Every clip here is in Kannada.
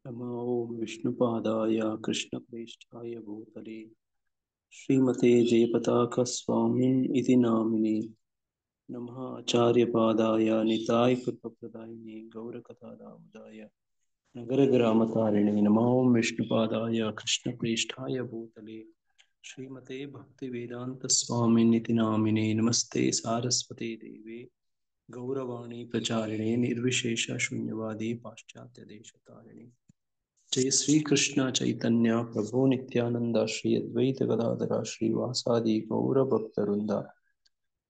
नमो ओं विष्णुपादाय कृष्णप्रेष्ठाय भूतले श्रीमते जयपताकस्वामिन् इति नामिने नमः आचार्यपादाय निताय कृपप्रदायिने गौरकथादामुदाय नगरग्रामतारिणे नमो ओं विष्णुपादाय कृष्णप्रेष्ठाय भूतले श्रीमते भक्तिवेदान्तस्वामिन् इति नामिने नमस्ते सारस्वते देवे गौरवाणी प्रचारिणे निर्विशेष शून्यवादी पाश्चात्यदेशतारिणे जय श्री कृष्ण चैतन्य प्रभु नित्यानंद श्री अद्वैत गदाधर श्रीवासादि गौर भक्तवृंद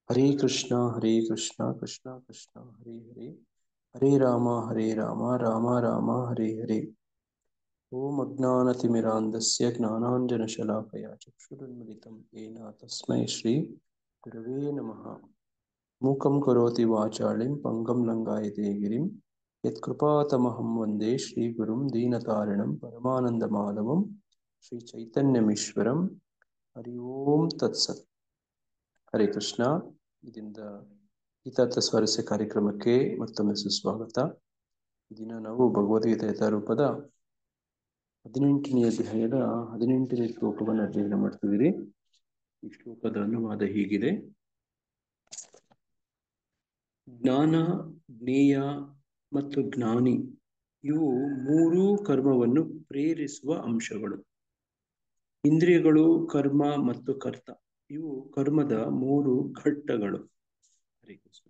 हरे कृष्णा कृष्ण कृष्ण हरे हरे हरे राम राम राम हरे हरे ओम अज्ञानतिमिरान्धस्य ज्ञानाञ्जनशलाकया चक्षुरुन्मिलितं येन तस्मै श्री गुरवे नमः मूकं करोति वाचालिं पङ्गं लङ्घयते गिरिं यत्कृपातमहं वन्दे श्रीगुरुं दीनतारिणं परमानन्दमाधवं श्रीचैतन्यमीश्वरं हरि ओಂ ತತ್ಸತ್. ಹರೇ ಕೃಷ್ಣ. ಇದರಿಂದ ಗೀತಾರ್ಥ ಸ್ವಾರಸ್ಯ ಕಾರ್ಯಕ್ರಮಕ್ಕೆ ಮತ್ತೊಮ್ಮೆ ಸುಸ್ವಾಗತ. ಈ ದಿನ ನಾವು ಭಗವದ್ಗೀತೆ ಯಥಾರೂಪದ 18ನೇ ಅಧ್ಯಾಯದ 18ನೇ ಶ್ಲೋಕವನ್ನು ಅಧ್ಯಯನ ಮಾಡ್ತಿದ್ದೀರಿ. ಈ ಶ್ಲೋಕದ ಅನುವಾದ ಹೀಗಿದೆ: ಜ್ಞಾನ, ಜ್ಞೇಯ ಮತ್ತು ಜ್ಞಾನಿ ಇವು ಮೂರೂ ಕರ್ಮವನ್ನು ಪ್ರೇರಿಸುವ ಅಂಶಗಳು. ಇಂದ್ರಿಯಗಳು, ಕರ್ಮ ಮತ್ತು ಕರ್ತ ಇವು ಕರ್ಮದ ಮೂರು ಘಟ್ಟಗಳು. ಹರೇ ಕೃಷ್ಣ.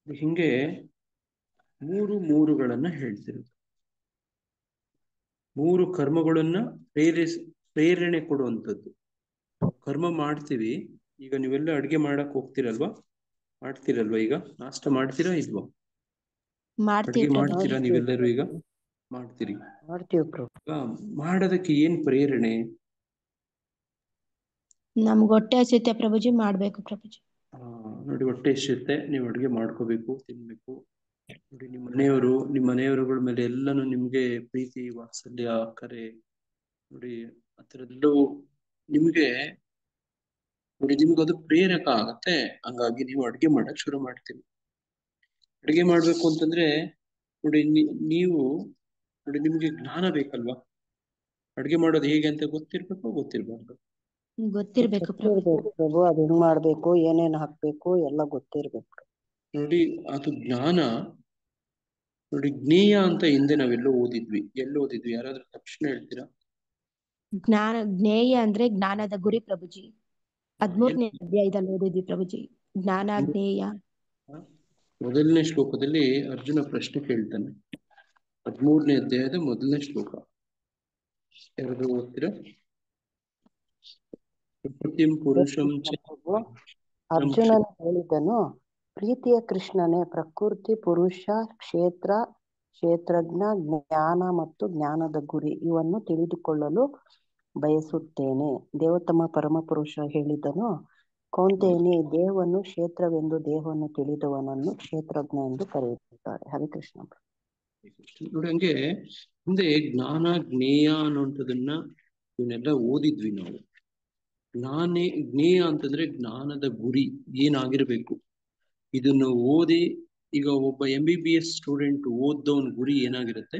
ಹಿಂಗೆ ಮೂರುಗಳನ್ನ ಹೇಳ್ತಿರೋದು. ಮೂರು ಕರ್ಮಗಳನ್ನ ಪ್ರೇರಣೆ ಕೊಡುವಂಥದ್ದು. ಕರ್ಮ ಮಾಡ್ತೀವಿ. ಈಗ ನೀವೆಲ್ಲ ಅಡ್ಗೆ ಮಾಡಕ್ ಹೋಗ್ತಿರಲ್ವಾ? ಮಾಡ್ತೀರಲ್ವಾ? ಈಗ ನಾಷ್ಟ ಮಾಡ್ತೀರಾ ಇಲ್ವಾ? ಅಡ್ಗೆ ಮಾಡ್ತೀರಾ ನೀವೆಲ್ಲರೂ? ಈಗ ಮಾಡ್ತೀರಿ. ಮಾಡೋದಕ್ಕೆ ಏನ್ ಪ್ರೇರಣೆ? ನಮ್ಗೆ ಹೊಟ್ಟೆ ಹಸಿತೆ ಪ್ರಭುಜಿ, ಮಾಡ್ಬೇಕು ಪ್ರಭುಜಿ. ನೋಡಿ, ಹೊಟ್ಟೆ ಹಸಿಯುತ್ತೆ, ನೀವು ಅಡ್ಗೆ ಮಾಡ್ಕೋಬೇಕು, ತಿನ್ಬೇಕು. ನೋಡಿ, ನಿಮ್ಮ ಮನೆಯವರುಗಳ ಮೇಲೆ ಎಲ್ಲಾನು ನಿಮ್ಗೆ ಪ್ರೀತಿ, ವಾತ್ಸಲ್ಯ, ಅಕ್ಕರೆ, ನೋಡಿ ಅದರಲ್ಲೂ ನಿಮ್ಗೆ ಅದು ಪ್ರೇರಕ ಆಗತ್ತೆ. ಹಂಗಾಗಿ ನೀವು ಅಡ್ಗೆ ಮಾಡಕ್ ಶುರು ಮಾಡ್ತೀವಿ. ಅಡ್ಗೆ ಮಾಡ್ಬೇಕು ಅಂತಂದ್ರೆ ನೋಡಿ, ನೀವು ನೋಡಿ, ನಿಮ್ಗೆ ಜ್ಞಾನ ಬೇಕಲ್ವಾ? ಅಡ್ಗೆ ಮಾಡೋದು ಹೇಗೆ ಅಂತ ಗೊತ್ತಿರ್ಬಾರ್ದು? ಗೊತ್ತಿರ್ಬೇಕು ಪ್ರಭು. ಅದ್ ಹೆಂಗ್ ಮಾಡ್ಬೇಕು, ಏನೇನ್ ಹಾಕ್ಬೇಕು ಎಲ್ಲ ಗೊತ್ತಿರ್ಬೇಕು ನೋಡಿ. ಅದು ಜ್ಞಾನ. ನೋಡಿ, ಜ್ಞೇಯ ಅಂತ ಹಿಂದೆ ನಾವೆಲ್ಲೋ ಓದಿದ್ವಿ. ಯಾರಾದ್ರೂ ತಕ್ಷಣ ಹೇಳ್ತೀರಾ? ಜ್ಞೇಯ ಅಂದ್ರೆ ಜ್ಞಾನದ ಗುರಿ ಪ್ರಭುಜಿ. 13ನೇ ಅಧ್ಯಾಯದಲ್ಲಿ ಓದಿದ್ವಿ ಪ್ರಭುಜಿ. ಜ್ಞಾನ, ಜ್ಞೇಯ. ಮೊದಲನೇ ಶ್ಲೋಕದಲ್ಲಿ ಅರ್ಜುನ ಪ್ರಶ್ನೆ ಕೇಳ್ತಾನೆ. 13ನೇ ಅಧ್ಯಾಯದ ಮೊದಲನೇ ಶ್ಲೋಕ ಯಾರಾದ್ರೂ ಓದ್ತೀರಾ? ಪುರುಷಂ ಅರ್ಜುನನ ಹೇಳಿದನು, ಪ್ರೀತಿಯ ಕೃಷ್ಣನೇ, ಪ್ರಕೃತಿ, ಪುರುಷ, ಕ್ಷೇತ್ರಜ್ಞ, ಜ್ಞಾನ ಮತ್ತು ಜ್ಞಾನದ ಗುರಿ ಇವನ್ನು ತಿಳಿದುಕೊಳ್ಳಲು ಬಯಸುತ್ತೇನೆ. ದೇವೋತ್ತಮ ಪರಮಪುರುಷ ಹೇಳಿದನು, ಕೌಂತೆಯನೇ, ದೇಹವನ್ನು ಕ್ಷೇತ್ರವೆಂದು, ದೇಹವನ್ನು ತಿಳಿದವನನ್ನು ಕ್ಷೇತ್ರಜ್ಞ ಎಂದು ಕರೆಯುತ್ತಾರೆ. ಹರಿಕೃಷ್ಣ. ನೋಡಿ, ಹಂಗೆ ಮುಂದೆ ಜ್ಞಾನ, ಜ್ಞೇಯ ಅನ್ನುವಂಥದನ್ನ ಇವನ್ನೆಲ್ಲ ಓದಿದ್ವಿ ನಾವು. ಜ್ಞೇಯ ಅಂತಂದ್ರೆ ಜ್ಞಾನದ ಗುರಿ ಏನಾಗಿರ್ಬೇಕು. ಇದನ್ನು ಓದಿ ಈಗ ಒಬ್ಬ MBBS ಸ್ಟೂಡೆಂಟ್ ಓದೋನ್ ಗುರಿ ಏನಾಗಿರುತ್ತೆ?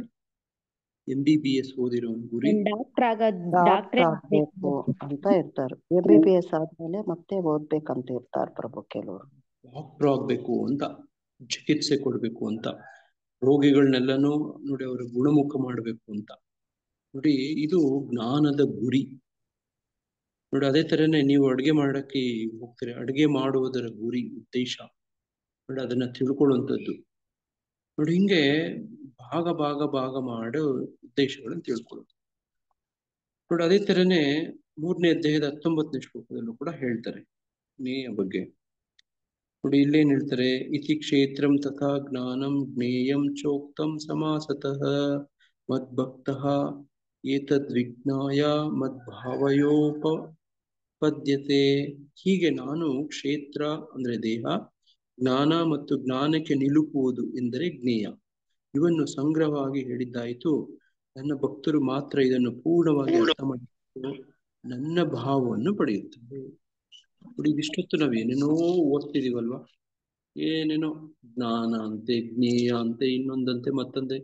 MBBS ಓದಿರೋನ್ ಗುರಿ ಡಾಕ್ಟರ್ ಆಗ್ಬೇಕು ಅಂತ ಇರ್ತಾರೆ. MBBS ಆದ್ಮೇಲೆ ಮತ್ತೆ ಓದ್ಬೇಕಂತ ಇರ್ತಾರೆ ಪ್ರಭು ಕೆಲವರು. ಡಾಕ್ಟರ್ ಆಗ್ಬೇಕು ಅಂತ, ಚಿಕಿತ್ಸೆ ಕೊಡ್ಬೇಕು ಅಂತ, ರೋಗಿಗಳನ್ನೆಲ್ಲನೂ ನೋಡಿ ಅವರ ಗುಣಮುಖ ಮಾಡ್ಬೇಕು ಅಂತ. ನೋಡಿ, ಇದು ಜ್ಞಾನದ ಗುರಿ. ನೋಡಿ, ಅದೇ ತರನೇ ನೀವು ಅಡ್ಗೆ ಮಾಡಕ್ಕೆ ಹೋಗ್ತೀರಿ. ಅಡ್ಗೆ ಮಾಡುವುದರ ಗುರಿ, ಉದ್ದೇಶ ನೋಡಿ ಅದನ್ನ ತಿಳ್ಕೊಳ್ಳುವಂಥದ್ದು. ನೋಡಿ, ಹಿಂಗೆ ಭಾಗ ಮಾಡೋ ಉದ್ದೇಶಗಳನ್ನು ತಿಳ್ಕೊಳ್ಳೋದು. ನೋಡಿ, ಅದೇ ತರನೇ 3ನೇ ಅಧ್ಯಾಯದ 19ನೇ ಶ್ಲೋಕದಲ್ಲೂ ಕೂಡ ಹೇಳ್ತಾರೆ ಜ್ಞೇಯ ಬಗ್ಗೆ. ನೋಡಿ, ಇಲ್ಲೇನ್ ಹೇಳ್ತಾರೆ? ಇತಿ ಕ್ಷೇತ್ರಂ ತಥಾ ಜ್ಞಾನಂ ಜ್ಞೇಯಂ ಚೋಕ್ತಂ ಸಮಾಸತಃ ಮದ್ಭಕ್ತಃ ಏತದ್ವಿಜ್ಞಾಯ ಮದ್ಭಾವಯೋಪಪದ್ಯತೆ. ಹೀಗೆ ನಾನು ಕ್ಷೇತ್ರ ಅಂದ್ರೆ ದೇಹ, ಜ್ಞಾನ ಮತ್ತು ಜ್ಞಾನಕ್ಕೆ ನಿಲುಕುವುದು ಎಂದರೆ ಜ್ಞೇಯ, ಇವನ್ನು ಸಂಗ್ರಹವಾಗಿ ಹೇಳಿದ್ದಾಯಿತು. ನನ್ನ ಭಕ್ತರು ಮಾತ್ರ ಇದನ್ನು ಪೂರ್ಣವಾಗಿ ಅರ್ಥ ಮಾಡಿಕೊಂಡು ನನ್ನ ಭಾವವನ್ನು ಪಡೆಯುತ್ತಾರೆ. ನೋಡಿ, ಇದಿಷ್ಟೊತ್ತು ನಾವೇನೇನೋ ಓದ್ತಿದೀವಲ್ವಾ? ಏನೇನೋ ಜ್ಞಾನ ಅಂತೆ, ಜ್ಞೇಯ ಅಂತೆ, ಇನ್ನೊಂದಂತೆ ಮತ್ತೊಂದೆ,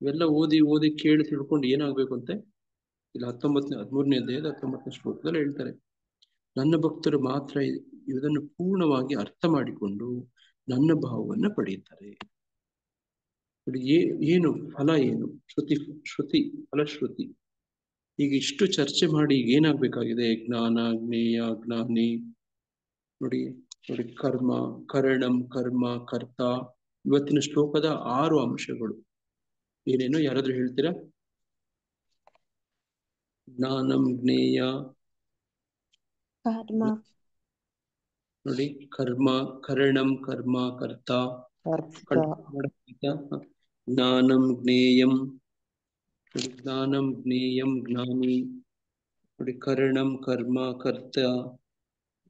ಇವೆಲ್ಲ ಓದಿ ಓದಿ ಕೇಳಿ ತಿಳ್ಕೊಂಡು ಏನಾಗ್ಬೇಕು ಅಂತೆ ಇಲ್ಲಿ 13ನೇ ಅಧ್ಯಾಯದ 19ನೇ ಶ್ಲೋಕದಲ್ಲಿ ಹೇಳ್ತಾರೆ, ನನ್ನ ಭಕ್ತರು ಮಾತ್ರ ಇದನ್ನು ಪೂರ್ಣವಾಗಿ ಅರ್ಥ ಮಾಡಿಕೊಂಡು ನನ್ನ ಭಾವವನ್ನು ಪಡೆಯುತ್ತಾರೆ. ಏನು ಫಲ, ಏನು ಶ್ರುತಿ ಫಲಶ್ರುತಿ. ಈಗ ಇಷ್ಟು ಚರ್ಚೆ ಮಾಡಿ ಈಗ ಏನಾಗ್ಬೇಕಾಗಿದೆ? ಜ್ಞಾನ, ಜ್ಞೇಯ, ಜ್ಞಾನಿ. ನೋಡಿ ನೋಡಿ, ಕರ್ಮ, ಕರಣಂ, ಕರ್ಮ, ಕರ್ತ. ಇವತ್ತಿನ ಶ್ಲೋಕದ 6 ಅಂಶಗಳು ಏನೇನೋ ಯಾರಾದ್ರೂ ಹೇಳ್ತೀರಾ? ಜ್ಞಾನಂ, ಜ್ಞೇಯ, ಕರ್ಮ, ನೋಡಿ ಕರ್ಮ, ಕರಣಂ, ಕರ್ಮ, ಕರ್ತ, ಜ್ಞಾನಂ, ಜ್ಞೇಯಂ, ನೋಡಿ ಜ್ಞಾನಂ, ಜ್ಞೇಯಂ, ಜ್ಞಾನಿ, ನೋಡಿ ಕರಣಂ, ಕರ್ಮ, ಕರ್ತ,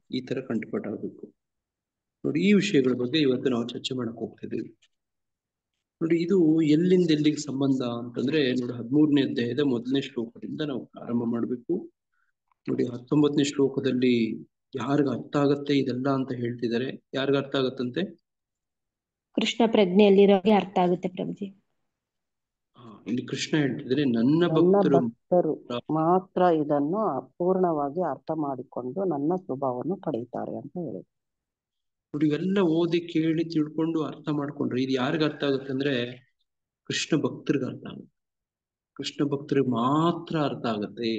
ಈ ತರ ಕಂಠಪಾಠ ಆಗಬೇಕು. ನೋಡಿ ಈ ವಿಷಯಗಳ ಬಗ್ಗೆ ಇವತ್ತು ನಾವು ಚರ್ಚೆ ಮಾಡಕ್ ಹೋಗ್ತಿದ್ದೀವಿ. ನೋಡಿ ಇದು ಎಲ್ಲಿಂದ ಎಲ್ಲಿಗೆ ಸಂಬಂಧ ಅಂತಂದ್ರೆ, ನೋಡಿ 13ನೇ ಅಧ್ಯಾಯದ 1ನೇ ಶ್ಲೋಕದಿಂದ ನಾವು ಪ್ರಾರಂಭ ಮಾಡಬೇಕು. ನೋಡಿ 19ನೇ ಶ್ಲೋಕದಲ್ಲಿ ಯಾರಿಗ ಅರ್ಥ ಆಗತ್ತೆ ಇದೆಲ್ಲ ಅಂತ ಹೇಳ್ತಿದ್ದಾರೆ. ಯಾರಿಗ ಅರ್ಥ ಆಗತ್ತಂತೆ? ಕೃಷ್ಣ ಪ್ರಜ್ಞೆಯಲ್ಲಿರೋರಿಗೆ ಅರ್ಥ ಆಗುತ್ತೆ ಪ್ರಭುಜಿ. ಇಲ್ಲಿ ಕೃಷ್ಣ ಹೇಳ್ತಿದ್ರೆ, ನನ್ನ ಭಕ್ತರು ಮಾತ್ರ ಇದನ್ನು ಪೂರ್ಣವಾಗಿ ಅರ್ಥ ಮಾಡಿಕೊಂಡು ನನ್ನ ಸ್ವಭಾವವನ್ನು ಪಡೆಯುತ್ತಾರೆ ಅಂತ ಹೇಳಿ. ನೋಡಿ ಇವೆಲ್ಲ ಓದಿ ಕೇಳಿ ತಿಳ್ಕೊಂಡು ಅರ್ಥ ಮಾಡ್ಕೊಂಡ್ರೆ ಇದು ಯಾರಿಗ ಅರ್ಥ ಆಗುತ್ತೆ ಅಂದ್ರೆ, ಕೃಷ್ಣ ಭಕ್ತರಿಗೆ ಅರ್ಥ ಆಗುತ್ತೆ. ಕೃಷ್ಣ ಭಕ್ತರಿಗೆ ಮಾತ್ರ ಅರ್ಥ ಆಗತ್ತೆ.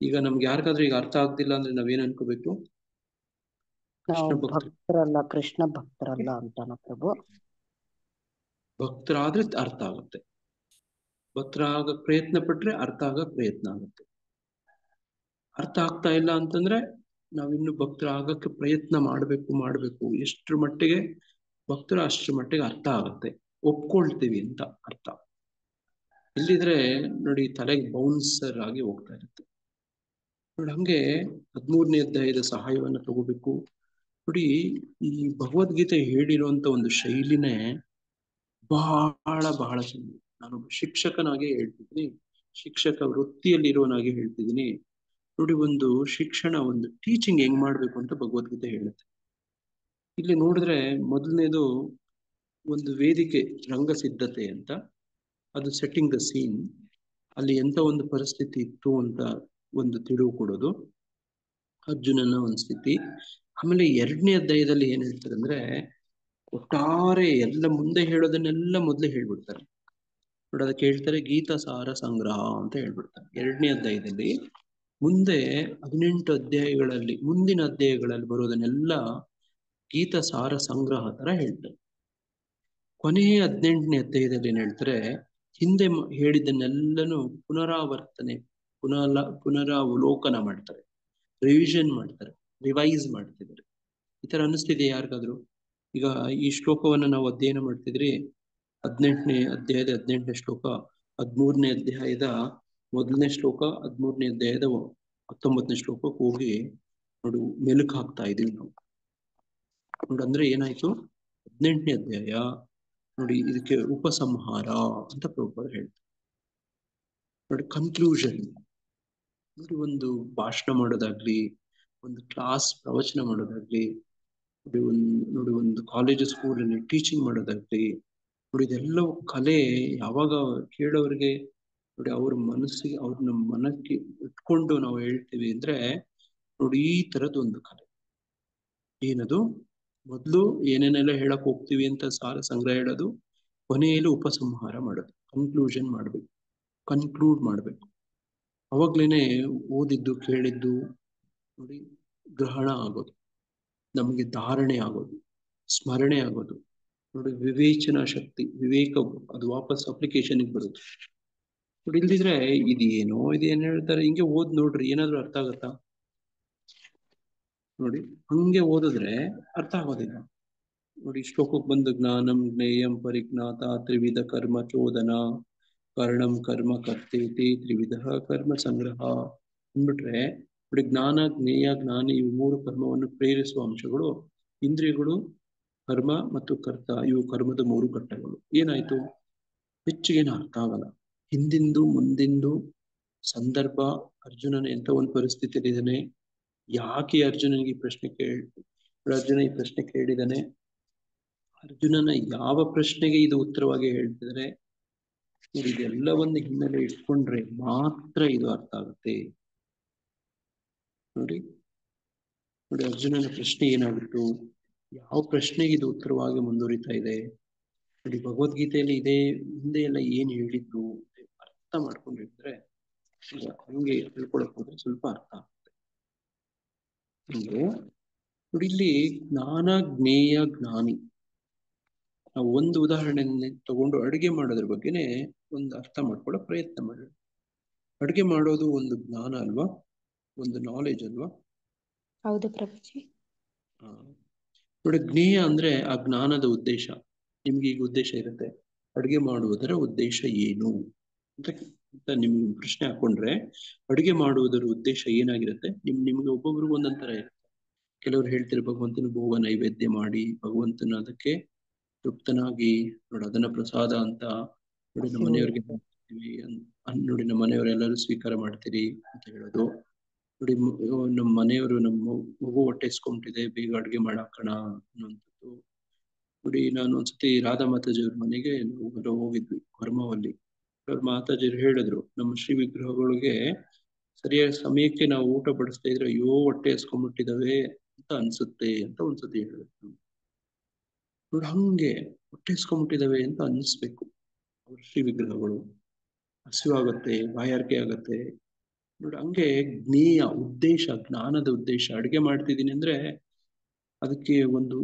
ಈಗ ನಮ್ಗೆ ಯಾರಿಗಾದ್ರೂ ಈಗ ಅರ್ಥ ಆಗ್ತಿಲ್ಲ ಅಂದ್ರೆ ನಾವೇನ್ ಅನ್ಕೋಬೇಕು? ಭಕ್ತರಲ್ಲ, ಕೃಷ್ಣ ಭಕ್ತರಲ್ಲ ಅಂತಾನ ಪ್ರಭು. ಭಕ್ತರಾದ್ರೆ ಅರ್ಥ ಆಗುತ್ತೆ. ಭಕ್ತರಾಗಕ್ ಪ್ರಯತ್ನ ಪಟ್ರೆ ಅರ್ಥ ಆಗಕ್ ಪ್ರಯತ್ನ ಆಗುತ್ತೆ. ಅರ್ಥ ಆಗ್ತಾ ಇಲ್ಲ ಅಂತಂದ್ರೆ ನಾವಿನ್ನು ಭಕ್ತರಾಗಕ್ಕೆ ಪ್ರಯತ್ನ ಮಾಡ್ಬೇಕು. ಎಷ್ಟ್ರ ಮಟ್ಟಿಗೆ ಭಕ್ತರು ಅಷ್ಟ್ರ ಮಟ್ಟಿಗೆ ಅರ್ಥ ಆಗುತ್ತೆ, ಒಪ್ಕೊಳ್ತೀವಿ ಅಂತ ಅರ್ಥ. ಇಲ್ಲಿದ್ರೆ ನೋಡಿ ತಲೆಗೆ ಬೌನ್ಸರ್ ಆಗಿ ಹೋಗ್ತಾ ಇರುತ್ತೆ. ನೋಡಿ ಹಂಗೆ 13ನೇ ಅಧ್ಯಾಯದ ಸಹಾಯವನ್ನ ತಗೋಬೇಕು. ನೋಡಿ ಈ ಭಗವದ್ಗೀತೆ ಹೇಳಿರುವಂತ ಒಂದು ಶೈಲಿನೇ ಬಹಳ ಬಹಳ ಚೆಂದ. ನಾನೊಬ್ಬ ಶಿಕ್ಷಕನಾಗಿ ಹೇಳ್ತಿದ್ದೀನಿ, ಶಿಕ್ಷಕ ವೃತ್ತಿಯಲ್ಲಿರುವನಾಗಿ ಹೇಳ್ತಿದ್ದೀನಿ. ನೋಡಿ ಒಂದು ಶಿಕ್ಷಣ, ಒಂದು ಟೀಚಿಂಗ್ ಹೆಂಗ್ ಮಾಡ್ಬೇಕು ಅಂತ ಭಗವದ್ಗೀತೆ ಹೇಳುತ್ತೆ. ಇಲ್ಲಿ ನೋಡಿದ್ರೆ ಮೊದಲನೇದು ಒಂದು ವೇದಿಕೆ, ರಂಗ ಸಿದ್ಧತೆ ಅಂತ, ಅದು ಸೆಟ್ಟಿಂಗ್ ದ ಸೀನ್. ಅಲ್ಲಿ ಎಂತ ಒಂದು ಪರಿಸ್ಥಿತಿ ಇತ್ತು ಅಂತ ಒಂದು ತಿಳುವು ಕೊಡೋದು, ಅರ್ಜುನನ ಒಂದು ಸ್ಥಿತಿ. ಆಮೇಲೆ 2ನೇ ಅಧ್ಯಾಯದಲ್ಲಿ ಏನ್ ಹೇಳ್ತಾರೆ ಅಂದ್ರೆ, ಒಟ್ಟಾರೆ ಎಲ್ಲ ಮುಂದೆ ಹೇಳೋದನ್ನೆಲ್ಲ ಮೊದಲೇ ಹೇಳ್ಬಿಡ್ತಾರೆ. ನೋಡಿ ಅದಕ್ಕೆ ಹೇಳ್ತಾರೆ ಗೀತಾ ಸಾರ ಸಂಗ್ರಹ ಅಂತ ಹೇಳ್ಬಿಡ್ತಾರೆ 2ನೇ ಅಧ್ಯಾಯದಲ್ಲಿ. ಮುಂದೆ 18 ಅಧ್ಯಾಯಗಳಲ್ಲಿ, ಮುಂದಿನ ಅಧ್ಯಾಯಗಳಲ್ಲಿ ಬರೋದನ್ನೆಲ್ಲ ಗೀತಾ ಸಾರ ಸಂಗ್ರಹ ತರ ಹೇಳ್ತಾರೆ. ಕೊನೆಯ 18ನೇ ಅಧ್ಯಾಯದಲ್ಲಿ ಏನ್ ಹೇಳ್ತಾರೆ, ಹಿಂದೆ ಹೇಳಿದ್ದನ್ನೆಲ್ಲನೂ ಪುನರಾವರ್ತನೆ, ಪುನರಾವಲೋಕನ ಮಾಡ್ತಾರೆ, ರಿವಿಷನ್ ಮಾಡ್ತಾರೆ, ರಿವೈಸ್ ಮಾಡ್ತಿದ್ದಾರೆ. ಈ ತರ ಅನ್ನಿಸ್ತಿದೆ ಯಾರಿಗಾದ್ರು? ಈಗ ಈ ಶ್ಲೋಕವನ್ನ ನಾವು ಅಧ್ಯಯನ ಮಾಡ್ತಿದ್ರಿ, 18ನೇ ಅಧ್ಯಾಯದ 18ನೇ ಶ್ಲೋಕ, 13ನೇ ಅಧ್ಯಾಯದ 1ನೇ ಶ್ಲೋಕ, 13ನೇ ಅಧ್ಯಾಯದ 19ನೇ ಶ್ಲೋಕಕ್ಕೆ ಹೋಗಿ ನೋಡು ಮೆಲುಕು ಹಾಕ್ತಾ ಇದೀವಿ ನಾವು. ನೋಡಿ ಅಂದ್ರೆ ಏನಾಯ್ತು, 18ನೇ ಅಧ್ಯಾಯ ನೋಡಿ ಇದಕ್ಕೆ ಉಪಸಂಹಾರ ಅಂತ ಪ್ರಭುಪಾದರು ಹೇಳ್ತಾರೆ. ನೋಡಿ ಕನ್ಕ್ಲೂಷನ್. ನೋಡಿ ಒಂದು ಭಾಷಣ ಮಾಡೋದಾಗ್ಲಿ, ಒಂದು ಕ್ಲಾಸ್ ಪ್ರವಚನ ಮಾಡೋದಾಗ್ಲಿ, ನೋಡಿ ಒಂದು ಕಾಲೇಜ್ ಸ್ಕೂಲಲ್ಲಿ ಟೀಚಿಂಗ್ ಮಾಡೋದಾಗ್ಲಿ, ನೋಡಿ ಇದೆಲ್ಲವೂ ಕಲೆ. ಯಾವಾಗ ಕೇಳೋರಿಗೆ ನೋಡಿ ಅವ್ರ ಮನಸ್ಸಿಗೆ, ಅವ್ರ ನಮ್ಮ ಮನಕ್ಕೆ ಇಟ್ಕೊಂಡು ನಾವು ಹೇಳ್ತೀವಿ ಅಂದ್ರೆ ನೋಡಿ ಈ ತರದ್ ಒಂದು ಕಲೆ. ಏನದು? ಮೊದಲು ಏನೇನೆಲ್ಲ ಹೇಳಕ್ ಹೋಗ್ತೀವಿ ಅಂತ ಸಾರ ಸಂಗ್ರಹ ಹೇಳೋದು, ಕೊನೆಯಲ್ಲಿ ಉಪಸಂಹಾರ ಮಾಡೋದು, ಕನ್ಕ್ಲೂಷನ್ ಮಾಡ್ಬೇಕು, ಕನ್ಕ್ಲೂಡ್ ಮಾಡ್ಬೇಕು. ಅವಾಗ್ಲೇನೆ ಓದಿದ್ದು ಕೇಳಿದ್ದು ನೋಡಿ ಗ್ರಹಣ ಆಗೋದು, ನಮಗೆ ಧಾರಣೆ ಆಗೋದು, ಸ್ಮರಣೆ ಆಗೋದು. ನೋಡಿ ವಿವೇಚನಾ ಶಕ್ತಿ, ವಿವೇಕ ಅದು ವಾಪಸ್ ಅಪ್ಲಿಕೇಶನ್ಗೆ ಬರುತ್ತೆ. ನೋಡಿ ಇಲ್ದಿದ್ರೆ ಇದೇನೋ ಇದೇನ್ ಹೇಳ್ತಾರೆ ಹಿಂಗೆ ಓದ್ ನೋಡ್ರಿ, ಏನಾದ್ರು ಅರ್ಥ ಆಗತ್ತಾ? ನೋಡಿ ಹಂಗೆ ಓದಿದ್ರೆ ಅರ್ಥ ಆಗೋದಿಲ್ಲ. ನೋಡಿ ಶ್ಲೋಕಕ್ಕೆ ಬಂದು ಜ್ಞಾನಂ, ಜ್ಞೇಯಂ, ಪರಿಜ್ಞಾತ, ತ್ರಿವಿಧ ಕರ್ಮ ಚೋದನ, ಕರ್ಣಂ ಕರ್ಮ ಕರ್ತೇತಿ, ತ್ರಿವಿಧ ಕರ್ಮ ಸಂಗ್ರಹ ಅಂದ್ಬಿಟ್ರೆ ನೋಡಿ ಜ್ಞಾನ, ಜ್ಞೇಯ, ಜ್ಞಾನಿ ಇವು 3 ಕರ್ಮವನ್ನು ಪ್ರೇರಿಸುವ ಅಂಶಗಳು. ಇಂದ್ರಿಯಗಳು, ಕರ್ಮ ಮತ್ತು ಕರ್ತ ಇವು ಕರ್ಮದ 3 ಘಟ್ಟಗಳು. ಏನಾಯ್ತು? ಹೆಚ್ಚಿಗೇನು ಅರ್ಥ ಆಗಲ್ಲ. ಹಿಂದಿಂದು ಮುಂದಿಂದು ಸಂದರ್ಭ, ಅರ್ಜುನನ ಎಂತ ಒಂದು ಪರಿಸ್ಥಿತಿಯಲ್ಲಿ ಇದ್ದಾನೆ, ಯಾಕೆ ಅರ್ಜುನ ಈ ಪ್ರಶ್ನೆ ಕೇಳಿದಾನೆ, ಅರ್ಜುನನ ಯಾವ ಪ್ರಶ್ನೆಗೆ ಇದು ಉತ್ತರವಾಗಿ ಹೇಳ್ತಿದ್ರೆ ಇದೆಲ್ಲವನ್ನು ಹಿನ್ನೆಲೆ ಇಟ್ಕೊಂಡ್ರೆ ಮಾತ್ರ ಇದು ಅರ್ಥ ಆಗುತ್ತೆ. ನೋಡಿ ನೋಡಿ ಅರ್ಜುನನ ಪ್ರಶ್ನೆ ಏನಾಗಿತ್ತು, ಯಾವ ಪ್ರಶ್ನೆಗೆ ಇದು ಉತ್ತರವಾಗಿ ಮುಂದುವರಿತಾ ಇದೆ ನೋಡಿ. ಭಗವದ್ಗೀತೆಯಲ್ಲಿ ಇದೇ ಹಿಂದೆ ಎಲ್ಲ ಏನ್ ಹೇಳಿದ್ರು ಅರ್ಥ ಮಾಡ್ಕೊಂಡಿದ್ರೆ ಹಂಗೆ ತಿಳ್ಕೊಳಕ್ ಹೋದ್ರೆ ಸ್ವಲ್ಪ ಅರ್ಥ ಆಗುತ್ತೆ. ಅಂದ್ರೆ ನೋಡಿ ಇಲ್ಲಿ ಜ್ಞಾನ ಜ್ಞೇಯ ಜ್ಞಾನಿ, ನಾವು ಒಂದು ಉದಾಹರಣೆಯನ್ನೇ ತಗೊಂಡು ಅಡುಗೆ ಮಾಡೋದ್ರ ಬಗ್ಗೆನೆ ಒಂದು ಅರ್ಥ ಮಾಡ್ಕೊಳ್ಳೋ ಪ್ರಯತ್ನ ಮಾಡೋಣ. ಅಡುಗೆ ಮಾಡೋದು ಒಂದು ಜ್ಞಾನ ಅಲ್ವಾ, ಒಂದು ನಾಲೆಜ್ ಅಲ್ವಾ? ಹೌದು ಪ್ರಭುಜಿ. ನೋಡಿ ಜ್ಞೇಯ ಅಂದ್ರೆ ಆ ಜ್ಞಾನದ ಉದ್ದೇಶ. ನಿಮ್ಗೆ ಈಗ ಉದ್ದೇಶ ಇರುತ್ತೆ, ಅಡುಗೆ ಮಾಡುವುದರ ಉದ್ದೇಶ ಏನು ಅಂತ ನಿಮ್ಗೆ ಪ್ರಶ್ನೆ ಹಾಕೊಂಡ್ರೆ ಅಡುಗೆ ಮಾಡುವುದರ ಉದ್ದೇಶ ಏನಾಗಿರುತ್ತೆ ನಿಮ್ಗೆ ಒಬ್ಬೊಬ್ರಿಗೆ ಒಂದೊಂಥರ ಇರುತ್ತೆ. ಕೆಲವರು ಹೇಳ್ತಾರೆ ಭಗವಂತನ ಭೋಗ ನೈವೇದ್ಯ ಮಾಡಿ ಭಗವಂತನ ಅದಕ್ಕೆ ತೃಪ್ತನಾಗಿ ನೋಡಿ ಅದನ್ನ ಪ್ರಸಾದ ಅಂತ ನೋಡಿ ನಮ್ಮ ಮನೆಯವ್ರಿಗೆ ನೋಡಿ ನಮ್ಮ ಮನೆಯವರೆಲ್ಲರೂ ಸ್ವೀಕಾರ ಮಾಡ್ತೀರಿ ಅಂತ ಹೇಳೋದು. ನೋಡಿ ನಮ್ಮ ಮನೆಯವರು ನಮ್ಮ ಮಗು ಹೊಟ್ಟೆ ಇಸ್ಕೊಂಬಿಟ್ಟಿದೆ ಬೇಗ ಅಡುಗೆ ಮಾಡಾಕೋಣ ಅನ್ನುವಂಥದ್ದು. ನೋಡಿ ನಾನು ಒಂದ್ಸತಿ ರಾಧಾ ಮಾತಾಜಿಯವ್ರ ಮನೆಗೆ ನಾವು ಹೋಗಿದ್ವಿ ಹೊರಮಾವಲ್ಲಿ. ಅವ್ರ ಮಾತಾಜಿಯವ್ರು ಹೇಳಿದ್ರು ನಮ್ಮ ಶ್ರೀ ವಿಗ್ರಹಗಳಿಗೆ ಸರಿಯಾದ ಸಮಯಕ್ಕೆ ನಾವು ಊಟ ಬಡಿಸ್ತಾ ಇದ್ರೆ ಅಯ್ಯೋ ಹೊಟ್ಟೆ ಎಸ್ಕೊಂಡ್ಬಿಟ್ಟಿದಾವೆ ಅಂತ ಅನ್ಸುತ್ತೆ ಅಂತ ಒಂದ್ಸತಿ ಹೇಳಿದ್ರು. ನೋಡಿ ಹಂಗೆ ಹೊಟ್ಟೆ ಎಸ್ಕೊಂಡ್ಬಿಟ್ಟಿದಾವೆ ಅಂತ ಅನ್ಸ್ಬೇಕು. ಅವ್ರ ಶ್ರೀ ವಿಗ್ರಹಗಳು ಹಸಿವಾಗತ್ತೆ, ಬಾಯಾರಿಕೆ ಆಗತ್ತೆ. ನೋಡಿ ಹಂಗೆ ಜ್ಞೇಯ ಉದ್ದೇಶ, ಜ್ಞಾನದ ಉದ್ದೇಶ. ಅಡುಗೆ ಮಾಡ್ತಿದ್ದೀನಿ ಅಂದ್ರೆ ಅದಕ್ಕೆ ಒಂದು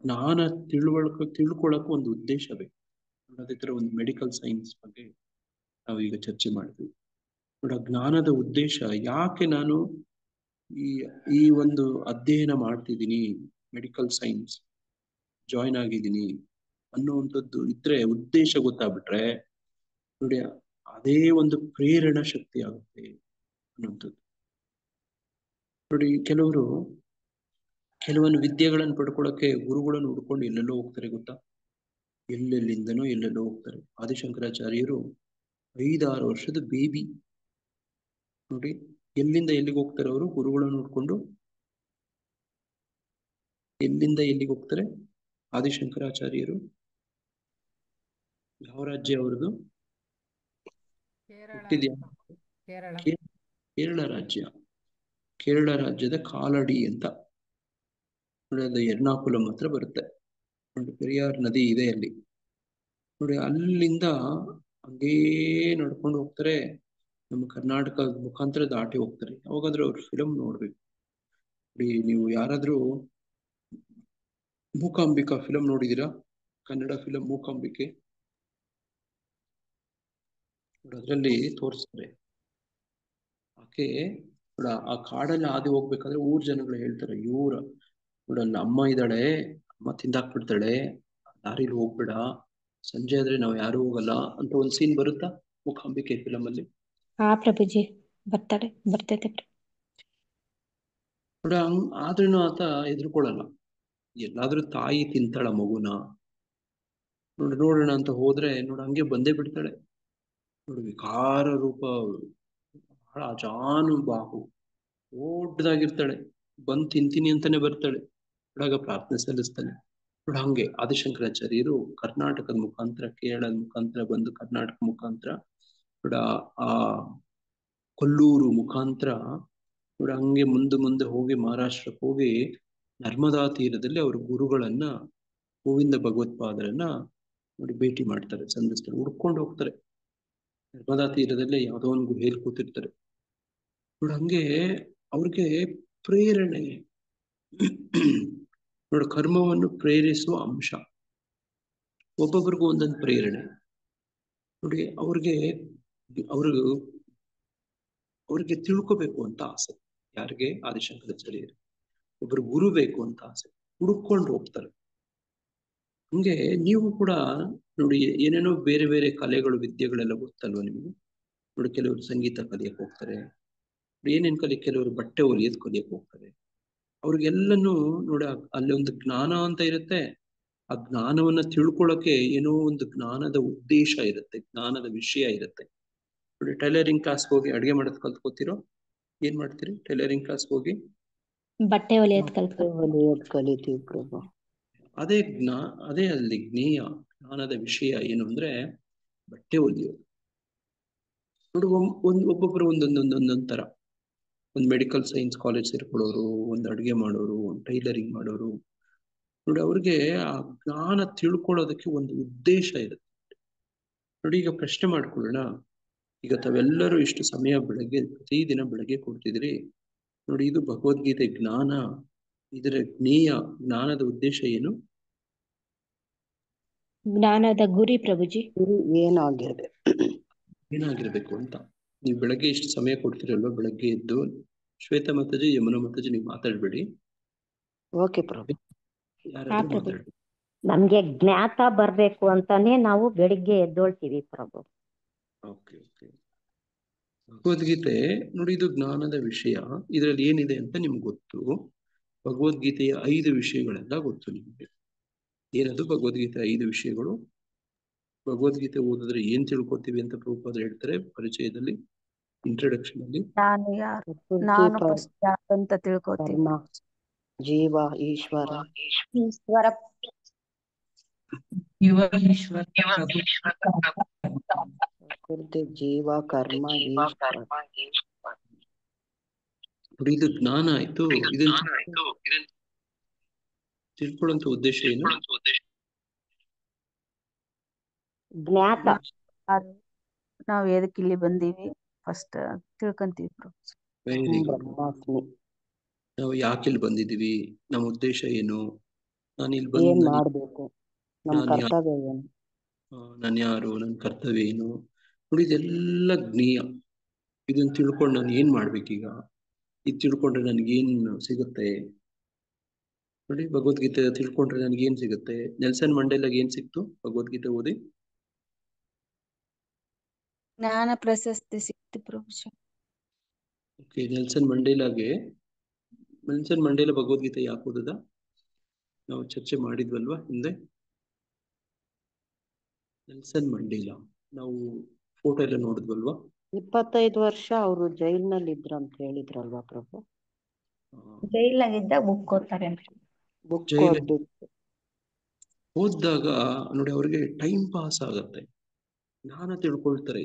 ಜ್ಞಾನ ತಿಳ್ಕೊಳಕ್ಕೂ ಒಂದು ಉದ್ದೇಶ ಬೇಕು. ಅದೇ ತರ ಒಂದು ಮೆಡಿಕಲ್ ಸೈನ್ಸ್ ಬಗ್ಗೆ ನಾವೀಗ ಚರ್ಚೆ ಮಾಡಿದ್ವಿ. ನೋಡಿ ಜ್ಞಾನದ ಉದ್ದೇಶ, ಯಾಕೆ ನಾನು ಈ ಒಂದು ಅಧ್ಯಯನ ಮಾಡ್ತಿದ್ದೀನಿ, ಮೆಡಿಕಲ್ ಸೈನ್ಸ್ ಜಾಯಿನ್ ಆಗಿದ್ದೀನಿ ಅನ್ನುವಂಥದ್ದು ಇದ್ರೆ, ಉದ್ದೇಶ ಗೊತ್ತಾಗ್ಬಿಟ್ರೆ ನೋಡಿ ಅದೇ ಒಂದು ಪ್ರೇರಣಾ ಶಕ್ತಿ ಆಗುತ್ತೆ ಅನ್ನುವಂಥದ್ದು. ನೋಡಿ ಕೆಲವೊಂದು ವಿದ್ಯೆಗಳನ್ನು ಪಡ್ಕೊಳ್ಳೋಕೆ ಗುರುಗಳನ್ನು ಹುಡ್ಕೊಂಡು ಎಲ್ಲೆಲ್ಲೋ ಹೋಗ್ತಾರೆ ಗೊತ್ತಾ, ಎಲ್ಲೆಲ್ಲೋ ಹೋಗ್ತಾರೆ. ಆದಿಶಂಕರಾಚಾರ್ಯರು 5-6 ವರ್ಷದ ಬೇಬಿ ನೋಡಿ ಎಲ್ಲಿಂದ ಎಲ್ಲಿಗೆ ಹೋಗ್ತಾರೆ ಅವರು ಗುರುಗಳನ್ನು ಹುಡ್ಕೊಂಡು. ಎಲ್ಲಿಂದ ಎಲ್ಲಿಗೆ ಹೋಗ್ತಾರೆ ಆದಿಶಂಕರಾಚಾರ್ಯರು? ಯಾವ ರಾಜ್ಯ ಅವರದು? ಹುಟ್ಟಿದ್ಯಾ? ಕೇರಳ ರಾಜ್ಯ. ಕೇರಳ ರಾಜ್ಯದ ಕಾಲಡಿ ಅಂತ ನೋಡಿ, ಅದು ಎರ್ನಾಕುಲಂ ಹತ್ರ ಬರುತ್ತೆ ನೋಡಿ. ಪೆರಿಯಾರ್ ನದಿ ಇದೆ ಅಲ್ಲಿ ನೋಡಿ. ಅಲ್ಲಿಂದ ಹಂಗೇ ನಡ್ಕೊಂಡು ಹೋಗ್ತಾರೆ, ನಮ್ಮ ಕರ್ನಾಟಕ ಮುಖಾಂತರ ದಾಟಿ ಹೋಗ್ತಾರೆ. ಯಾವಾಗಾದ್ರೂ ಅವ್ರ ಫಿಲಮ್ ನೋಡ್ಬೇಕು ನೋಡಿ. ನೀವು ಯಾರಾದ್ರೂ ಮೂಕಾಂಬಿಕಾ ಫಿಲಮ್ ನೋಡಿದೀರಾ? ಕನ್ನಡ ಫಿಲಮ್ ಮೂಕಾಂಬಿಕೆ. ಅದರಲ್ಲಿ ತೋರಿಸ್ತಾರೆ ಆಕೆ ಆ ಕಾಡಲ್ಲಿ ಹಾದಿ ಹೋಗ್ಬೇಕಾದ್ರೆ ಊರ್ ಜನಗಳು ಹೇಳ್ತಾರೆ, ನೋಡಲ್ಲ ಅಮ್ಮ ಇದ್ದಾಳೆ, ಅಮ್ಮ ತಿಂದಾಕ್ಬಿಡ್ತಾಳೆ, ದಾರಿಲಿ ಹೋಗ್ಬೇಡ, ಸಂಜೆ ಆದ್ರೆ ನಾವ್ ಯಾರು ಹೋಗಲ್ಲ ಅಂತ ಒಂದ್ ಸೀನ್ ಬರುತ್ತಾ ಮೂಕಾಂಬಿಕೆ ಫಿಲಮ್ ಅಲ್ಲಿ? ಹಾ ಪ್ರಭುಜಿ ಬರ್ತೈತೆ ನೋಡ. ಆದ್ರೂ ಆತ ಎದುರ್ಕೊಳ್ಳಲ್ಲ. ಎಲ್ಲಾದ್ರೂ ತಾಯಿ ತಿಂತಾಳ ಮಗುನ ನೋಡೋಣ ಅಂತ ಹೋದ್ರೆ ಹಂಗೆ ಬಂದೇ ಬಿಡ್ತಾಳೆ ನೋಡಿ. ವಿಕಾರ ರೂಪ, ಬಹಳ ಅಜಾನುಬಾಹು, ದೊಡ್ಡದಾಗಿರ್ತಾಳೆ. ಬಂದ್ ತಿಂತೀನಿ ಅಂತಾನೆ ಬರ್ತಾಳೆ. ನೋಡಾಗ ಪ್ರಾರ್ಥನೆ ಸಲ್ಲಿಸ್ತಾನೆ ನೋಡ. ಹಂಗೆ ಆದಿಶಂಕರಾಚಾರ್ಯರು ಕರ್ನಾಟಕದ ಮುಖಾಂತರ, ಕೇರಳದ ಮುಖಾಂತರ ಬಂದು ಕರ್ನಾಟಕ ಮುಖಾಂತರ ನೋಡ ಆ ಕೊಲ್ಲೂರು ಮುಖಾಂತರ ನೋಡ ಹಂಗೆ ಮುಂದೆ ಹೋಗಿ ಮಹಾರಾಷ್ಟ್ರಕ್ಕೆ ಹೋಗಿ ನರ್ಮದಾ ತೀರದಲ್ಲಿ ಅವ್ರ ಗುರುಗಳನ್ನ ಗೋವಿಂದ ಭಗವತ್ಪಾದರನ್ನ ನೋಡಿ ಭೇಟಿ ಮಾಡ್ತಾರೆ, ಸಂಧಿಸ್ತಾರೆ, ಹುಡ್ಕೊಂಡು ಹೋಗ್ತಾರೆ. ನರ್ಮದಾ ತೀರದಲ್ಲೇ ಯಾವುದೋ ಒಂದು ಗುಹೆಯಲ್ಲಿ ಕೂತಿರ್ತಾರೆ ನೋಡಿ. ಹಂಗೆ ಅವ್ರಿಗೆ ಪ್ರೇರಣೆ ನೋಡಿ, ಕರ್ಮವನ್ನು ಪ್ರೇರಿಸುವ ಅಂಶ. ಒಬ್ಬೊಬ್ರಿಗೂ ಒಂದೊಂದು ಪ್ರೇರಣೆ ನೋಡಿ. ಅವ್ರಿಗೆ ತಿಳ್ಕೋಬೇಕು ಅಂತ ಆಸೆ. ಯಾರಿಗೆ? ಆದಿಶಂಕರಾಚಾರ್ಯರು. ಒಬ್ರು ಗುರು ಬೇಕು ಅಂತ ಆಸೆ, ಹುಡುಕೊಂಡು ಹೋಗ್ತಾರೆ. ಹಂಗೆ ನೀವು ಕೂಡ ನೋಡಿ ಏನೇನೋ ಬೇರೆ ಬೇರೆ ಕಲೆಗಳು, ವಿದ್ಯೆಗಳೆಲ್ಲ ಗೊತ್ತಲ್ವ ನಿಮ್ಗೆ ನೋಡಿ. ಕೆಲವರು ಸಂಗೀತ ಕಲಿಯಕ್ಕೆ ಹೋಗ್ತಾರೆ, ಏನೇನ್ ಕೆಲವರು ಬಟ್ಟೆ ಹೊಲಿಯೋದ್ ಕಲಿಯಕ್ಕೆ ಹೋಗ್ತಾರೆ. ಅವ್ರಿಗೆಲ್ಲನೂ ನೋಡಿ ಅಲ್ಲಿ ಒಂದು ಜ್ಞಾನ ಅಂತ ಇರುತ್ತೆ. ಆ ಜ್ಞಾನವನ್ನ ತಿಳ್ಕೊಳಕ್ಕೆ ಏನೋ ಒಂದು ಜ್ಞಾನದ ಉದ್ದೇಶ ಇರುತ್ತೆ, ಜ್ಞಾನದ ವಿಷಯ ಇರುತ್ತೆ ನೋಡಿ. ಟೈಲರಿಂಗ್ ಕ್ಲಾಸ್ಗೆ ಹೋಗಿ ಅಡುಗೆ ಮಾಡೋದ್ ಕಲ್ತ್ಕೋತಿರೋ? ಏನ್ ಮಾಡ್ತೀರಿ ಟೈಲರಿಂಗ್ ಕ್ಲಾಸ್ಗೆ ಹೋಗಿ? ಬಟ್ಟೆ ಹೊಲಿಯೋದ್ ಕಲಿತೀವಿ ಪ್ರಭು. ಅದೇ ಅಲ್ಲಿ ಜ್ಞೇಯ ಜ್ಞಾನದ ವಿಷಯ ಏನು ಅಂದ್ರೆ ಬಟ್ಟೆ ಹೊಲಿಯೋದು. ನೋಡಿ, ಒಬ್ಬೊಬ್ಬರು ಒಂದೊಂದೊಂದೊಂದೊಂದ್ ತರ. ಒಂದು ಮೆಡಿಕಲ್ ಸೈನ್ಸ್ ಕಾಲೇಜ್ ಸೇರ್ಕೊಳ್ಳೋರು, ಒಂದು ಅಡುಗೆ ಮಾಡೋರು, ಒಂದು ಟೈಲರಿಂಗ್ ಮಾಡೋರು. ನೋಡಿ, ಅವ್ರಿಗೆ ಆ ಜ್ಞಾನ ತಿಳ್ಕೊಳ್ಳೋದಕ್ಕೆ ಒಂದು ಉದ್ದೇಶ ಇರುತ್ತೆ. ನೋಡಿ, ಈಗ ಪ್ರಶ್ನೆ ಮಾಡ್ಕೊಳ್ಳೋಣ. ಈಗ ತಾವೆಲ್ಲರೂ ಇಷ್ಟು ಸಮಯ ಪ್ರತಿದಿನ ಬೆಳಗ್ಗೆ ಕೊಡ್ತಿದ್ರಿ. ನೋಡಿ, ಇದು ಭಗವದ್ಗೀತೆ ಜ್ಞಾನ. ಇದರ ಜ್ಞಾನದ ಉದ್ದೇಶ ಏನು? ಜ್ಞಾನದ ಗುರಿ ಪ್ರಭುಜಿ. ಏನಾಗಿರ್ಬೇಕು ಅಂತ ನೀವು ಬೆಳಗ್ಗೆ ಇಷ್ಟು ಸಮಯ ಕೊಡ್ತೀರಲ್ವ, ಬೆಳಗ್ಗೆ ಎದ್ದು. ಶ್ವೇತಾ ಮಾತಾಜಿ, ಯಮುನಾ ಮಾತಾಜಿ, ನೀವು ಮಾತಾಡ್ಬೇಡಿ. ಓಕೆ ಪ್ರಭು. ಯಾರಾದ್ರೂ ಮಾತಾಡ್ಬೇಡಿ. ನಮ್ಗೆ ಜ್ಞಾತ ಬರ್ಬೇಕು ಅಂತಾನೆ ನಾವು ಬೆಳಿಗ್ಗೆ ಎದ್ದೋಳ್ತೀವಿ ಪ್ರಭು. ಓಕೆ. ಭಗವದ್ಗೀತೆ ನೋಡಿ, ಇದು ಜ್ಞಾನದ ವಿಷಯ. ಇದರಲ್ಲಿ ಏನಿದೆ ಅಂತ ನಿಮ್ಗೆ ಗೊತ್ತು. ಭಗವದ್ಗೀತೆಯ 5 ವಿಷಯಗಳೆಲ್ಲ ಗೊತ್ತು ನಿಮಗೆ. ಏನದು ಭಗವದ್ಗೀತೆ 5 ವಿಷಯಗಳು? ಭಗವದ್ಗೀತೆ ಓದಿದ್ರೆ ಏನ್ ತಿಳ್ಕೊತೀವಿ ಅಂತ ಪ್ರಭುಪಾದರು ಹೇಳ್ತಾರೆ ಪರಿಚಯದಲ್ಲಿ, ಇಂಟ್ರೊಡಕ್ಷನ್ ಅಲ್ಲಿ. ನಾನು ಫಸ್ಟ್ ಅಂತ ತಿಳ್ಕೊತೀನಿ. ಜೀವ ಈಶ್ವರ, ಪ್ರಕೃತಿ, ಜೀವ, ಕರ್ಮ, ಈಶ್ವರ. ನೋಡಿ, ಇದು ಜ್ಞಾನ ಆಯ್ತು. ಇದನ್ನ ತಿಳ್ಕೊಳ್ಳುವಂತ ಉದ್ದೇಶ ಏನು? ಜ್ಞಾತ. ನಾವ್ ಎದಕ್ ಇಲ್ಲಿ ಬಂದೀವಿ ಫಸ್ಟ್ ತಿಳ್ಕೊಂತೀವಿ. Very good. ನಾವು ಯಾಕೆ ಇಲ್ಲಿ ಬಂದಿದೀವಿ, ನಮ್ಮ ಉದ್ದೇಶ ಏನು, ನಾನು ಇಲ್ಲಿ ಬಂದು ಮಾಡ್ಬೇಕು, ನಮ್ಮ ಕರ್ತವ್ಯ ಏನು, ನಾನು ಯಾರು, ನನ್ನ ಕರ್ತವ್ಯ ಏನು. ನೋಡಿ, ಇದೆಲ್ಲ ಜ್ಞೇಯ. ಇದನ್ನ ತಿಳ್ಕೊಂಡು ನಾನು ಏನ್ ಮಾಡ್ಬೇಕೀಗ, ಇದು ತಿಳ್ಕೊಂಡ್ರೆ ನನ್ಗೇನ್ ಸಿಗುತ್ತೆ? ನೋಡಿ, ಭಗವದ್ಗೀತೆ ತಿಳ್ಕೊಂಡ್ರೆ ನನ್ಗೇನ್ ಸಿಗುತ್ತೆ? ನೆಲ್ಸನ್ ಮಂಡೇಲಾಗ ಏನ್ ಸಿಕ್ತು ಭಗವದ್ಗೀತೆ ಓದಿ? ಜ್ಞಾನ ಪ್ರಶಸ್ತಿ ಸಿಕ್ತು ಪ್ರಭು. ಓಕೆ, ನೆಲ್ಸನ್ ಮಂಡೇಲ ಭಗವದ್ಗೀತೆ ಯಾಕೆ ಓದದ? ನಾವು ಚರ್ಚೆ ಮಾಡಿದ್ವಲ್ವಾ ಹಿಂದೆ. ನೆಲ್ಸನ್ ಮಂಡೇಲ ನಾವು ಫೋಟೋ ಎಲ್ಲ ನೋಡಿದ್ವಲ್ವಾ? 25 ವರ್ಷ ಅವರು ಜೈಲ್ನಲ್ಲಿ ಇದ್ರಂತ ಹೇಳಿದ್ರಲ್ವಾ ಪ್ರಭು? ಜೈಲಾಗಿದ್ದ ಬುಕ್ ಓದ್ತಾರೆ. ಬುಕ್ ಓದಿದಾಗ ನೋಡಿ, ಅವ್ರಿಗೆ ಟೈಮ್ ಪಾಸ್ ಆಗತ್ತೆ, ಜ್ಞಾನ ತಿಳ್ಕೊಳ್ತಾರೆ,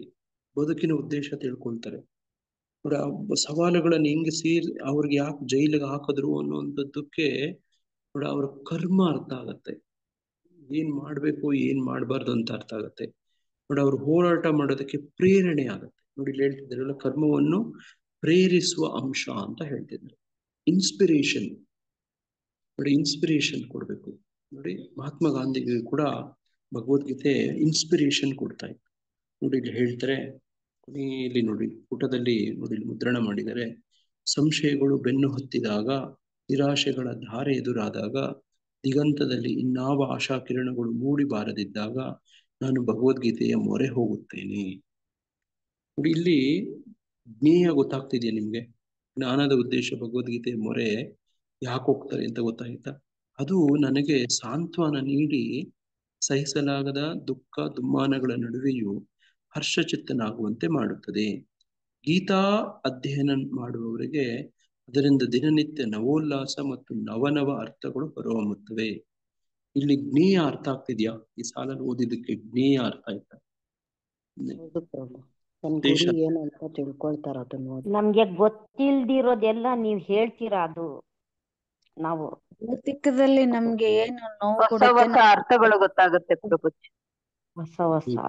ಬದುಕಿನ ಉದ್ದೇಶ ತಿಳ್ಕೊಳ್ತಾರೆ. ನೋಡಿ, ಆ ಸವಾಲುಗಳನ್ನ ಹೆಂಗೆ ಅವ್ರಿಗೆ ಯಾಕೆ ಜೈಲಿಗೆ ಹಾಕಿದ್ರು ಅನ್ನುವಂಥದ್ದಕ್ಕೆ ನೋಡಿ ಅವ್ರ ಕರ್ಮ ಅರ್ಥ ಆಗತ್ತೆ. ಏನ್ ಮಾಡ್ಬೇಕು, ಏನ್ ಮಾಡ್ಬಾರ್ದು ಅಂತ ಅರ್ಥ ಆಗತ್ತೆ. ನೋಡಿ, ಅವ್ರು ಹೋರಾಟ ಮಾಡೋದಕ್ಕೆ ಪ್ರೇರಣೆ ಆಗತ್ತೆ. ನೋಡಿ, ಇಲ್ಲಿ ಹೇಳ್ತಿದ್ದಾರಲ್ಲ, ಕರ್ಮವನ್ನು ಪ್ರೇರಿಸುವ ಅಂಶ ಅಂತ ಹೇಳ್ತಿದ್ರು. ಇನ್ಸ್ಪಿರೇಷನ್. ನೋಡಿ, ಇನ್ಸ್ಪಿರೇಷನ್ ಕೊಡ್ಬೇಕು. ನೋಡಿ, ಮಹಾತ್ಮ ಗಾಂಧಿಗೆ ಕೂಡ ಭಗವದ್ಗೀತೆ ಇನ್ಸ್ಪಿರೇಷನ್ ಕೊಡ್ತಾ ಇತ್ತು. ನೋಡಿ, ಇಲ್ಲಿ ಹೇಳ್ತಾರೆ ಇಲ್ಲಿ ನೋಡಿ, ಪುಟದಲ್ಲಿ ನೋಡಿ, ಮುದ್ರಣ ಮಾಡಿದರೆ, ಸಂಶಯಗಳು ಬೆನ್ನು ಹತ್ತಿದಾಗ, ನಿರಾಶೆಗಳ ಧಾರೆ ಎದುರಾದಾಗ, ದಿಗಂತದಲ್ಲಿ ಇನ್ನಾವ ಆಶಾ ಕಿರಣಗಳು ಮೂಡಿ ಬಾರದಿದ್ದಾಗ ನಾನು ಭಗವದ್ಗೀತೆಯ ಮೊರೆ ಹೋಗುತ್ತೇನೆ. ನೋಡಿ, ಇಲ್ಲಿ ಜ್ಞೇಯ ಗೊತ್ತಾಗ್ತಿದೆಯಾ ನಿಮ್ಗೆ? ಜ್ಞಾನದ ಉದ್ದೇಶ, ಭಗವದ್ಗೀತೆಯ ಮೊರೆ ಯಾಕೆ ಹೋಗ್ತಾರೆ ಅಂತ ಗೊತ್ತಾಯ್ತಾ? ಅದು ನನಗೆ ಸಾಂತ್ವನ ನೀಡಿ ಸಹಿಸಲಾಗದ ದುಃಖ ದುಮ್ಮಾನಗಳ ನಡುವೆಯೂ ಹರ್ಷಚಿತ್ತನಾಗುವಂತೆ ಮಾಡುತ್ತದೆ. ಗೀತಾ ಅಧ್ಯಯನ ಮಾಡುವವರಿಗೆ ಅದರಿಂದ ದಿನನಿತ್ಯ ನವೋಲ್ಲಾಸ ಮತ್ತು ನವನವ ಅರ್ಥಗಳು ಹೊರಹೊಮ್ಮುತ್ತವೆ. ಇಲ್ಲಿ ಜ್ಞೇಯ ಅರ್ಥ ಆಗ್ತಿದ್ಯಾ? ಈ ಸಾಲಲ್ಲಿ ಓದಿದ್ದಕ್ಕೆ ಜ್ಞೇಯ ಅರ್ಥ ಆಯ್ತಾ? ಏನಂತ ತಿಳ್ಕೊಳ್ತಾರ ಅದನ್ನ. ನಮ್ಗೆ ಗೊತ್ತಿಲ್ದಿರೋದೆಲ್ಲ ನೀವ್ ಹೇಳ್ತೀರಾ. ಅದು ನಾವು ಭೌತಿಕದಲ್ಲಿ ನಮ್ಗೆ ಏನು ನೋವು ಹೊಸ ಅರ್ಥಗಳು ಗೊತ್ತಾಗುತ್ತೆ ಪ್ರಭು. ಹೊಸ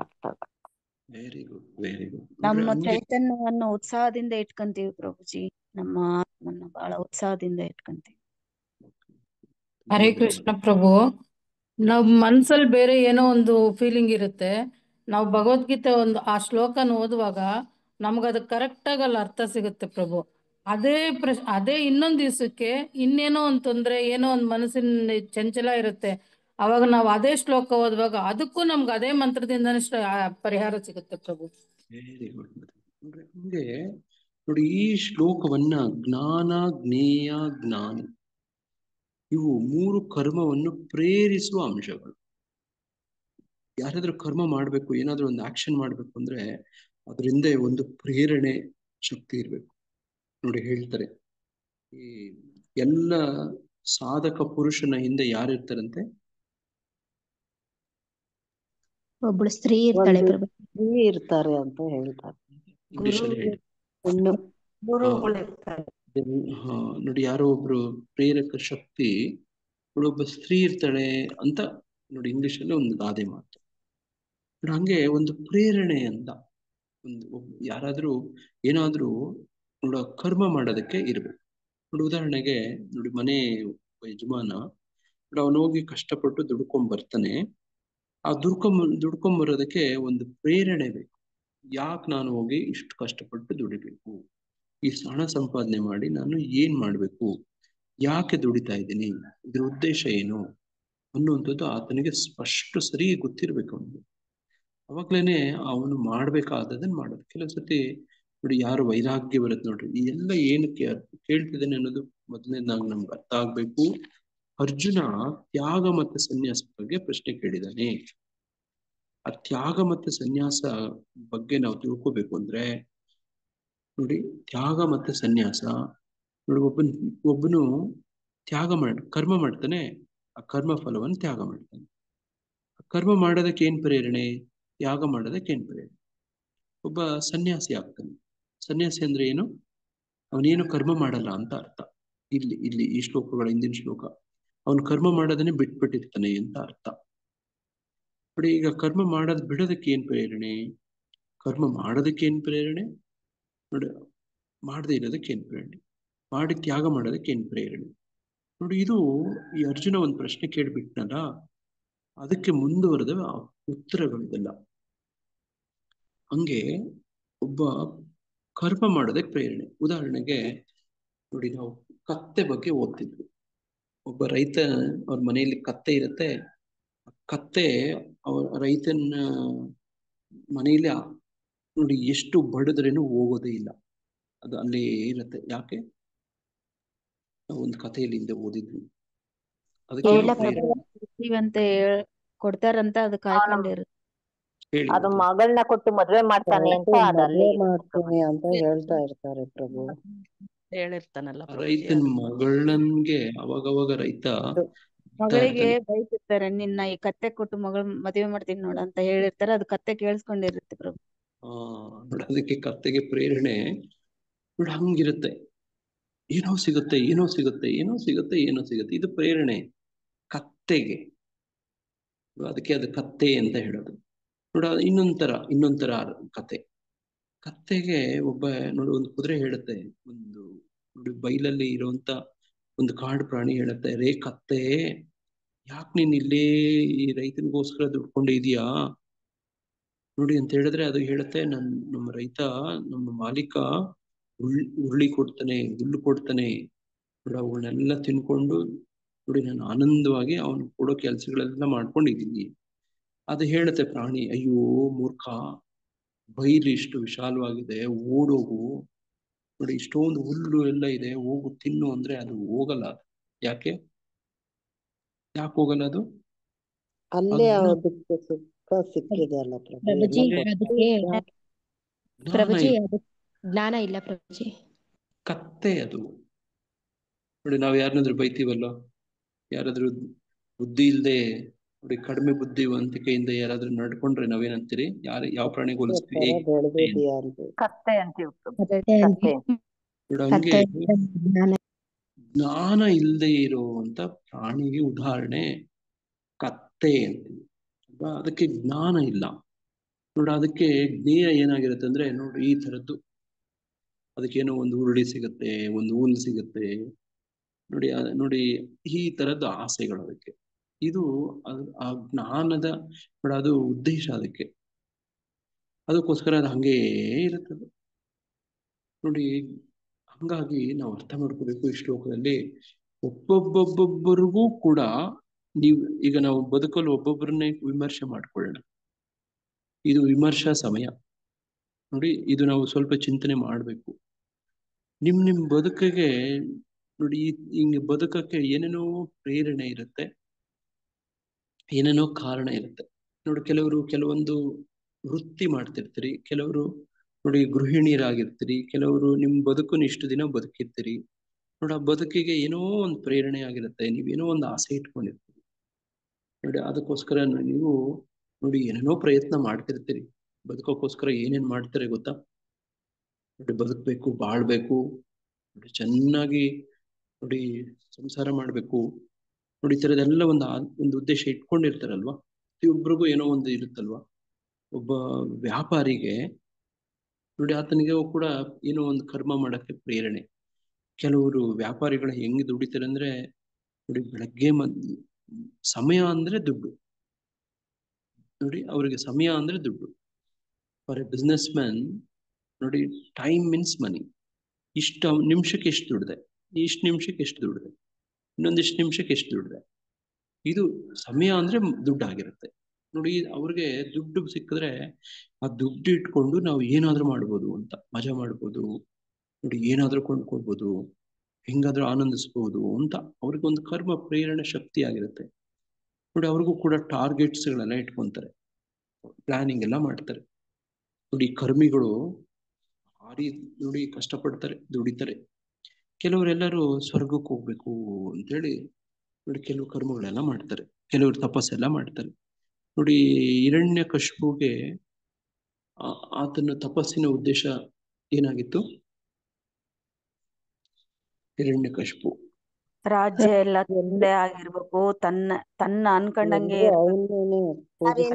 ಅರ್ಥಗಳು. Very good, very good. ನಮ್ಮ ಚೈತನ್ಯವನ್ನು ಉತ್ಸಾಹದಿಂದ ಇಟ್ಕೊಂತೀವಿ ಪ್ರಭುಜಿ. ನಮ್ಮ ಆತ್ಮನ್ನ ಬಹಳ ಉತ್ಸಾಹದಿಂದ ಇಟ್ಕೊಂತೀವಿ. ಹರೇ ಕೃಷ್ಣ ಪ್ರಭು. ನಾವ್ ಮನ್ಸಲ್ಲಿ ಬೇರೆ ಏನೋ ಒಂದು ಫೀಲಿಂಗ್ ಇರುತ್ತೆ. ನಾವು ಭಗವದ್ಗೀತೆ ಆ ಶ್ಲೋಕನ ಓದುವಾಗ ನಮ್ಗದು ಕರೆಕ್ಟ್ ಆಗಿ ಅಲ್ಲಿ ಅರ್ಥ ಸಿಗುತ್ತೆ ಪ್ರಭು. ಅದೇ ಇನ್ನೊಂದ್ ದಿವ್ಸಕ್ಕೆ ಇನ್ನೇನೋ ಒಂದ್ ತೊಂದ್ರೆ, ಏನೋ ಒಂದ್ ಮನಸ್ಸಿನ ಚಂಚಲ ಇರುತ್ತೆ. ಅವಾಗ ನಾವು ಅದೇ ಶ್ಲೋಕ ಓದುವಾಗ ಅದಕ್ಕೂ ನಮ್ಗೆ ಅದೇ ಮಂತ್ರದಿಂದನೇ ಪರಿಹಾರ ಸಿಗುತ್ತೆ ಪ್ರಭು. Very good. ಹಂಗೆ ನೋಡಿ, ಈ ಶ್ಲೋಕವನ್ನ ಜ್ಞಾನ, ಜ್ಞೇಯ, ಜ್ಞಾನಿ, ಇವು 3 ಕರ್ಮವನ್ನು ಪ್ರೇರಿಸುವ ಅಂಶಗಳು. ಯಾರಾದ್ರೂ ಕರ್ಮ ಮಾಡ್ಬೇಕು, ಏನಾದ್ರೂ ಒಂದು ಆಕ್ಷನ್ ಮಾಡ್ಬೇಕು ಅಂದ್ರೆ ಅದರಿಂದ ಒಂದು ಪ್ರೇರಣೆ ಶಕ್ತಿ ಇರ್ಬೇಕು. ನೋಡಿ, ಹೇಳ್ತಾರೆ, ಈ ಎಲ್ಲ ಸಾಧಕ ಪುರುಷನ ಹಿಂದೆ ಯಾರಿರ್ತಾರಂತೆ? ಒಬ್ಳು ಸ್ತ್ರೀ ಇರ್ತಾಳೆ ಒಂದು ಪ್ರಭು. ಸ್ತ್ರೀ ಇರ್ತಾರೆ ಅಂತ ಹೇಳ್ತಾರೆ. ಇಂಗ್ಲಿಷಲ್ಲಿ ಹೇಳಿ. ಹೆಣ್ಣು ಗುರುಗಳಿರ್ತಾರೆ. ಹಾ ನೋಡಿ, ಯಾರೋ ಒಬ್ರು ಪ್ರೇರಕ ಶಕ್ತಿ ಒಬ್ಬ ಸ್ತ್ರೀ ಇರ್ತಾಳೆ ಅಂತ ನೋಡಿ, ಇಂಗ್ಲಿಷಲ್ಲಿ ಒಂದು ಗಾದೆ ಮಾತು. ನೋಡಿ, ಹಂಗೆ ಒಂದು ಪ್ರೇರಣೆ ಅಂತ ಯಾರಾದ್ರೂ ಏನಾದ್ರೂ ನೋಡ ಕರ್ಮ ಮಾಡೋದಕ್ಕೆ ಇರ್ಬೇಕು. ನೋಡಿ, ಉದಾಹರಣೆಗೆ ನೋಡಿ, ಮನೆ ಯಜಮಾನ ನೋಡಿ, ಅವನು ಹೋಗಿ ಕಷ್ಟಪಟ್ಟು ದುಡ್ಕೊಂಡ್ ಬರ್ತಾನೆ. ಆ ದುಡ್ಕೊಂಬರೋದಕ್ಕೆ ಒಂದು ಪ್ರೇರಣೆ ಬೇಕು. ಯಾಕೆ ನಾನು ಹೋಗಿ ಇಷ್ಟು ಕಷ್ಟಪಟ್ಟು ದುಡಿಬೇಕು, ಈ ಹಣ ಸಂಪಾದನೆ ಮಾಡಿ ನಾನು ಏನ್ ಮಾಡ್ಬೇಕು, ಯಾಕೆ ದುಡಿತಾ ಇದ್ದೀನಿ, ಇದ್ರ ಉದ್ದೇಶ ಏನು ಅನ್ನುವಂಥದ್ದು ಆತನಿಗೆ ಸರಿ ಗೊತ್ತಿರ್ಬೇಕು. ಅವನಿಗೆ ಅವಾಗ್ಲೇನೆ ಅವನು ಮಾಡ್ಬೇಕಾದದನ್ನ ಮಾಡೋದು. ಕೆಲವು ಸತಿ ನೋಡಿ, ಯಾರು ವೈರಾಗ್ಯ ಬರುತ್ತೆ ನೋಡ್ರಿ, ಈ ಎಲ್ಲ ಏನಕ್ಕೆ ಕೇಳ್ತಿದ್ದೇನೆ ಅನ್ನೋದು ಮೊದಲನೇದಾಗಿ ನಮ್ಗೆ ಅರ್ಥ ಆಗ್ಬೇಕು. ಅರ್ಜುನ ತ್ಯಾಗ ಮತ್ತೆ ಸನ್ಯಾಸ ಬಗ್ಗೆ ಪ್ರಶ್ನೆ ಕೇಳಿದಾನೆ. ಆ ತ್ಯಾಗ ಮತ್ತೆ ಸನ್ಯಾಸ ಬಗ್ಗೆ ನಾವು ತಿಳ್ಕೊಬೇಕು ಅಂದ್ರೆ ನೋಡಿ, ತ್ಯಾಗ ಮತ್ತೆ ಸನ್ಯಾಸ ನೋಡಿ, ಒಬ್ಬನು ಕರ್ಮ ಮಾಡ್ತಾನೆ, ಆ ಕರ್ಮ ಫಲವನ್ನು ತ್ಯಾಗ ಮಾಡ್ತಾನೆ. ಕರ್ಮ ಮಾಡೋದಕ್ಕೆ ಏನ್ ಪ್ರೇರಣೆ, ತ್ಯಾಗ ಮಾಡೋದಕ್ಕೆ ಏನ್ ಪ್ರೇರಣೆ. ಒಬ್ಬ ಸನ್ಯಾಸಿ ಆಗ್ತಾನೆ. ಸನ್ಯಾಸಿ ಅಂದ್ರೆ ಏನು, ಅವನೇನು ಕರ್ಮ ಮಾಡಲ್ಲ ಅಂತ ಅರ್ಥ. ಇಲ್ಲಿ ಈ ಶ್ಲೋಕಗಳ ಹಿಂದಿನ ಶ್ಲೋಕ, ಅವನು ಕರ್ಮ ಮಾಡೋದನ್ನೇ ಬಿಟ್ಬಿಟ್ಟಿರ್ತಾನೆ ಅಂತ ಅರ್ಥ. ನೋಡಿ, ಈಗ ಕರ್ಮ ಮಾಡೋದ್ ಬಿಡೋದಕ್ಕೆ ಏನ್ ಪ್ರೇರಣೆ, ಕರ್ಮ ಮಾಡೋದಕ್ಕೆ ಏನ್ ಪ್ರೇರಣೆ, ನೋಡಿ ಮಾಡದೇ ಇರೋದಕ್ಕೆ ಏನ್ ಪ್ರೇರಣೆ, ಮಾಡಿ ತ್ಯಾಗ ಮಾಡೋದಕ್ಕೆ ಏನ್ ಪ್ರೇರಣೆ. ನೋಡಿ, ಇದು ಈ ಅರ್ಜುನ ಒಂದು ಪ್ರಶ್ನೆ ಕೇಳ್ಬಿಟ್ನಲ್ಲ, ಅದಕ್ಕೆ ಮುಂದುವರೆದ ಉತ್ತರಗಳಿದೆಲ್ಲ. ಹಂಗೆ ಒಬ್ಬ ಕರ್ಮ ಮಾಡೋದಕ್ಕೆ ಪ್ರೇರಣೆ. ಉದಾಹರಣೆಗೆ ನೋಡಿ, ನಾವು ಕತ್ತೆ ಬಗ್ಗೆ ಓದ್ತಿದ್ವಿ. ಒಬ್ಬ ರೈತ ಅವ್ರ ಮನೆಯಲ್ಲಿ ಕತ್ತೆ ಇರುತ್ತೆ. ಕತ್ತೆ ರೈತನ ಮನೆಯಲ್ಲಿ ನೋಡಿ ಎಷ್ಟು ಬಡಿದ್ರೇನು ಹೋಗೋದೇ ಇಲ್ಲ, ಅದು ಅಲ್ಲೇ ಇರುತ್ತೆ. ಯಾಕೆ, ನಾವು ಒಂದು ಕಥೆಯಲ್ಲಿ ಹಿಂದೆ ಓದಿದ್ವಿ. ಅದಕ್ಕೆ ಅಂತ ಕೊಡ್ತಾರಂತ ಅದು ಕಾಯ್ಕೊಂಡಿರುತ್ತೆ. ಹೇಳಿ ಅದು ಮಗಳನ್ನ ಕೊಟ್ಟು ಮದ್ವೆ ಮಾಡ್ತಾನೆ ಅಂತ ಮದ್ವೆ ಮಾಡ್ತೀನಿ ಅಂತ ಹೇಳ್ತಾ ಇರ್ತಾರೆ ಪ್ರಭು. ಹೇಳಿರ್ತಾನಲ್ಲ ರೈತನ ಮಗಳನ್ಗೆ ಅವಾಗವಾಗ ರೈತ ಮಗಳಿಗೆ ಬೈತಿರ್ತಾರೆ, ನಿನ್ನ ಈ ಕತ್ತೆ ಕೊಟ್ಟು ಮಗಳ ಮದುವೆ ಮಾಡ್ತೀನಿ ನೋಡ ಅಂತ ಹೇಳಿರ್ತಾರೆ. ಅದು ಕತ್ತೆ ಕೇಳಿಸ್ಕೊಂಡಿರುತ್ತೆ ಪ್ರಭು. ನೋಡಿ, ಅದಕ್ಕೆ ಕತ್ತೆಗೆ ಪ್ರೇರಣೆ ನೋಡಿ ಹಂಗಿರುತ್ತೆ. ಏನೋ ಸಿಗುತ್ತೆ, ಏನೋ ಸಿಗುತ್ತೆ, ಏನೋ ಸಿಗುತ್ತೆ, ಏನೋ ಸಿಗುತ್ತೆ, ಇದು ಪ್ರೇರಣೆ ಕತ್ತೆಗೆ. ಅದಕ್ಕೆ ಅದು ಕತ್ತೆ ಅಂತ ಹೇಳೋದು. ನೋಡ, ಇನ್ನೊಂಥರ ಕತೆ. ಕತ್ತೆಗೆ ಒಬ್ಬ ನೋಡಿ, ಒಂದು ಕುದುರೆ ಹೇಳುತ್ತೆ, ಒಂದು ನೋಡಿ ಬೈಲಲ್ಲಿ ಇರುವಂತ ಒಂದು ಕಾಡು ಪ್ರಾಣಿ ಹೇಳುತ್ತೆ, ರೇ ಕತ್ತೆ, ಯಾಕೆ ನೀನ್ ಇಲ್ಲೇ ಈ ರೈತನಿಗೋಸ್ಕರ ದುಡ್ಕೊಂಡಿದ್ಯಾ ನೋಡಿ ಅಂತ ಹೇಳಿದ್ರೆ, ಅದು ಹೇಳುತ್ತೆ, ನಮ್ಮ ರೈತ, ನಮ್ಮ ಮಾಲೀಕ ಹುರುಳಿ ಕೊಡ್ತಾನೆ, ಹುಲ್ಲು ಕೊಡ್ತಾನೆ ನೋಡಿ, ಅವುಗಳನ್ನೆಲ್ಲ ತಿನ್ಕೊಂಡು ನೋಡಿ ನಾನು ಆನಂದವಾಗಿ ಅವನು ಕೊಡೋ ಕೆಲ್ಸಗಳೆಲ್ಲ ಮಾಡ್ಕೊಂಡಿದ್ದೀನಿ. ಅದು ಹೇಳುತ್ತೆ ಪ್ರಾಣಿ, ಅಯ್ಯೋ ಮೂರ್ಖ, ಬೈಲು ಇಷ್ಟು ವಿಶಾಲವಾಗಿದೆ, ಓಡೋಗು, ನೋಡಿ ಇಷ್ಟೊಂದು ಹುಲ್ಲು ಎಲ್ಲ ಇದೆ, ಹೋಗು ತಿನ್ನು ಅಂದ್ರೆ ಅದು ಹೋಗಲ್ಲ. ಯಾಕೆ ಹೋಗಲ್ಲ? ಅದು ಅಲ್ಲೇ ಅದಕ್ಕೆ ಸುಖ ಸಿಕ್ಕಿದೆ ಅಲ್ಲ ಪ್ರಭುಜಿ. ಜ್ಞಾನ ಇಲ್ಲ ಪ್ರಭುಜಿ. ಕತ್ತೆ ಅದು ನೋಡಿ, ನಾವ್ ಯಾರನ್ನಾದ್ರೂ ಬೈತೀವಲ್ಲ, ಯಾರಾದ್ರೂ ಬುದ್ಧಿ ಇಲ್ದೆ ನೋಡಿ, ಕಡಿಮೆ ಬುದ್ಧಿವಂತಿಕೆಯಿಂದ ಯಾರಾದ್ರೂ ನಡ್ಕೊಂಡ್ರೆ ನಾವೇನಂತೀರಿ, ಯಾವ ಪ್ರಾಣಿಗೆ ಹೋಲಿಸ್ತೀವಿ? ಕತ್ತೆ ಅಂತೀವಿ. ಹಂಗೆ ಜ್ಞಾನ ಇಲ್ಲದೆ ಇರುವಂತ ಪ್ರಾಣಿಗೆ ಉದಾಹರಣೆ ಕತ್ತೆ ಅಂತೀವಿ. ಅದಕ್ಕೆ ಜ್ಞಾನ ಇಲ್ಲ ನೋಡಿ. ಅದಕ್ಕೆ ಜ್ಞೇಯ ಏನಾಗಿರುತ್ತೆ ಅಂದ್ರೆ ನೋಡಿ, ಈ ತರದ್ದು ಅದಕ್ಕೇನೋ ಒಂದು ಹುರುಳಿ ಸಿಗುತ್ತೆ, ಒಂದು ಹುಲ್ಲು ಸಿಗುತ್ತೆ ನೋಡಿ ಈ ತರದ್ದು ಆಸೆಗಳು ಅದಕ್ಕೆ. ಇದು ಆ ಜ್ಞಾನದ ನೋಡಿ, ಅದು ಉದ್ದೇಶ ಅದಕ್ಕೋಸ್ಕರ ಅದು ಹಂಗೇ ಇರುತ್ತದೆ ನೋಡಿ. ಹಂಗಾಗಿ ನಾವು ಅರ್ಥ ಮಾಡ್ಕೋಬೇಕು ಈ ಶ್ಲೋಕದಲ್ಲಿ, ಒಬ್ಬೊಬ್ಬೊಬ್ಬೊಬ್ಬರಿಗೂ ಕೂಡ ಈಗ ನಾವು ಬದುಕಲು ಒಬ್ಬೊಬ್ಬರನ್ನೇ ವಿಮರ್ಶೆ ಮಾಡ್ಕೊಳ್ಳೋಣ. ಇದು ವಿಮರ್ಶಾ ಸಮಯ ನೋಡಿ. ಇದು ನಾವು ಸ್ವಲ್ಪ ಚಿಂತನೆ ಮಾಡ್ಬೇಕು. ನಿಮ್ ಬದುಕಿಗೆ ನೋಡಿ, ಹಿಂಗೆ ಬದುಕಕ್ಕೆ ಏನೇನೋ ಪ್ರೇರಣೆ ಇರುತ್ತೆ, ಏನೇನೋ ಕಾರಣ ಇರುತ್ತೆ ನೋಡಿ. ಕೆಲವೊಂದು ವೃತ್ತಿ ಮಾಡ್ತಿರ್ತೀರಿ, ಕೆಲವರು ನೋಡಿ ಗೃಹಿಣಿಯರಾಗಿರ್ತೀರಿ, ಕೆಲವರು ನಿಮ್ ಬದುಕನ್ನು ಇಷ್ಟು ದಿನ ಬದುಕಿರ್ತೀರಿ ನೋಡಿ. ಆ ಬದುಕಿಗೆ ಏನೋ ಒಂದು ಪ್ರೇರಣೆ ಆಗಿರುತ್ತೆ, ನೀವೇನೋ ಒಂದು ಆಸೆ ಇಟ್ಕೊಂಡಿರ್ತೀರಿ ನೋಡಿ. ಅದಕ್ಕೋಸ್ಕರ ನೀವು ನೋಡಿ ಏನೇನೋ ಪ್ರಯತ್ನ ಮಾಡ್ತಿರ್ತೀರಿ, ಬದುಕೋಕ್ಕೋಸ್ಕರ ಏನೇನ್ ಮಾಡ್ತಾರೆ ಗೊತ್ತಾ? ನೋಡಿ ಬದುಕ್ಬೇಕು, ಬಾಳ್ಬೇಕು, ನೋಡಿ ಚೆನ್ನಾಗಿ ನೋಡಿ ಸಂಸಾರ ಮಾಡ್ಬೇಕು, ನೋಡಿ ಈ ಥರದೆಲ್ಲ ಒಂದು ಉದ್ದೇಶ ಇಟ್ಕೊಂಡಿರ್ತಾರಲ್ವಾ. ಪ್ರತಿಯೊಬ್ಬರಿಗೂ ಏನೋ ಒಂದು ಇರುತ್ತಲ್ವಾ. ಒಬ್ಬ ವ್ಯಾಪಾರಿಗೆ ನೋಡಿ ಆತನಿಗೆ ಕೂಡ ಏನೋ ಒಂದು ಕರ್ಮ ಮಾಡಕ್ಕೆ ಪ್ರೇರಣೆ. ಕೆಲವರು ವ್ಯಾಪಾರಿಗಳು ಹೆಂಗ್ ದುಡಿತಾರೆ ಅಂದ್ರೆ ನೋಡಿ ಬೆಳಗ್ಗೆ ಸಮಯ ಅಂದ್ರೆ ದುಡ್ಡು. ನೋಡಿ ಅವರಿಗೆ ಸಮಯ ಅಂದ್ರೆ ದುಡ್ಡು. ಫಾರ್ ಎ ಬಿಸ್ನೆಸ್ ಮ್ಯಾನ್ ನೋಡಿ ಟೈಮ್ ಮೀನ್ಸ್ ಮನಿ. ಇಷ್ಟು ನಿಮಿಷಕ್ಕೆ ಎಷ್ಟು ದುಡ್ದೆ, ಇಷ್ಟು ನಿಮಿಷಕ್ಕೆ ಎಷ್ಟು ದುಡ್ದೆ, ಇನ್ನೊಂದಿಷ್ಟು ನಿಮಿಷಕ್ಕೆ ಎಷ್ಟು ದುಡ್ದೆ, ಇದು ಸಮಯ ಅಂದ್ರೆ ದುಡ್ಡು ಆಗಿರುತ್ತೆ. ನೋಡಿ ಅವ್ರಿಗೆ ದುಡ್ಡು ಸಿಕ್ಕಿದ್ರೆ ಆ ದುಡ್ಡು ಇಟ್ಕೊಂಡು ನಾವು ಏನಾದ್ರೂ ಮಾಡ್ಬೋದು ಅಂತ, ಮಜಾ ಮಾಡ್ಬೋದು, ನೋಡಿ ಏನಾದ್ರೂ ಕೊಂಡ್ಕೊಳ್ಬೋದು, ಹೆಂಗಾದ್ರೂ ಆನಂದಿಸ್ಬೋದು ಅಂತ ಅವ್ರಿಗೊಂದು ಕರ್ಮ ಪ್ರೇರಣೆ ಶಕ್ತಿ ಆಗಿರುತ್ತೆ. ನೋಡಿ ಅವ್ರಿಗೂ ಕೂಡ ಟಾರ್ಗೆಟ್ಸ್ಗಳೆಲ್ಲ ಇಟ್ಕೊಂತಾರೆ, ಪ್ಲಾನಿಂಗ್ ಎಲ್ಲ ಮಾಡ್ತಾರೆ. ನೋಡಿ ಕರ್ಮಿಗಳು ಭಾರಿ ನೋಡಿ ಕಷ್ಟಪಡ್ತಾರೆ, ದುಡಿತಾರೆ. ಕೆಲವರೆಲ್ಲರೂ ಸ್ವರ್ಗಕ್ಕೆ ಹೋಗ್ಬೇಕು ಅಂತೇಳಿ ನೋಡಿ ಕೆಲವು ಕರ್ಮಗಳೆಲ್ಲ ಮಾಡ್ತಾರೆ, ಕೆಲವರು ತಪಸ್ಸೆಲ್ಲ ಮಾಡ್ತಾರೆ. ನೋಡಿ ಹಿರಣ್ಯಕಶಿಪುಗೆ ಆತನ ತಪಸ್ಸಿನ ಉದ್ದೇಶ ಏನಾಗಿತ್ತು? ಹಿರಣ್ಯಕಶಿಪು ರಾಜ್ಯ ಎಲ್ಲ ತಂದೆ ಆಗಿರ್ಬೇಕು, ತನ್ನ ಅನ್ಕೊಂಡಂಗೆ ಅವನ್ನೇ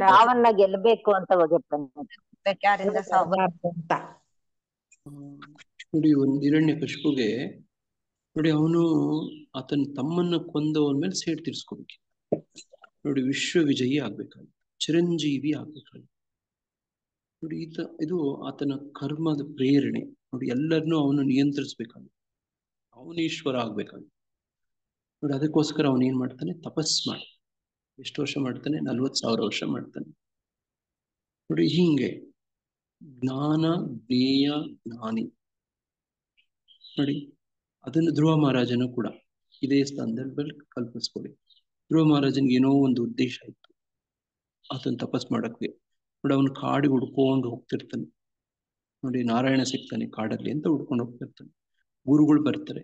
ರಾವಣ ಗೆಲ್ಬೇಕು ಅಂತ ಹೋಗಿರ್ತಾನೆ. ಯಾರಿಂದ ಅಂತ ನೋಡಿ ಒಂದು ಹಿರಣ್ಯಕಶಿಪುಗೆ ನೋಡಿ ಅವನು ಆತನ ತಮ್ಮನ್ನ ಕೊಂದವನ ಮೇಲೆ ಸೇಡ್ ತೀರ್ಸ್ಕೋಬೇಕು. ನೋಡಿ ವಿಶ್ವ ವಿಜಯಿ ಆಗ್ಬೇಕಾಗಿ, ಚಿರಂಜೀವಿ ಆಗ್ಬೇಕಾಗಿ. ನೋಡಿ ಇದು ಆತನ ಕರ್ಮದ ಪ್ರೇರಣೆ. ನೋಡಿ ಎಲ್ಲರನ್ನೂ ಅವನು ನಿಯಂತ್ರಿಸ್ಬೇಕಾಗಿ, ಅವನು ಈಶ್ವರ ಆಗ್ಬೇಕಾಗಿ. ನೋಡಿ ಅದಕ್ಕೋಸ್ಕರ ಅವನು ಏನ್ ಮಾಡ್ತಾನೆ? ತಪಸ್ ಮಾಡಿ. ಎಷ್ಟು ವರ್ಷ ಮಾಡ್ತಾನೆ? 40,000 ವರ್ಷ ಮಾಡ್ತಾನೆ. ನೋಡಿ ಹಿಂಗೆ ಜ್ಞಾನ ಜ್ಞೇಯ ಜ್ಞಾನಿ. ನೋಡಿ ಅದನ್ನು ಧ್ರುವ ಮಹಾರಾಜನು ಕೂಡ ಇದೇ ಸ್ಥಾನದಲ್ಲಿ ಕಲ್ಪಿಸ್ಕೊಳ್ಳಿ. ಧ್ರುವ ಮಹಾರಾಜನ್ಗೆ ಏನೋ ಒಂದು ಉದ್ದೇಶ ಇತ್ತು ಆತನ ತಪಸ್ ಮಾಡಕ್ಕೆ. ನೋಡಿ ಅವನು ಕಾಡಿಗೆ ಹುಡ್ಕೊಂಡು ಹೋಗ್ತಿರ್ತಾನೆ. ನೋಡಿ ನಾರಾಯಣ ಸಿಗ್ತಾನೆ ಕಾಡಲ್ಲಿ ಅಂತ ಹುಡ್ಕೊಂಡು ಹೋಗ್ತಿರ್ತಾನೆ. ಗುರುಗಳು ಬರ್ತಾರೆ,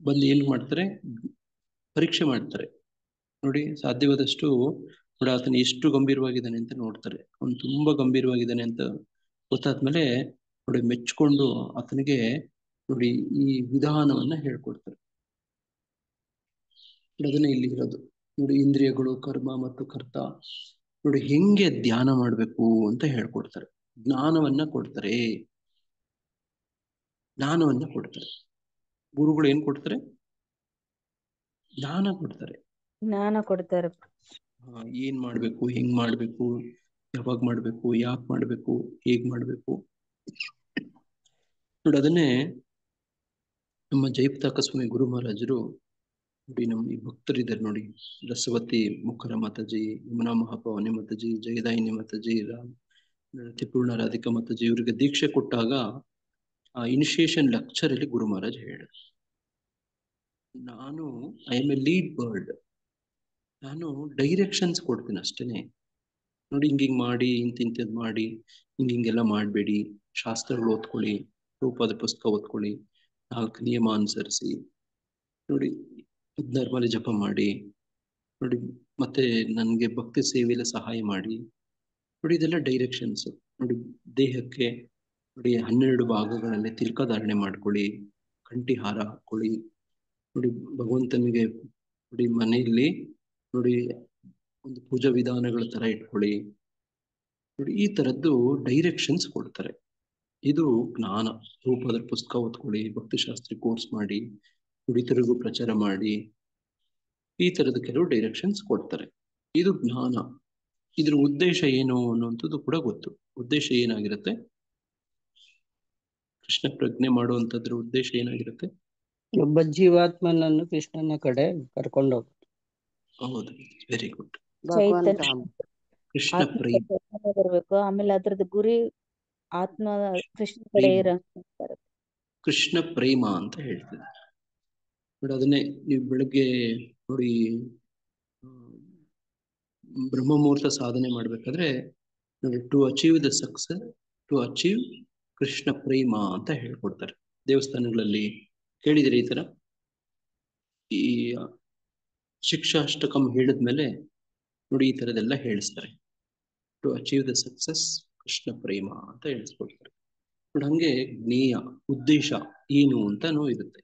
ಬಂದು ಏನ್ ಮಾಡ್ತಾರೆ? ಪರೀಕ್ಷೆ ಮಾಡ್ತಾರೆ. ನೋಡಿ ಸಾಧ್ಯವಾದಷ್ಟು ನೋಡಿ ಆತನ ಎಷ್ಟು ಗಂಭೀರವಾಗಿದ್ದಾನೆ ಅಂತ ನೋಡ್ತಾರೆ. ಅವನು ತುಂಬಾ ಗಂಭೀರವಾಗಿದ್ದಾನೆ ಅಂತ ಗೊತ್ತಾದ್ಮೇಲೆ ನೋಡಿ ಮೆಚ್ಕೊಂಡು ಆತನಿಗೆ ನೋಡಿ ಈ ವಿಧಾನವನ್ನ ಹೇಳ್ಕೊಡ್ತಾರೆ. ಅದನ್ನೇ ಇಲ್ಲಿ ಇರೋದು ನೋಡಿ, ಇಂದ್ರಿಯಗಳು, ಕರ್ಮ ಮತ್ತು ಕರ್ತ ನೋಡಿ ಹೆಂಗೆ ಧ್ಯಾನ ಮಾಡ್ಬೇಕು ಅಂತ ಹೇಳ್ಕೊಡ್ತಾರೆ. ಜ್ಞಾನವನ್ನ ಕೊಡ್ತಾರೆ, ಜ್ಞಾನವನ್ನ ಕೊಡ್ತಾರೆ. ಗುರುಗಳು ಏನ್ ಕೊಡ್ತಾರೆ? ಜ್ಞಾನ ಕೊಡ್ತಾರೆ. ಜ್ಞಾನ ಕೊಡ್ತಾರೆ. ಏನ್ ಮಾಡ್ಬೇಕು, ಹೆಂಗ್ ಮಾಡ್ಬೇಕು, ಯಾವಾಗ ಮಾಡ್ಬೇಕು, ಯಾಕೆ ಮಾಡ್ಬೇಕು, ಹೇಗ್ ಮಾಡ್ಬೇಕು ನೋಡಿ. ಅದನ್ನೇ ನಮ್ಮ ಜಯಪತಾಕ ಸ್ವಾಮಿ ಗುರು ಮಹಾರಾಜರು ನೋಡಿ ನಮ್ಮ ಈ ಭಕ್ತರಿದ್ದಾರೆ ನೋಡಿ, ರಸವತಿ ಮುಖರ ಮಾತಾಜಿ, ಯಮುನಾ ಮಹಾಭವಾನಿ ಮಾತಾಜಿ, ಜಯದಾಯಿನಿ ಮಾತಾಜಿ, ತಿಪೂರ್ಣ ರಾಧಿಕಾ ಮಾತಾಜಿ, ಇವರಿಗೆ ದೀಕ್ಷೆ ಕೊಟ್ಟಾಗ ಆ ಇನಿಷಿಯೇಷನ್ ಲೆಕ್ಚರ್ ಅಲ್ಲಿ ಗುರು ಮಹಾರಾಜ್ ಹೇಳಿದ್ರು, ನಾನು I M A lead bird, ನಾನು ಡೈರೆಕ್ಷನ್ಸ್ ಕೊಡ್ತೀನಿ ಅಷ್ಟೇನೆ. ನೋಡಿ ಹಿಂಗಿಂಗ್ ಮಾಡಿ, ಇಂತಿಂತದ್ ಮಾಡಿ, ಹಿಂಗೆಲ್ಲ ಮಾಡಬೇಡಿ, ಶಾಸ್ತ್ರಗಳು ಓದ್ಕೊಳ್ಳಿ, ರೂಪದ ಪುಸ್ತಕ ಓದ್ಕೊಳ್ಳಿ, 4 ನಿಯಮ ಅನುಸರಿಸಿ, ನೋಡಿ 16 ಮಾಲೆ ಜಪ ಮಾಡಿ, ನೋಡಿ ಮತ್ತೆ ನನಗೆ ಭಕ್ತಿ ಸೇವೆಯಲ್ಲಿ ಸಹಾಯ ಮಾಡಿ. ನೋಡಿ ಇದೆಲ್ಲ ಡೈರೆಕ್ಷನ್ಸ್. ನೋಡಿ ದೇಹಕ್ಕೆ ನೋಡಿ 12 ಭಾಗಗಳಲ್ಲಿ ತಿಲಕಧಾರಣೆ ಮಾಡ್ಕೊಳ್ಳಿ, ಕಂಠಿ ಹಾರ ಹಾಕೊಳ್ಳಿ, ನೋಡಿ ಭಗವಂತನಿಗೆ ನೋಡಿ ಮನೆಯಲ್ಲಿ ನೋಡಿ ಒಂದು ಪೂಜಾ ವಿಧಾನಗಳ ತರ ಇಟ್ಕೊಳ್ಳಿ. ನೋಡಿ ಈ ತರದ್ದು ಡೈರೆಕ್ಷನ್ಸ್ ಕೊಡ್ತಾರೆ. ಇದು ಜ್ಞಾನ. ರೂಪದ ಪುಸ್ತಕ ಓದ್ಕೊಳ್ಳಿ, ಭಕ್ತಿಶಾಸ್ತ್ರಿ ಕೋರ್ಸ್ ಮಾಡಿ, ನುಡಿತರಿಗೂ ಪ್ರಚಾರ ಮಾಡಿ, ಈ ತರದ ಕೆಲವು ಡೈರೆಕ್ಷನ್ಸ್ ಕೊಡ್ತಾರೆ. ಇದು ಜ್ಞಾನ. ಇದ್ರ ಉದ್ದೇಶ ಏನು ಅನ್ನುವಂಥದ್ದು ಕೂಡ ಗೊತ್ತು. ಉದ್ದೇಶ ಏನಾಗಿರುತ್ತೆ? ಕೃಷ್ಣ ಪ್ರಜ್ಞೆ ಮಾಡುವಂತದ್ರ ಉದ್ದೇಶ ಏನಾಗಿರುತ್ತೆ? ಒಬ್ಬ ಜೀವಾತ್ಮನನ್ನು ಕೃಷ್ಣನ ಕಡೆ ಕರ್ಕೊಂಡು ಹೋಗ್ತಾರೆ. ಹೌದು, ವೆರಿ ಗುಡ್. ಚೈತನ್ಯ ಕೃಷ್ಣ ಆತ್ಮ ಪ್ರೇಮ. ಬರ್ಬೇಕು. ಆಮೇಲೆ ಅದ್ರದ್ದು ಗುರಿ ಆತ್ಮ ಕೃಷ್ಣ ಕಡೆ ಇರುತ್ತೆ. ಕೃಷ್ಣ ಪ್ರೇಮ ಅಂತ ಹೇಳ್ತದೆ ನೋಡಿ. ಅದನ್ನೇ ನೀವು ಬೆಳಗ್ಗೆ ನೋಡಿ ಬ್ರಹ್ಮ ಮುಹೂರ್ತ ಸಾಧನೆ ಮಾಡ್ಬೇಕಾದ್ರೆ ನೋಡಿ, to achieve the success, to achieve Krishna ಪ್ರೇಮ ಅಂತ ಹೇಳ್ಕೊಡ್ತಾರೆ. ದೇವಸ್ಥಾನಗಳಲ್ಲಿ ಕೇಳಿದಿರಿ ಈ ತರ? ಈ ಶಿಕ್ಷಾಷ್ಟಕಂ ಹೇಳಿದ್ಮೇಲೆ ನೋಡಿ ಈ ತರದೆಲ್ಲ ಹೇಳಿಸ್ತಾರೆ. To achieve the success Krishna ಪ್ರೇಮ ಅಂತ ಹೇಳಿಸ್ಕೊಡ್ತಾರೆ. ನೋಡಿ ಹಂಗೆ ಜ್ಞೇಯ ಉದ್ದೇಶ ಏನು ಅಂತಾನು ಇರುತ್ತೆ.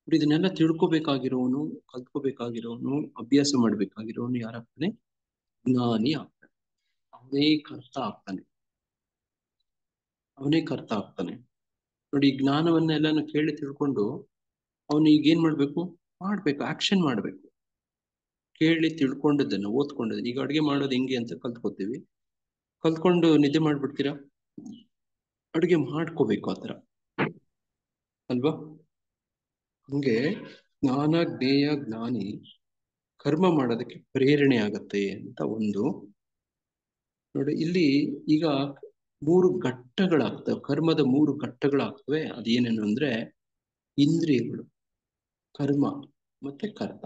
ಇದನ್ನೆಲ್ಲ ತಿಳ್ಕೊಬೇಕಾಗಿರೋನು, ಕಲ್ತ್ಕೋಬೇಕಾಗಿರೋನು, ಅಭ್ಯಾಸ ಮಾಡ್ಬೇಕಾಗಿರೋನು ಯಾರಾಗ್ತಾನೆ? ಜ್ಞಾನಿ ಆಗ್ತಾನೆ. ಅವನೇ ಕರ್ತ ಆಗ್ತಾನೆ. ನೋಡಿ ಈ ಜ್ಞಾನವನ್ನೆಲ್ಲಾನು ಕೇಳಿ ತಿಳ್ಕೊಂಡು ಅವನು ಈಗ ಏನ್ ಮಾಡ್ಬೇಕು? ಆಕ್ಷನ್ ಮಾಡ್ಬೇಕು. ಕೇಳಿ ತಿಳ್ಕೊಂಡದನ್ನ, ಓದ್ಕೊಂಡದನ್ನ. ಈಗ ಅಡುಗೆ ಮಾಡೋದು ಹೆಂಗೆ ಅಂತ ಕಲ್ತ್ಕೋತೀವಿ. ಕಲ್ತ್ಕೊಂಡು ನಿದ್ದೆ ಮಾಡ್ಬಿಡ್ತೀರಾ? ಅಡುಗೆ ಮಾಡ್ಕೋಬೇಕು ಆತರ ಅಲ್ವಾ? ಹಂಗೆ ಜ್ಞಾನ, ಜ್ಞೇಯ, ಜ್ಞಾನಿ ಕರ್ಮ ಮಾಡೋದಕ್ಕೆ ಪ್ರೇರಣೆ ಆಗತ್ತೆ ಅಂತ ಒಂದು. ನೋಡಿ ಇಲ್ಲಿ ಈಗ 3 ಘಟ್ಟಗಳಾಗ್ತವೆ, ಕರ್ಮದ 3 ಘಟ್ಟಗಳಾಗ್ತವೆ. ಅದೇನೇನು ಅಂದ್ರೆ ಇಂದ್ರಿಯಗಳು, ಕರ್ಮ ಮತ್ತೆ ಕರ್ತ.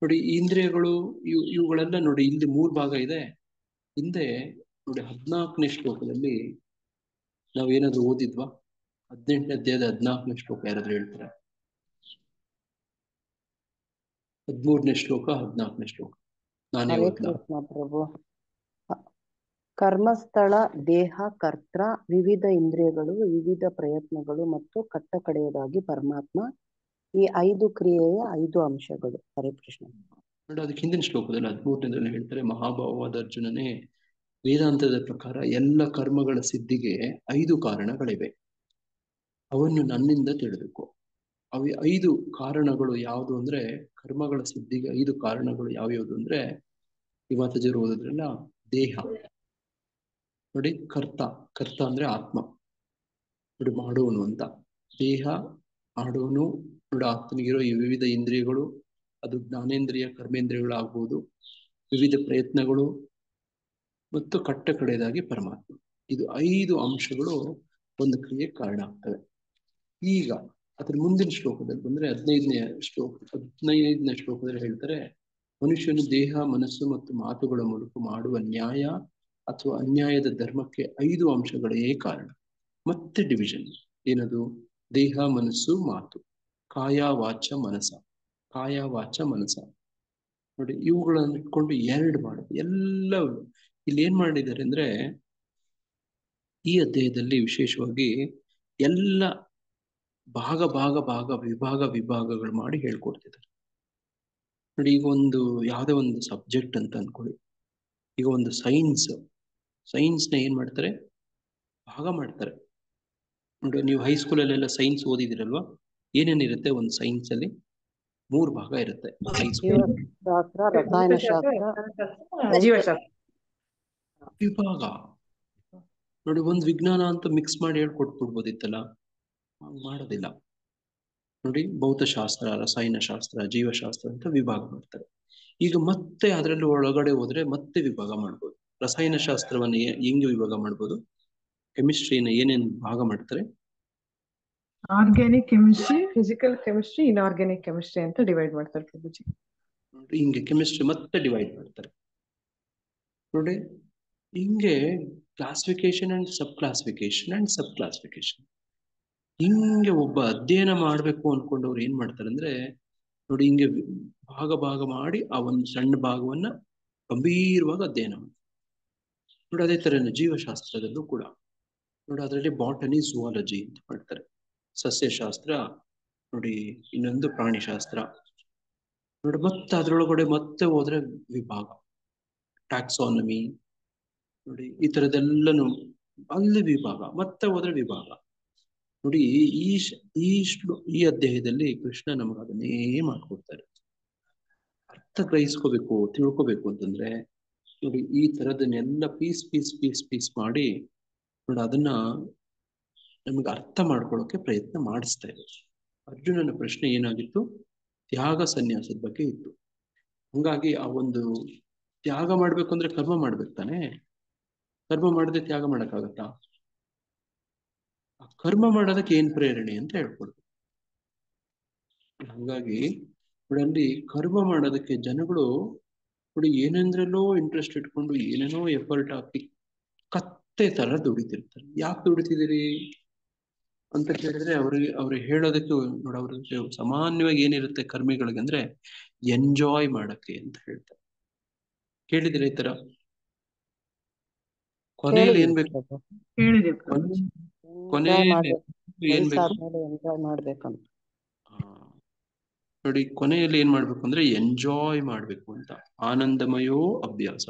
ನೋಡಿ ಇಂದ್ರಿಯಗಳು ಇವುಗಳೆಲ್ಲ ನೋಡಿ ಇಲ್ಲಿ 3 ಭಾಗ ಇದೆ. ಹಿಂದೆ ನೋಡಿ 14ನೇ ಶ್ಲೋಕದಲ್ಲಿ ನಾವೇನಾದ್ರು ಓದಿದ್ವಾ? 18ನೇ ಅಧ್ಯಾಯದ 14ನೇ ಶ್ಲೋಕ ಯಾರಾದ್ರೂ ಹೇಳ್ತಾರೆ? 13ನೇ ಶ್ಲೋಕ, 14ನೇ ಶ್ಲೋಕ ನಾನೇ ಹರೇ ಓದ್ಲಾ? ಕೃಷ್ಣ ಪ್ರಭು. ಕರ್ಮಸ್ಥಳ, ದೇಹ, ಕರ್ತ, ವಿವಿಧ ಇಂದ್ರಿಯಗಳು, ವಿವಿಧ ಪ್ರಯತ್ನಗಳು ಮತ್ತು ಕಡೆಯದಾಗಿ ಪರಮಾತ್ಮ. ಈ 5 ಕ್ರಿಯೆಯ 5 ಅಂಶಗಳು. ಹರೇ ಕೃಷ್ಣ. ನೋಡಿ ಅದಕ್ಕೆ ಹಿಂದಿನ ಶ್ಲೋಕದಲ್ಲಿ 13ನೇದಲ್ಲಿ ಹೇಳ್ತಾರೆ, ಮಹಾಭಾವವಾದ ಅರ್ಜುನನೇ, ವೇದಾಂತದ ಪ್ರಕಾರ ಎಲ್ಲ ಕರ್ಮಗಳ ಸಿದ್ಧಿಗೆ 5 ಕಾರಣಗಳಿವೆ. ಅವನ್ನು ನನ್ನಿಂದ ತಿಳಿದುಕೋ. ಅವು 5 ಕಾರಣಗಳು ಯಾವುದು ಅಂದ್ರೆ, ಕರ್ಮಗಳ ಸಿದ್ಧಿಗೆ 5 ಕಾರಣಗಳು ಯಾವ್ಯಾವುದು ಅಂದ್ರೆ, ಈ ಮಾತಾಜರು ಓದಿದ್ರಲ್ಲ, ದೇಹ ನೋಡಿ, ಕರ್ತ ಅಂದ್ರೆ ಆತ್ಮ ನೋಡಿ, ಮಾಡೋನು ಅಂತ. ದೇಹ ಮಾಡೋನು ನೋಡಿ, ಆತ್ಮನಿಗಿರೋ ಈ ವಿವಿಧ ಇಂದ್ರಿಯಗಳು, ಅದು ಜ್ಞಾನೇಂದ್ರಿಯ, ಕರ್ಮೇಂದ್ರಿಯಗಳು ಆಗ್ಬೋದು, ವಿವಿಧ ಪ್ರಯತ್ನಗಳು ಮತ್ತು ಕಡೆಯದಾಗಿ ಪರಮಾತ್ಮ. ಇದು 5 ಅಂಶಗಳು ಒಂದು ಕ್ರಿಯೆಗೆ ಕಾರಣ ಆಗ್ತವೆ. ಈಗ ಅದ್ರ ಮುಂದಿನ ಶ್ಲೋಕದಲ್ಲಿ ಬಂದ್ರೆ 15ನೇ ಶ್ಲೋಕದಲ್ಲಿ ಹೇಳ್ತಾರೆ, ಮನುಷ್ಯನು ದೇಹ, ಮನಸ್ಸು ಮತ್ತು ಮಾತುಗಳ ಮೂಲಕ ಮಾಡುವ ನ್ಯಾಯ ಅಥವಾ ಅನ್ಯಾಯದ ಧರ್ಮಕ್ಕೆ 5 ಅಂಶಗಳೇ ಕಾರಣ. ಮತ್ತೆ ಡಿವಿಷನ್ ಏನದು? ದೇಹ, ಮನಸ್ಸು, ಮಾತು, ಕಾಯ ವಾಚ ಮನಸ. ನೋಡಿ ಇವುಗಳನ್ನು ಇಟ್ಕೊಂಡು 2 ಮಾಡುದು ಎಲ್ಲ. ಇಲ್ಲಿ ಏನ್ ಮಾಡಿದ್ದಾರೆ ಅಂದ್ರೆ, ಈ ಅಧ್ಯಾಯದಲ್ಲಿ ವಿಶೇಷವಾಗಿ ಎಲ್ಲ ವಿಭಾಗಗಳು ಮಾಡಿ ಹೇಳ್ಕೊಡ್ತಿದ್ದಾರೆ. ನೋಡಿ ಈಗ ಯಾವುದೇ ಒಂದು ಸಬ್ಜೆಕ್ಟ್ ಅಂತ ಅನ್ಕೊಳ್ಳಿ. ಈಗ ಒಂದು ಸೈನ್ಸ್ನ ಏನ್ ಮಾಡ್ತಾರೆ? ಭಾಗ ಮಾಡ್ತಾರೆ. ನೋಡಿ ನೀವು ಹೈಸ್ಕೂಲಲ್ಲೆಲ್ಲ ಸೈನ್ಸ್ ಓದಿದಿರಲ್ವಾ? ಏನೇನಿರುತ್ತೆ ಒಂದು ಸೈನ್ಸ್ ಅಲ್ಲಿ? 3 ಭಾಗ ಇರುತ್ತೆ. ಜೀವಶಾಸ್ತ್ರ, ರಸಾಯನಶಾಸ್ತ್ರ, ವಿಭಾಗ. ನೋಡಿ ಒಂದು ವಿಜ್ಞಾನ ಅಂತ ಮಿಕ್ಸ್ ಮಾಡಿ ಹೇಳ್ಕೊಟ್ಬಿಡ್ಬೋದಿತ್ತಲ್ಲ, ಮಾಡೋದಿಲ್ಲ. ನೋಡಿ ಭೌತಶಾಸ್ತ್ರ, ರಸಾಯನಶಾಸ್ತ್ರ, ಜೀವಶಾಸ್ತ್ರ ಅಂತ ವಿಭಾಗ ಮಾಡ್ತಾರೆ. ಈಗ ಮತ್ತೆ ಅದರಲ್ಲಿ ಒಳಗಡೆ ಹೋದ್ರೆ ಮತ್ತೆ ವಿಭಾಗ ಮಾಡ್ಬೋದು. ರಸಾಯನಶಾಸ್ತ್ರವನ್ನ ಹೆಂಗೆ ವಿಭಾಗ ಮಾಡ್ಬೋದು? ಕೆಮಿಸ್ಟ್ರಿನ ಏನೇನು ಭಾಗ ಮಾಡ್ತಾರೆ? Organic chemistry, physical chemistry, inorganic chemistry ಅಂತ ಡಿವೈಡ್ ಮಾಡ್ತಾರೆ ಪ್ರಭುಜಿ. ನೋಡಿ ಹಿಂಗೆ ಕೆಮಿಸ್ಟ್ರಿ ಮತ್ತೆ ಡಿವೈಡ್ ಮಾಡ್ತಾರೆ. ನೋಡಿ ಹಿಂಗೆ ಕ್ಲಾಸಿಫಿಕೇಶನ್ ಅಂಡ್ ಸಬ್ ಕ್ಲಾಸಿಫಿಕೇಶನ್. ಹಿಂಗೆ ಒಬ್ಬ ಅಧ್ಯಯನ ಮಾಡ್ಬೇಕು ಅನ್ಕೊಂಡವ್ರು ಏನ್ ಮಾಡ್ತಾರೆ ಅಂದ್ರೆ, ನೋಡಿ ಹಿಂಗೆ ಭಾಗ ಮಾಡಿ ಆ ಒಂದು ಸಣ್ಣ ಭಾಗವನ್ನ ಗಂಭೀರವಾಗಿ ಅಧ್ಯಯನ ಮಾಡ್ತಾರೆ. ನೋಡಿ ಅದೇ ತರ ಜೀವಶಾಸ್ತ್ರದಲ್ಲೂ ಕೂಡ ನೋಡಿ, ಅದರಲ್ಲಿ ಬಾಟನಿ, ಝುವಾಲಜಿ ಅಂತ ಮಾಡ್ತಾರೆ. ಸಸ್ಯಶಾಸ್ತ್ರ, ನೋಡಿ ಇನ್ನೊಂದು ಪ್ರಾಣಿಶಾಸ್ತ್ರ. ನೋಡಿ ಮತ್ತೆ ಅದ್ರೊಳಗಡೆ ಮತ್ತೆ ಹೋದ್ರೆ ವಿಭಾಗ, ಟ್ಯಾಕ್ಸಾನಮಿ. ನೋಡಿ ಈ ತರದೆಲ್ಲನು ಅಲ್ಲಿ ವಿಭಾಗ, ಮತ್ತೆ ಹೋದ್ರೆ ವಿಭಾಗ. ನೋಡಿ ಈ ಅಧ್ಯಾಯದಲ್ಲಿ ಕೃಷ್ಣ ನಮಗೆ ಅದನ್ನೇ ಮಾಡ್ಕೊಡ್ತಾರೆ. ಅರ್ಥ ಗ್ರಹಿಸ್ಕೋಬೇಕು, ತಿಳ್ಕೋಬೇಕು ಅಂತಂದ್ರೆ ನೋಡಿ ಈ ತರದನ್ನೆಲ್ಲ ಪೀಸ್ ಮಾಡಿ ನೋಡಿ ಅದನ್ನ ನಮಗೆ ಅರ್ಥ ಮಾಡ್ಕೊಳ್ಳೋಕೆ ಪ್ರಯತ್ನ ಮಾಡಿಸ್ತಾ ಇದ್ದಾರೆ. ಅರ್ಜುನನ ಪ್ರಶ್ನೆ ಏನಾಗಿತ್ತು? ತ್ಯಾಗ ಸನ್ಯಾಸದ ಬಗ್ಗೆ ಇತ್ತು. ಹಂಗಾಗಿ ಆ ಒಂದು ತ್ಯಾಗ ಮಾಡ್ಬೇಕು ಅಂದ್ರೆ ಕರ್ಮ ಮಾಡ್ಬೇಕು ತಾನೆ. ಕರ್ಮ ಮಾಡದೆ ತ್ಯಾಗ ಮಾಡಕ್ಕಾಗತ್ತಾ? ಕರ್ಮ ಮಾಡೋದಕ್ಕೆ ಏನ್ ಪ್ರೇರಣೆ ಅಂತ ಹೇಳ್ಕೊಡ್ಬೇಕು. ಹಂಗಾಗಿ ಅಲ್ಲಿ ಕರ್ಮ ಮಾಡೋದಕ್ಕೆ ಜನಗಳು ನೋಡಿ ಏನೇಂದ್ರಲ್ಲೋ ಇಂಟ್ರೆಸ್ಟ್ ಇಟ್ಕೊಂಡು ಏನೇನೋ ಎಫರ್ಟ್ ಹಾಕಿ ಕತ್ತೆ ತರ ದುಡಿತಿರ್ತಾರೆ. ಯಾಕೆ ದುಡಿತಿದ್ದೀರಿ ಅಂತ ಕೇಳಿದ್ರೆ ಅವ್ರಿಗೆ ಹೇಳೋದಕ್ಕೆ ನೋಡಿ, ಅವ್ರಿಗೆ ಸಾಮಾನ್ಯವಾಗಿ ಏನಿರುತ್ತೆ ಕರ್ಮಿಗಳಿಗೆ ಅಂದ್ರೆ ಎಂಜಾಯ್ ಮಾಡಕ್ಕೆ ಅಂತ ಹೇಳ್ತಾರೆ. ಕೇಳಿದ್ರೆ ಈ ತರ ಕೊನೆಯಲ್ಲಿ ಏನ್ ಹೇಳಿದ್ವಿ ಬೇಕು? ಪ್ರಭು. ಹೇಳಿದೆ ಪ್ರಭು. ಕೊನೆಯಲ್ಲಿ ಮಾಡ್ಬೇಕು, ಏನ್ ಬೇಕು? ವಯಸ್ಸಾದ್ಮೇಲೆ ಎಂಜಾಯ್ ಮಾಡ್ಬೇಕಂತ. ನೋಡಿ, ಕೊನೆಯಲ್ಲಿ ಏನ್ ಮಾಡ್ಬೇಕು ಅಂದ್ರೆ ಎಂಜಾಯ್ ಮಾಡ್ಬೇಕು ಅಂತ. ಆನಂದಮಯೋ ಅಭ್ಯಾಸ.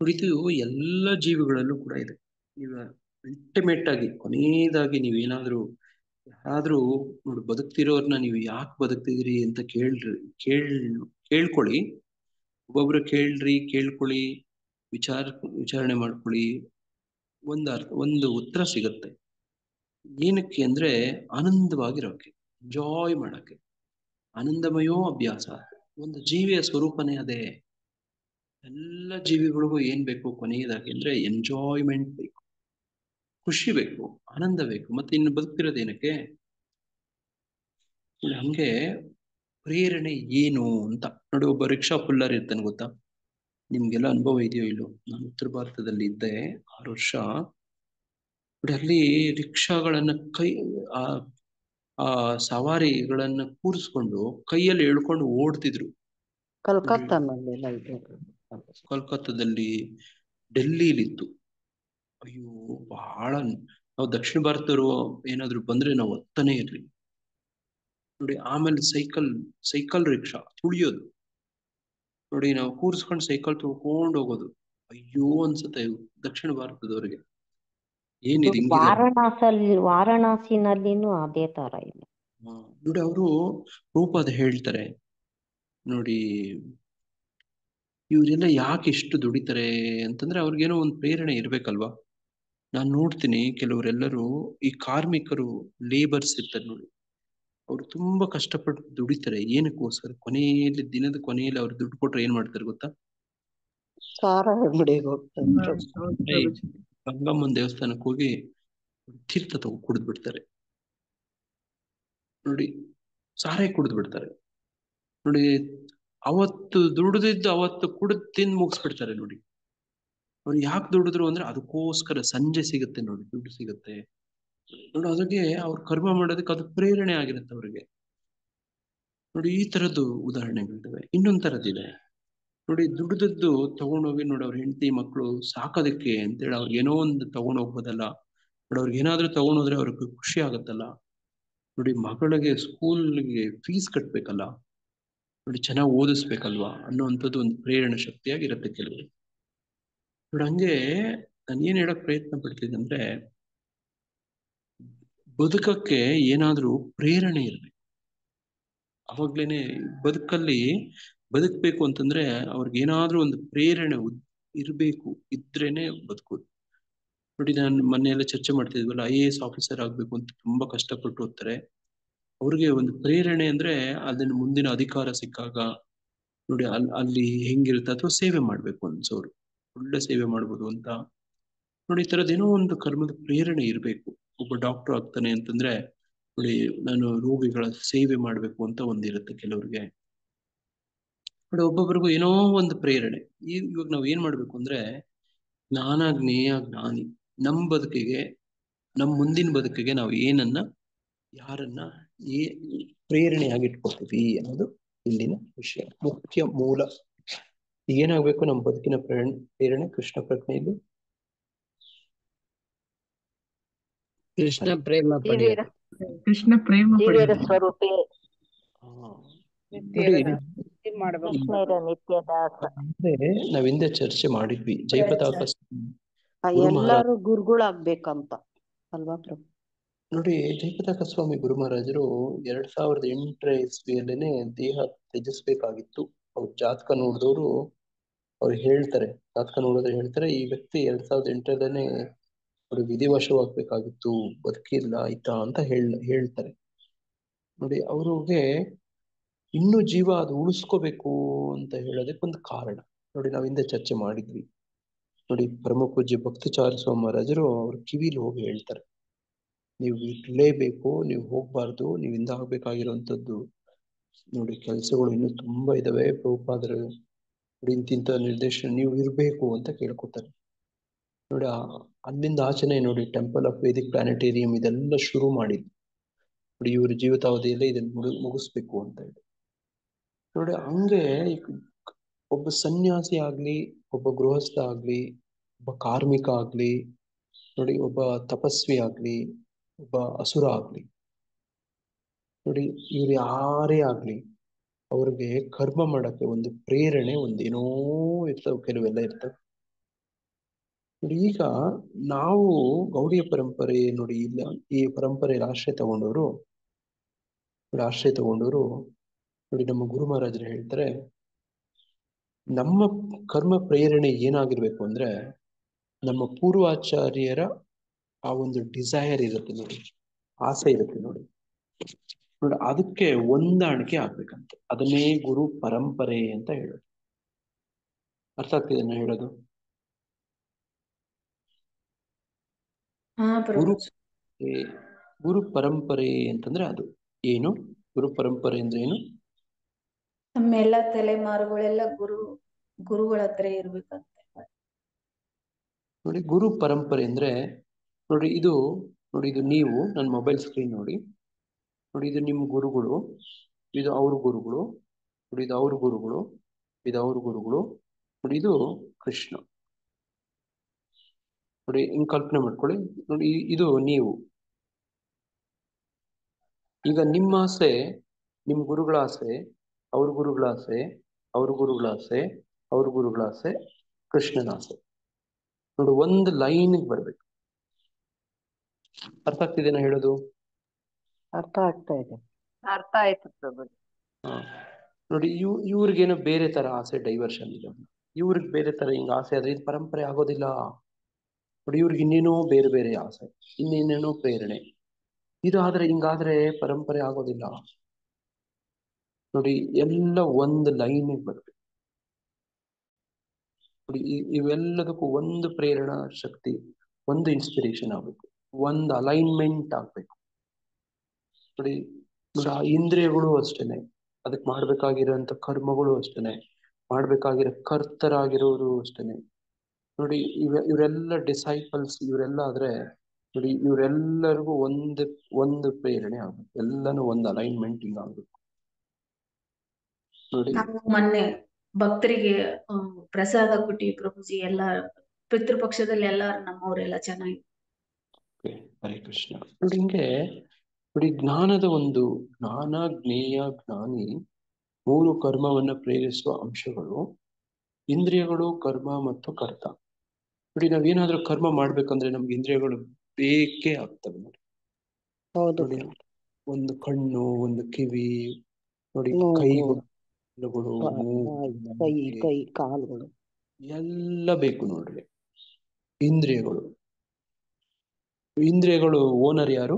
ನೋಡಿ, ಇದು ಎಲ್ಲ ಜೀವಿಗಳಲ್ಲೂ ಕೂಡ ಇದೆ. ಈಗ ಅಲ್ಟಿಮೇಟ್ ಆಗಿ ಕೊನೆಯದಾಗಿ ನೀವೇನಾದ್ರೂ ಯಾರಾದ್ರೂ ನೋಡಿ ಬದುಕ್ತಿರೋರ್ನ ನೀವು ಯಾಕೆ ಬದುಕ್ತಿದ್ರಿ ಅಂತ ಕೇಳ್ಕೊಳ್ಳಿ. ಒಬ್ಬೊಬ್ರು ಕೇಳ್ಕೊಳ್ಳಿ, ವಿಚಾರಣೆ ಮಾಡ್ಕೊಳ್ಳಿ. ಒಂದು ಉತ್ತರ ಸಿಗತ್ತೆ. ಏನಕ್ಕೆ ಅಂದ್ರೆ ಆನಂದವಾಗಿರೋಕೆ, ಎಂಜಾಯ್ ಮಾಡಕ್ಕೆ. ಆನಂದಮಯೋ ಅಭ್ಯಾಸ. ಒಂದು ಜೀವಿಯ ಸ್ವರೂಪನೇ ಅದೇ. ಎಲ್ಲ ಜೀವಿಗಳಿಗೂ ಏನ್ ಬೇಕು ಕೊನೆಯದಾಗಿ ಅಂದ್ರೆ ಎಂಜಾಯ್ಮೆಂಟ್ ಬೇಕು, ಖುಷಿ ಬೇಕು, ಆನಂದ ಬೇಕು. ಮತ್ತೆ ಇನ್ನು ಬದುಕ್ತಿರೋದೇನಕ್ಕೆ? ಹಂಗೆ ಪ್ರೇರಣೆ ಏನು ಅಂತ ನೋಡಿ. ಒಬ್ಬ ರಿಕ್ಷಾ ಪುಲ್ಲರ್ ಇರ್ತಾನೆ, ಗೊತ್ತಾ? ನಿಮ್ಗೆಲ್ಲ ಅನುಭವ ಇದೆಯೋ ಇಲ್ಲೋ? ನಾನು ಉತ್ತರ ಭಾರತದಲ್ಲಿ ಇದ್ದೆ 6 ವರ್ಷ. ನೋಡಿ, ಅಲ್ಲಿ ರಿಕ್ಷಾಗಳನ್ನ ಆ ಸವಾರಿಗಳನ್ನ ಕೂರಿಸ್ಕೊಂಡು ಕೈಯಲ್ಲಿ ಎಳ್ಕೊಂಡು ಓಡ್ತಿದ್ರು. ಕಲ್ಕತ್ತಾನಲ್ಲೆಲ್ಲ ಇದೆ. ಕೋಲ್ಕತ್ತಾದಲ್ಲಿ, ಡೆಲ್ಲಿಲಿತ್ತು. ಅಯ್ಯೋ, ಬಹಳ. ನಾವು ದಕ್ಷಿಣ ಭಾರತದವರು ಏನಾದ್ರು ಬಂದ್ರೆ ನಾವು ಒತ್ತಾನೆ ಇರ್ಲಿ ನೋಡಿ. ಆಮೇಲೆ ಸೈಕಲ್ ರಿಕ್ಷಾ ತುಳಿಯೋದು ನೋಡಿ. ನಾವು ಕೂರಿಸ್ಕೊಂಡು ಸೈಕಲ್ ತುಳ್ಕೊಂಡು ಹೋಗೋದು. ಅಯ್ಯೋ ಅನ್ಸುತ್ತೆ ದಕ್ಷಿಣ ಭಾರತದವರಿಗೆ. ಏನಿದೆ ಹಿಂಗಿದೆ. ವಾರಣಾಸಿನಲ್ಲಿನೂ ಅದೇ ತರ ಇದೆ. ನೋಡಿ, ಅವರು ರೂಪದ ಹೇಳ್ತಾರೆ ನೋಡಿ, ಇವರೆಲ್ಲ ಯಾಕೆ ಇಷ್ಟು ದುಡಿತಾರೆ ಅಂತಂದ್ರೆ ಅವ್ರಿಗೇನೋ ಒಂದು ಪ್ರೇರಣೆ ಇರ್ಬೇಕಲ್ವಾ. ನಾನು ನೋಡ್ತೀನಿ ಕೆಲವರೆಲ್ಲರೂ ಈ ಕಾರ್ಮಿಕರು, ಲೇಬರ್ಸ್ ಇರ್ತಾರೆ ನೋಡಿ, ಅವ್ರು ತುಂಬಾ ಕಷ್ಟಪಟ್ಟು ದುಡಿತಾರೆ. ಏನಕ್ಕೋಸ್ಕರ? ದಿನದ ಕೊನೆಯಲ್ಲಿ ಅವ್ರು ದುಡ್ಡು ಕೊಟ್ರೆ ಏನ್ ಮಾಡ್ತಾರೆ ಗೊತ್ತಾ? ಸಾರ ಅಂಗಡಿಗೆ ಹೋಗ್ತಾರೆ. ಹೌದು ಪ್ರಭುಜಿ. ಗಂಗಮ್ಮನ ದೇವಸ್ಥಾನಕ್ಕೆ ಹೋಗಿ ತೀರ್ಥ ಕುಡಿದು ಬಿಡ್ತಾರೆ ನೋಡಿ. ಸಾರೇ ಕುಡಿದು ಬಿಡ್ತಾರೆ ನೋಡಿ. ಅವತ್ತು ದುಡಿದಿದ್ದು ಅವತ್ತು ಕುಡಿದು ತಿಂದು ಮುಗಿಸ್ಬಿಡ್ತಾರೆ ನೋಡಿ. ಅವ್ರು ಯಾಕೆ ದುಡಿದ್ರು ಅಂದ್ರೆ ಅದಕ್ಕೋಸ್ಕರ ಸಂಜೆ ಸಿಗುತ್ತೆ ನೋಡಿ, ದುಡ್ಡು ಸಿಗುತ್ತೆ ನೋಡಿ. ಅದಕ್ಕೆ ಅವ್ರು ಕರ್ಮ ಮಾಡೋದಕ್ಕೆ ಅದು ಪ್ರೇರಣೆ ಆಗಿರುತ್ತೆ ಅವ್ರಿಗೆ ನೋಡಿ. ಈ ತರದ್ದು ಉದಾಹರಣೆಗಳಿದ್ದಾವೆ. ಇನ್ನೊಂದ್ ತರದಿದೆ ನೋಡಿ. ದುಡ್ದದ್ದು ತಗೊಂಡೋಗಿ ನೋಡಿ ಅವ್ರ ಹೆಂಡತಿ ಮಕ್ಕಳು ಸಾಕೋದಕ್ಕೆ ಅಂತೇಳಿ ಅವ್ರಿಗೆ ಏನೋ ಒಂದು ತಗೊಂಡೋಗ್ಬೋದಲ್ಲ ನೋಡಿ. ಅವ್ರಿಗೆ ಏನಾದ್ರೂ ತಗೊಂಡೋದ್ರೆ ಅವ್ರಿಗೆ ಖುಷಿ ಆಗತ್ತಲ್ಲ ನೋಡಿ. ಮಗಳಿಗೆ ಸ್ಕೂಲ್ಗೆ ಫೀಸ್ ಕಟ್ಬೇಕಲ್ಲ ನೋಡಿ, ಚೆನ್ನಾಗಿ ಓದಿಸ್ಬೇಕಲ್ವಾ ಅನ್ನೋವಂಥದ್ದು ಒಂದು ಪ್ರೇರಣೆ ಶಕ್ತಿಯಾಗಿರುತ್ತೆ ಕೆಲವರು ನೋಡಿ. ಹಂಗೆ ನಾನು ಏನ್ ಹೇಳಕ್ ಪ್ರಯತ್ನ ಪಡ್ತಿದ್ದೆ ಅಂದ್ರೆ, ಬದುಕಕ್ಕೆ ಏನಾದ್ರೂ ಪ್ರೇರಣೆ ಇರ್ಬೇಕು. ಅವಾಗ್ಲೇನೆ ಬದುಕಲ್ಲಿ ಬದುಕ್ಬೇಕು ಅಂತಂದ್ರೆ ಅವ್ರಿಗೆ ಏನಾದ್ರೂ ಒಂದು ಪ್ರೇರಣೆ ಇರ್ಬೇಕು, ಇದ್ರೇನೆ ಬದುಕೋದು ನೋಡಿ. ನಾನು ಮೊನ್ನೆಲ್ಲ ಚರ್ಚೆ ಮಾಡ್ತಿದ್ವಲ್ಲ, IAS ಆಫೀಸರ್ ಆಗ್ಬೇಕು ಅಂತ ತುಂಬಾ ಕಷ್ಟಪಟ್ಟು ಓದ್ತಾರೆ. ಅವ್ರಿಗೆ ಒಂದು ಪ್ರೇರಣೆ ಅಂದ್ರೆ ಅದನ್ನ ಮುಂದಿನ ಅಧಿಕಾರ ಸಿಕ್ಕಾಗ ನೋಡಿ ಅಲ್ಲಿ ಹೆಂಗಿರುತ್ತೆ, ಅಥವಾ ಸೇವೆ ಮಾಡ್ಬೇಕು ಅನ್ಸೋರು, ಒಳ್ಳೆ ಸೇವೆ ಮಾಡ್ಬೋದು ಅಂತ ನೋಡಿ. ಈ ತರದ್ ಏನೋ ಒಂದು ಕರ್ಮದ ಪ್ರೇರಣೆ ಇರ್ಬೇಕು. ಒಬ್ಬ ಡಾಕ್ಟರ್ ಆಗ್ತಾನೆ ಅಂತಂದ್ರೆ ನೋಡಿ, ನಾನು ರೋಗಿಗಳ ಸೇವೆ ಮಾಡ್ಬೇಕು ಅಂತ ಒಂದಿರುತ್ತೆ ಕೆಲವ್ರಿಗೆ ನೋಡಿ. ಒಬ್ಬೊಬ್ರಿಗೂ ಏನೋ ಒಂದು ಪ್ರೇರಣೆ. ಇವಾಗ ನಾವ್ ಏನ್ ಮಾಡ್ಬೇಕು ಅಂದ್ರೆ, ಜ್ಞಾನ ಜ್ಞೇಯ ಜ್ಞಾನಿ. ನಮ್ ಬದುಕಿಗೆ, ನಮ್ ಮುಂದಿನ ಬದುಕಿಗೆ ನಾವು ಯಾರನ್ನ ಪ್ರೇರಣೆಯಾಗಿಟ್ಕೊಳ್ತೀವಿ ಅನ್ನೋದು ಇಲ್ಲಿನ ವಿಷಯ, ಮುಖ್ಯ ಮೂಲ. ಏನಾಗ್ಬೇಕು ನಮ್ಮ ಬದುಕಿನ ಪ್ರೇರಣೆ? ಕೃಷ್ಣ ಪ್ರಜ್ಞೆಯಲ್ಲಿ ಕೃಷ್ಣ ಪ್ರೇಮ ಪಡೆಯೋದು. ಕೃಷ್ಣ ಪ್ರೇಮ ಪಡೆಯೋದು. ಸ್ವರೂಪೇ ನೋಡಿ. ಕೃಷ್ಣರ ನಿತ್ಯದಾಸ. ನಾವ್ ಹಿಂದೆ ಚರ್ಚೆ ಮಾಡಿದ್ವಿ, ಜಯಪತಾಕ ಗುರು ಮಹಾರಾಜ್ ಎಲ್ಲಾರು ಗುರುಗಳಾಗ್ಬೇಕಂತ ಅಲ್ವಾ ಪ್ರಭು? ನೋಡಿ, ಜಯಪತಾಕ ಸ್ವಾಮಿ ಗುರು ಮಹಾರಾಜರು 2008 ಇಸ್ವಿಯಲ್ಲೇನೆ ದೇಹ ತ್ಯಜಿಸ್ಬೇಕಾಗಿತ್ತು. ಅವ್ರ ಜಾತಕ ನೋಡಿದವರು ಅವ್ರು ಹೇಳ್ತಾರೆ, ಹೇಳ್ತಾರೆ ಈ ವ್ಯಕ್ತಿ 2008 ಅವ್ರು ವಿಧಿವಶವಾಗ್ಬೇಕಾಗಿತ್ತು, ಬದುಕಿಲ್ಲ ಆಯ್ತಾ ಅಂತ ಹೇಳ್ತಾರೆ ನೋಡಿ. ಅವ್ರಿಗೆ ಇನ್ನೂ ಜೀವ ಅದು ಉಳಿಸ್ಕೋಬೇಕು ಅಂತ ಹೇಳೋದಕ್ಕೊಂದು ಕಾರಣ ನೋಡಿ. ನಾವ್ ಹಿಂದೆ ಚರ್ಚೆ ಮಾಡಿದ್ವಿ ನೋಡಿ. ಪರಮ ಪೂಜ್ಯ ಭಕ್ತಚಾರ ಸ್ವಾಮಿ ಮಹಾರಾಜರು ಅವ್ರ ಕಿವಿಲಿ ಹೋಗಿ ಹೇಳ್ತಾರೆ, ನೀವು ಇರ್ಲೇಬೇಕು, ನೀವು ಹೋಗ್ಬಾರ್ದು, ನೀವಿಂದ ಆಗ್ಬೇಕಾಗಿರುವಂತದ್ದು ನೋಡಿ ಕೆಲಸಗಳು ಇನ್ನೂ ತುಂಬಾ ಇದಾವೆ. ಪ್ರಭುಪಾದರು ನೋಡಿ ಇಂತಿಂತ ನಿರ್ದೇಶನ ನೀವು ಇರ್ಬೇಕು ಅಂತ ಕೇಳ್ಕೊತಾರೆ ನೋಡಿ. ಅಲ್ಲಿಂದ ಆಚೆನೆ ನೋಡಿ ಟೆಂಪಲ್ ಆಫ್ ವೇದಿಕ್ ಪ್ಲಾನೆಟೇರಿಯಂ ಇದೆಲ್ಲ ಶುರು ಮಾಡಿದ್ರು ನೋಡಿ. ಇವ್ರ ಜೀವಿತಾವಧಿಯಲ್ಲೇ ಇದನ್ನ ಮುಗಿಸ್ಬೇಕು ಅಂತ ಹೇಳಿ ನೋಡಿ. ಹಂಗೆ ಒಬ್ಬ ಸನ್ಯಾಸಿ ಆಗ್ಲಿ, ಒಬ್ಬ ಗೃಹಸ್ಥ ಆಗ್ಲಿ, ಒಬ್ಬ ಕಾರ್ಮಿಕ ಆಗ್ಲಿ, ನೋಡಿ ಒಬ್ಬ ತಪಸ್ವಿ ಆಗ್ಲಿ, ಒಬ್ಬ ಅಸುರ ಆಗ್ಲಿ, ನೋಡಿ ಇವ್ರು ಯಾರೇ ಆಗ್ಲಿ ಅವ್ರಿಗೆ ಕರ್ಮ ಮಾಡಕ್ಕೆ ಒಂದು ಪ್ರೇರಣೆ, ಒಂದೇನೋ ಇರ್ತವೆ, ಕೆಲವೆಲ್ಲ ಇರ್ತವೆ. ನೋಡಿ ಈಗ ನಾವು ಗೌಡಿಯ ಪರಂಪರೆ ನೋಡಿ, ಇಲ್ಲ ಈ ಪರಂಪರೆಯಲ್ಲಿ ಆಶ್ರಯ ತಗೊಂಡವರು ನೋಡಿ ನಮ್ಮ ಗುರು ಮಹಾರಾಜರು ಹೇಳ್ತಾರೆ, ನಮ್ಮ ಕರ್ಮ ಪ್ರೇರಣೆ ಏನಾಗಿರ್ಬೇಕು ಅಂದ್ರೆ ನಮ್ಮ ಪೂರ್ವಾಚಾರ್ಯರ ಆ ಒಂದು ಡಿಸೈರ್ ಇರುತ್ತೆ ನೋಡಿ, ಆಸೆ ಇರುತ್ತೆ ನೋಡಿ, ಅದಕ್ಕೆ ಹೊಂದಾಣಿಕೆ ಆಗ್ಬೇಕಂತ. ಅದನ್ನೇ ಗುರು ಪರಂಪರೆ ಅಂತ ಹೇಳೋದು. ಅರ್ಥ ಆಗ್ತಿದೆ ನಾನು ಹೇಳೋದು? ಗುರು ಪರಂಪರೆ ಅಂತಂದ್ರೆ ಅದು ಏನು? ಗುರು ಪರಂಪರೆ ಅಂದ್ರೆ ಏನು? ನಮ್ಮೆಲ್ಲ ತಲೆಮಾರುಗಳೆಲ್ಲ ಗುರುಗಳ ಹತ್ರ ಇರ್ಬೇಕಂತ. ನೋಡಿ ಗುರು ಪರಂಪರೆ ಅಂದ್ರೆ ನೋಡಿ ಇದು ನೀವು ನನ್ನ ಮೊಬೈಲ್ ಸ್ಕ್ರೀನ್ ನೋಡಿ, ಇದು ನಿಮ್ಮ ಗುರುಗಳು, ಇದು ಅವ್ರ ಗುರುಗಳು, ನೋಡಿ ಇದು ಅವ್ರ ಗುರುಗಳು, ಇದು ಅವ್ರ ಗುರುಗಳು, ನೋಡಿ ಇದು ಕೃಷ್ಣ. ನೋಡಿ ಹಿಂಗ್ ಕಲ್ಪನೆ ಮಾಡ್ಕೊಳ್ಳಿ. ನೋಡಿ ಇದು ನೀವು. ಈಗ ನಿಮ್ಮ ಆಸೆ, ನಿಮ್ಮ ಗುರುಗಳ ಆಸೆ, ಅವ್ರ ಗುರುಗಳ ಆಸೆ, ಅವ್ರ ಗುರುಗಳ ಆಸೆ, ಅವ್ರ ಗುರುಗಳ ಆಸೆ, ಕೃಷ್ಣನ ಆಸೆ. ನೋಡಿ ಒಂದು ಲೈನ್ಗೆ ಬರ್ಬೇಕು. ಅರ್ಥ ಆಗ್ತಿದೆ ನಾ ಹೇಳೋದು? ಅರ್ಥ ಆಗ್ತಾ ಇದೆ. ಅರ್ಥ ಆಯ್ತು ಪ್ರಭು. ನೋಡಿ ಇವ್ರಿಗೇನೋ ಬೇರೆ ತರ ಆಸೆ, ಡೈವರ್ಷನ್ ಇದೆ. ಇವ್ರಿಗೆ ಬೇರೆ ತರ ಹಿಂಗ ಆಸೆ ಆದ್ರೆ ಇದು ಪರಂಪರೆ ಆಗೋದಿಲ್ಲ. ನೋಡಿ ಇವ್ರಿಗೆ ಇನ್ನೇನೋ ಬೇರೆ ಬೇರೆ ಆಸೆ, ಇನ್ನೇನೇನೋ ಪ್ರೇರಣೆ. ಇದು ಆದ್ರೆ ಹಿಂಗಾದ್ರೆ ಪರಂಪರೆ ಆಗೋದಿಲ್ಲ. ನೋಡಿ ಎಲ್ಲ ಒಂದು ಲೈನ್ಗೆ ಬರ್ಬೇಕು. ನೋಡಿ ಇವೆಲ್ಲದಕ್ಕೂ ಒಂದು ಪ್ರೇರಣಾ ಶಕ್ತಿ, ಒಂದು ಇನ್ಸ್ಪಿರೇಷನ್ ಆಗ್ಬೇಕು, ಒಂದು ಅಲೈನ್ಮೆಂಟ್ ಆಗ್ಬೇಕು. ನೋಡಿ ಆ ಇಂದ್ರಿಯಗಳು ಅಷ್ಟೇನೆ, ಅದಕ್ಕೆ ಮಾಡ್ಬೇಕಾಗಿರೋಂಥ ಕರ್ಮಗಳು ಅಷ್ಟೇನೆ, ಮಾಡ್ಬೇಕಾಗಿರೋ ಕರ್ತರಾಗಿರೋರು ಅಷ್ಟೇನೆ. ನೋಡಿ ಇವರೆಲ್ಲ ಡಿಸೈಪಲ್ಸ್, ಇವರೆಲ್ಲ ಆದ್ರೆ ನೋಡಿ ಇವರೆಲ್ಲರಿಗೂ ಒಂದು ಪ್ರೇರಣೆ ಆಗ್ಬೇಕು, ಎಲ್ಲಾನು ಒಂದು ಅಲೈನ್ಮೆಂಟ್ ಹಿಂಗ ಆಗ್ಬೇಕು. ನೋಡಿ ನಾವು ಮೊನ್ನೆ ಭಕ್ತರಿಗೆ ಪ್ರಸಾದ ಕೊಟ್ಟಿ ಪ್ರಭುಜಿ, ಎಲ್ಲ ಪಿತೃಪಕ್ಷದಲ್ಲಿ ಎಲ್ಲಾರು ನಮ್ಮವರೆಲ್ಲ ಚೆನ್ನಾಗಿ. ಹರೇ ಕೃಷ್ಣ. ನೋಡಿ ಹಿಂಗೆ ನೋಡಿ ಜ್ಞಾನದ ಒಂದು ಜ್ಞಾನ, ಜ್ಞೇಯ, ಜ್ಞಾನಿ, ಮೂರು ಕರ್ಮವನ್ನ ಪ್ರೇರಿಸುವ ಅಂಶಗಳು ಇಂದ್ರಿಯಗಳು, ಕರ್ಮ ಮತ್ತು ಕರ್ತ. ನೋಡಿ ನಾವೇನಾದ್ರೂ ಕರ್ಮ ಮಾಡ್ಬೇಕಂದ್ರೆ ನಮ್ಗೆ ಇಂದ್ರಿಯಗಳು ಬೇಕೇ ಆಗ್ತವೆ. ನೋಡಿ ಒಂದು ಕಣ್ಣು, ಒಂದು ಕಿವಿ, ನೋಡಿ ಕೈಗಳು, ಕೈ ಕಾಲುಗಳು ಎಲ್ಲ ಬೇಕು. ನೋಡ್ರಿ ಇಂದ್ರಿಯಗಳು ಓನರ್ ಯಾರು?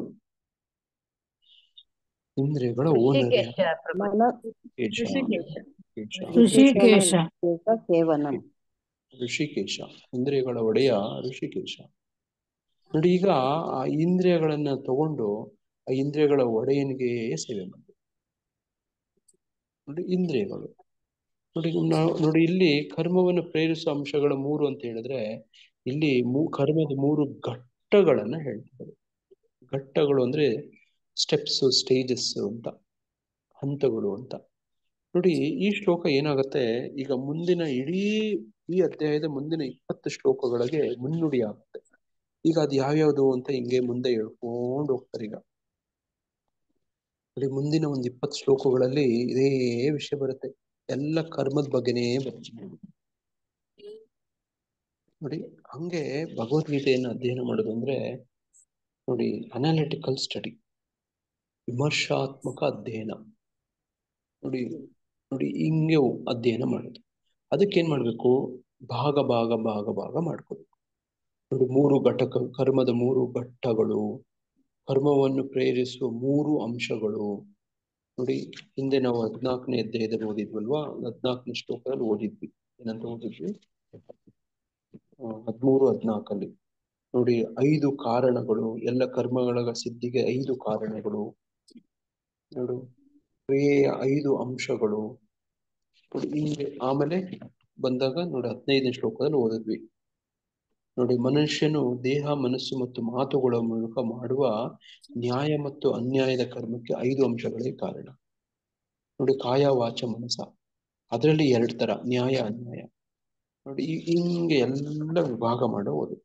ಇಂದ್ರಿಯಗಳ ಓನರ್ ಋಷಿಕೇಶ, ಇಂದ್ರಿಯಗಳ ಒಡೆಯ ಋಷಿಕೇಶ. ನೋಡಿ ಈಗ ಆ ಇಂದ್ರಿಯಗಳನ್ನ ತಗೊಂಡು ಆ ಇಂದ್ರಿಯಗಳ ಒಡೆಯನಿಗೆ ಸೇವೆ ಮಾಡಿ. ನೋಡಿ ಇಂದ್ರಿಯಗಳು ನೋಡಿ ಇಲ್ಲಿ ಕರ್ಮವನ್ನು ಪ್ರೇರಿಸುವ ಅಂಶಗಳ ಮೂರು ಅಂತ ಹೇಳಿದ್ರೆ ಇಲ್ಲಿ ಕರ್ಮದ ಮೂರು ಘಟ್ಟಗಳನ್ನ ಹೇಳ್ತಾರೆ. ಘಟ್ಟಗಳು ಅಂದ್ರೆ ಸ್ಟೆಪ್ಸ್, ಸ್ಟೇಜಸ್ ಅಂತ, ಹಂತಗಳು ಅಂತ. ನೋಡಿ ಈ ಶ್ಲೋಕ ಏನಾಗುತ್ತೆ, ಈಗ ಮುಂದಿನ ಈ ಅಧ್ಯಾಯದ ಮುಂದಿನ 20 ಶ್ಲೋಕಗಳಿಗೆ ಮುನ್ನುಡಿ ಆಗುತ್ತೆ. ಈಗ ಅದು ಯಾವ್ಯಾವ್ದು ಅಂತ ಹಿಂಗೆ ಮುಂದೆ ಹೇಳ್ಕೊಂಡು ಹೋಗ್ತಾರೆ. ಈಗ ನೋಡಿ ಮುಂದಿನ ಒಂದು 20 ಶ್ಲೋಕಗಳಲ್ಲಿ ಇದೇ ವಿಷಯ ಬರುತ್ತೆ, ಎಲ್ಲ ಕರ್ಮದ ಬಗ್ಗೆನೇ ಬರುತ್ತೆ. ನೋಡಿ ಹಂಗೆ ಭಗವದ್ಗೀತೆಯನ್ನು ಅಧ್ಯಯನ ಮಾಡೋದು ಅಂದ್ರೆ ನೋಡಿ ಅನಾಲಿಟಿಕಲ್ ಸ್ಟಡಿ, ವಿಮರ್ಶಾತ್ಮಕ ಅಧ್ಯಯನ. ನೋಡಿ ಹಿಂಗೆ ಅಧ್ಯಯನ ಮಾಡೋದು. ಅದಕ್ಕೇನ್ ಮಾಡ್ಬೇಕು, ಭಾಗ ಮಾಡ್ಕೋಬೇಕು. ನೋಡಿ ಮೂರು ಘಟಕ, ಕರ್ಮದ ಮೂರು ಘಟ್ಟಗಳು, ಕರ್ಮವನ್ನು ಪ್ರೇರಿಸುವ ಮೂರು ಅಂಶಗಳು. ನೋಡಿ ಹಿಂದೆ ನಾವು 14ನೇ ಅಧ್ಯಾಯದಲ್ಲಿ ಓದಿದ್ವಲ್ವಾ, 14ನೇ ಶ್ಲೋಕದಲ್ಲಿ ಓದಿದ್ವಿ. ಏನಂತ ಓದಿದ್ವಿ? 13, 14 ನೋಡಿ 5 ಕಾರಣಗಳು, ಎಲ್ಲ ಕರ್ಮಗಳ ಸಿದ್ಧಿಗೆ 5 ಕಾರಣಗಳು. ನೋಡು ಕ್ರಿಯೆಯ 5 ಅಂಶಗಳು. ಹಿಂಗೆ ಆಮೇಲೆ ಬಂದಾಗ ನೋಡಿ 15ನೇ ಶ್ಲೋಕದಲ್ಲಿ ಓದಿದ್ವಿ. ನೋಡಿ ಮನುಷ್ಯನು ದೇಹ, ಮನಸ್ಸು ಮತ್ತು ಮಾತುಗಳ ಮೂಲಕ ಮಾಡುವ ನ್ಯಾಯ ಮತ್ತು ಅನ್ಯಾಯದ ಕರ್ಮಕ್ಕೆ 5 ಅಂಶಗಳೇ ಕಾರಣ. ನೋಡಿ ಕಾಯ, ವಾಚ, ಮನಸ, ಅದರಲ್ಲಿ 2 ತರ, ನ್ಯಾಯ, ಅನ್ಯಾಯ. ನೋಡಿ ಹಿಂಗೆ ಎಲ್ಲ ವಿಭಾಗ ಮಾಡೋದು.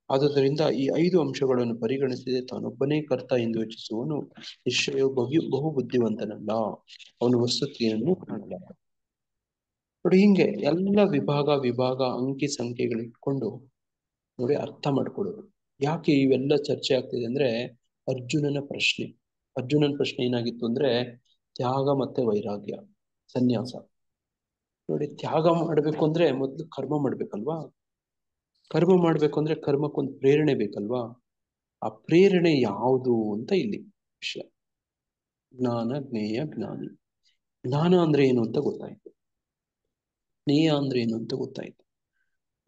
ಆದುದರಿಂದ ಈ 5 ಅಂಶಗಳನ್ನು ಪರಿಗಣಿಸಿದೆ ತಾನೊಬ್ಬನೇ ಕರ್ತ ಎಂದು ಯೋಚಿಸುವನು ನಿಶ್ಚಯ ಬಹು ಬುದ್ಧಿವಂತನಲ್ಲ, ಅವನು ವಸ್ತುತಿಯನ್ನು ಕಾಣಲ್ಲ. ನೋಡಿ ಹಿಂಗೆ ಎಲ್ಲ ವಿಭಾಗ ಅಂಕಿ ಸಂಖ್ಯೆಗಳಿಟ್ಕೊಂಡು ನೋಡಿ ಅರ್ಥ ಮಾಡ್ಕೊಳ್ಳೋದು. ಯಾಕೆ ಇವೆಲ್ಲ ಚರ್ಚೆ ಆಗ್ತಿದೆ ಅಂದ್ರೆ ಅರ್ಜುನನ ಪ್ರಶ್ನೆ ಏನಾಗಿತ್ತು ಅಂದ್ರೆ ತ್ಯಾಗ ಮತ್ತೆ ವೈರಾಗ್ಯ, ಸನ್ಯಾಸ. ನೋಡಿ ತ್ಯಾಗ ಮಾಡ್ಬೇಕು ಅಂದ್ರೆ ಮೊದ್ಲು ಕರ್ಮ ಮಾಡ್ಬೇಕಲ್ವಾ, ಕರ್ಮ ಮಾಡ್ಬೇಕು ಅಂದ್ರೆ ಕರ್ಮಕ್ಕೊಂದು ಪ್ರೇರಣೆ ಬೇಕಲ್ವಾ, ಆ ಪ್ರೇರಣೆ ಯಾವುದು ಅಂತ ಇಲ್ಲಿ ವಿಷಯ. ಜ್ಞಾನ ಜ್ಞೇಯ ಜ್ಞಾನಿ. ಜ್ಞಾನ ಅಂದ್ರೆ ಏನು ಅಂತ ಗೊತ್ತಾಯ್ತು, ಜ್ಞೇಯ ಅಂದ್ರೆ ಏನು ಅಂತ ಗೊತ್ತಾಯ್ತು,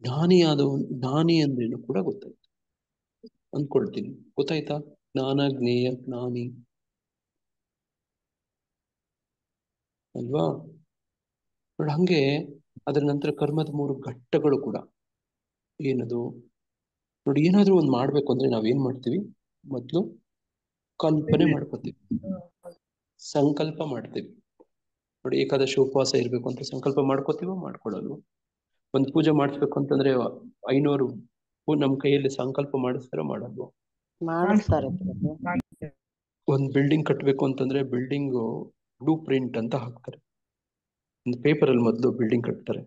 ಜ್ಞಾನಿ ಅಂದ್ರೇನು ಕೂಡ ಗೊತ್ತಾಯ್ತು ಅಂದ್ಕೊಳ್ತೀನಿ. ಗೊತ್ತಾಯ್ತಾ? ಜ್ಞಾನ ಜ್ಞೇಯ ಜ್ಞಾನಿ ಅಲ್ವಾ? ನೋಡಿ ಹಂಗೆ ಅದರ ನಂತರ ಕರ್ಮದ 3 ಘಟ್ಟಗಳು ಕೂಡ ಏನದು ನೋಡಿ. ಏನಾದ್ರೂ ಒಂದು ಮಾಡ್ಬೇಕು ಅಂದ್ರೆ ನಾವೇನ್ ಮಾಡ್ತೀವಿ, ಮೊದ್ಲು ಕಲ್ಪನೆ ಮಾಡ್ಕೋತೀವಿ, ಸಂಕಲ್ಪ ಮಾಡ್ತೀವಿ. ನೋಡಿ ಏಕಾದಶಿ ಉಪವಾಸ ಇರ್ಬೇಕು ಅಂತ ಸಂಕಲ್ಪ ಮಾಡ್ಕೋತೀವೋ ಮಾಡ್ಕೊಳ್ಳೋದು. ಒಂದು ಪೂಜೆ ಮಾಡಿಸ್ಬೇಕು ಅಂತಂದ್ರೆ 500 ನಮ್ ಕೈಯಲ್ಲಿ ಸಂಕಲ್ಪ ಮಾಡಿಸ್ತಾರೋ ಮಾಡೋದು. ಮಾಡಿಸ್ತಾರೆ ಪ್ರಭು. ಒಂದು ಬಿಲ್ಡಿಂಗ್ ಕಟ್ಟಬೇಕು ಅಂತಂದ್ರೆ ಬಿಲ್ಡಿಂಗ್ ಬ್ಲೂ ಪ್ರಿಂಟ್ ಅಂತ ಹಾಕ್ತಾರೆ. ಒಂದು ಪೇಪರ್ ಅಲ್ಲಿ ಮೊದಲು ಬಿಲ್ಡಿಂಗ್ ಕಟ್ತಾರೆ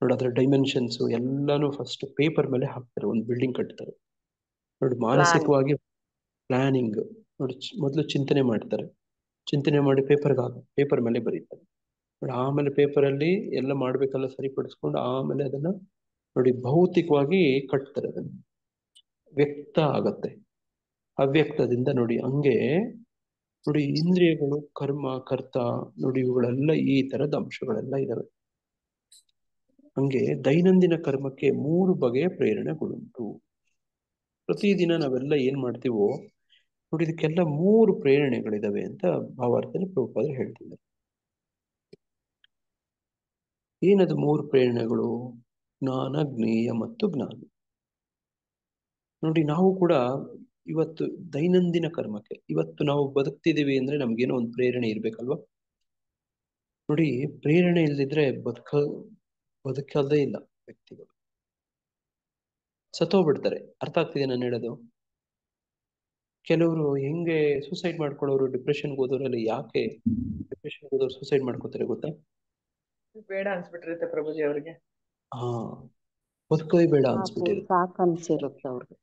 ನೋಡಿ, ಅದ್ರ ಡೈಮೆನ್ಷನ್ಸ್ ಎಲ್ಲಾನು ಫಸ್ಟ್ ಪೇಪರ್ ಮೇಲೆ ಹಾಕ್ತಾರೆ, ಒಂದು ಬಿಲ್ಡಿಂಗ್ ಕಟ್ತಾರೆ ನೋಡಿ. ಮಾನಸಿಕವಾಗಿ ಪ್ಲಾನಿಂಗ್ ನೋಡಿ, ಮೊದಲು ಚಿಂತನೆ ಮಾಡ್ತಾರೆ, ಚಿಂತನೆ ಮಾಡಿ ಪೇಪರ್ ಮೇಲೆ ಬರೀತಾರೆ ನೋಡಿ. ಆಮೇಲೆ ಪೇಪರ್ ಅಲ್ಲಿ ಎಲ್ಲ ಮಾಡ್ಬೇಕೆಲ್ಲ ಸರಿಪಡಿಸ್ಕೊಂಡು ಆಮೇಲೆ ಅದನ್ನ ನೋಡಿ ಭೌತಿಕವಾಗಿ ಕಟ್ತಾರೆ. ಅದನ್ನ ವ್ಯಕ್ತ ಆಗತ್ತೆ, ಅವ್ಯಕ್ತದಿಂದ ನೋಡಿ. ಹಂಗೆ ನೋಡಿ ಇಂದ್ರಿಯಗಳು, ಕರ್ಮ, ಕರ್ತ ನೋಡಿ ಇವುಗಳೆಲ್ಲ ಈ ತರದ ಅಂಶಗಳೆಲ್ಲ ಇದಾವೆ. ಹಂಗೆ ದೈನಂದಿನ ಕರ್ಮಕ್ಕೆ 3 ಬಗೆಯ ಪ್ರೇರಣೆಗಳುಂಟು. ಪ್ರತಿದಿನ ನಾವೆಲ್ಲ ಏನ್ ಮಾಡ್ತೀವೋ ನೋಡಿ ಇದಕ್ಕೆಲ್ಲ 3 ಪ್ರೇರಣೆಗಳಿದಾವೆ ಅಂತ ಭಾವಾರ್ಥದಲ್ಲಿ ಪ್ರಭುಪಾದರು ಹೇಳ್ತಿದ್ದಾರೆ. ಏನದು 3 ಪ್ರೇರಣೆಗಳು? ಜ್ಞಾನ ಜ್ಞೇಯ ಮತ್ತು ಜ್ಞಾನಿ. ನೋಡಿ ನಾವು ಕೂಡ ಇವತ್ತು ದೈನಂದಿನ ಕರ್ಮಕ್ಕೆ ಇವತ್ತು ನಾವು ಬದುಕ್ತಿದೀವಿ ಅಂದ್ರೆ ನಮ್ಗೇನೋ ಒಂದು ಪ್ರೇರಣೆ ಇರ್ಬೇಕಲ್ವಾ. ನೋಡಿ ಪ್ರೇರಣೆ ಇಲ್ದಿದ್ರೆ ಬದುಕದೇ ಇಲ್ಲ ವ್ಯಕ್ತಿಗಳು, ಸತ್ತೋಗ್ಬಿಡ್ತಾರೆ. ಅರ್ಥ ಆಗ್ತಿದೆ ನಾನು ಹೇಳೋದು? ಕೆಲವರು ಹೆಂಗೆ ಸೂಸೈಡ್ ಮಾಡ್ಕೊಳ್ಳೋರು, ಡಿಪ್ರೆಷನ್ಗೆ ಹೋದವರೆಲ್ಲ ಯಾಕೆ ಡಿಪ್ರೆಷನ್ಗೆ ಹೋದವ್ರು ಸೂಸೈಡ್ ಮಾಡ್ಕೋತಾರೆ ಗೊತ್ತಾ? ಬೇಡ ಅನ್ಸ್ಬಿಟ್ಟಿರುತ್ತೆ ಪ್ರಭುಜಿ ಅವ್ರಿಗೆ. ಹಾ, ಬದುಕೋದೇ ಬೇಡ ಅನ್ಸ್ಬಿಟ್ಟಿರುತ್ತೆ. ಸಾಕು ಅನ್ಸಿರುತ್ತೆ ಅವ್ರಿಗೆ.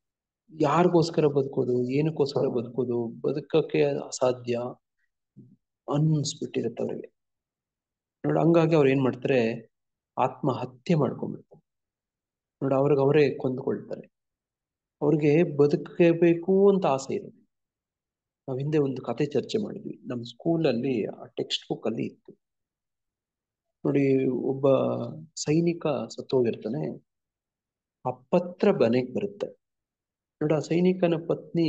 ಯಾರಿಗೋಸ್ಕರ ಬದುಕೋದು, ಏನಕ್ಕೋಸ್ಕರ ಬದುಕೋದು, ಬದುಕಕ್ಕೆ ಅಸಾಧ್ಯ ಅನ್ನಿಸ್ಬಿಟ್ಟಿರುತ್ತೆ ಅವ್ರಿಗೆ ನೋಡಿ. ಹಂಗಾಗಿ ಅವ್ರು ಏನ್ ಮಾಡ್ತಾರೆ, ಆತ್ಮಹತ್ಯೆ ಮಾಡ್ಕೊಂಡ್ಬಿಡ್ತಾರೆ ನೋಡಿ. ಅವರೇ ಕೊಂದ್ಕೊಳ್ತಾರೆ. ಅವ್ರಿಗೆ ಬದುಕಬೇಕು ಅಂತ ಆಸೆ ಇರುತ್ತೆ. ನಾವ್ ಹಿಂದೆ ಒಂದು ಕತೆ ಚರ್ಚೆ ಮಾಡಿದ್ವಿ ನಮ್ಮ ಸ್ಕೂಲಲ್ಲಿ, ಆ ಟೆಕ್ಸ್ಟ್ ಬುಕ್ ಅಲ್ಲಿ ಇತ್ತು ನೋಡಿ. ಒಬ್ಬ ಸೈನಿಕ ಸತ್ತೋಗಿರ್ತಾನೆ, ಆ ಪತ್ರ ಮನೆಗೆ ಬರುತ್ತೆ ನೋಡಿ. ಆ ಸೈನಿಕನ ಪತ್ನಿ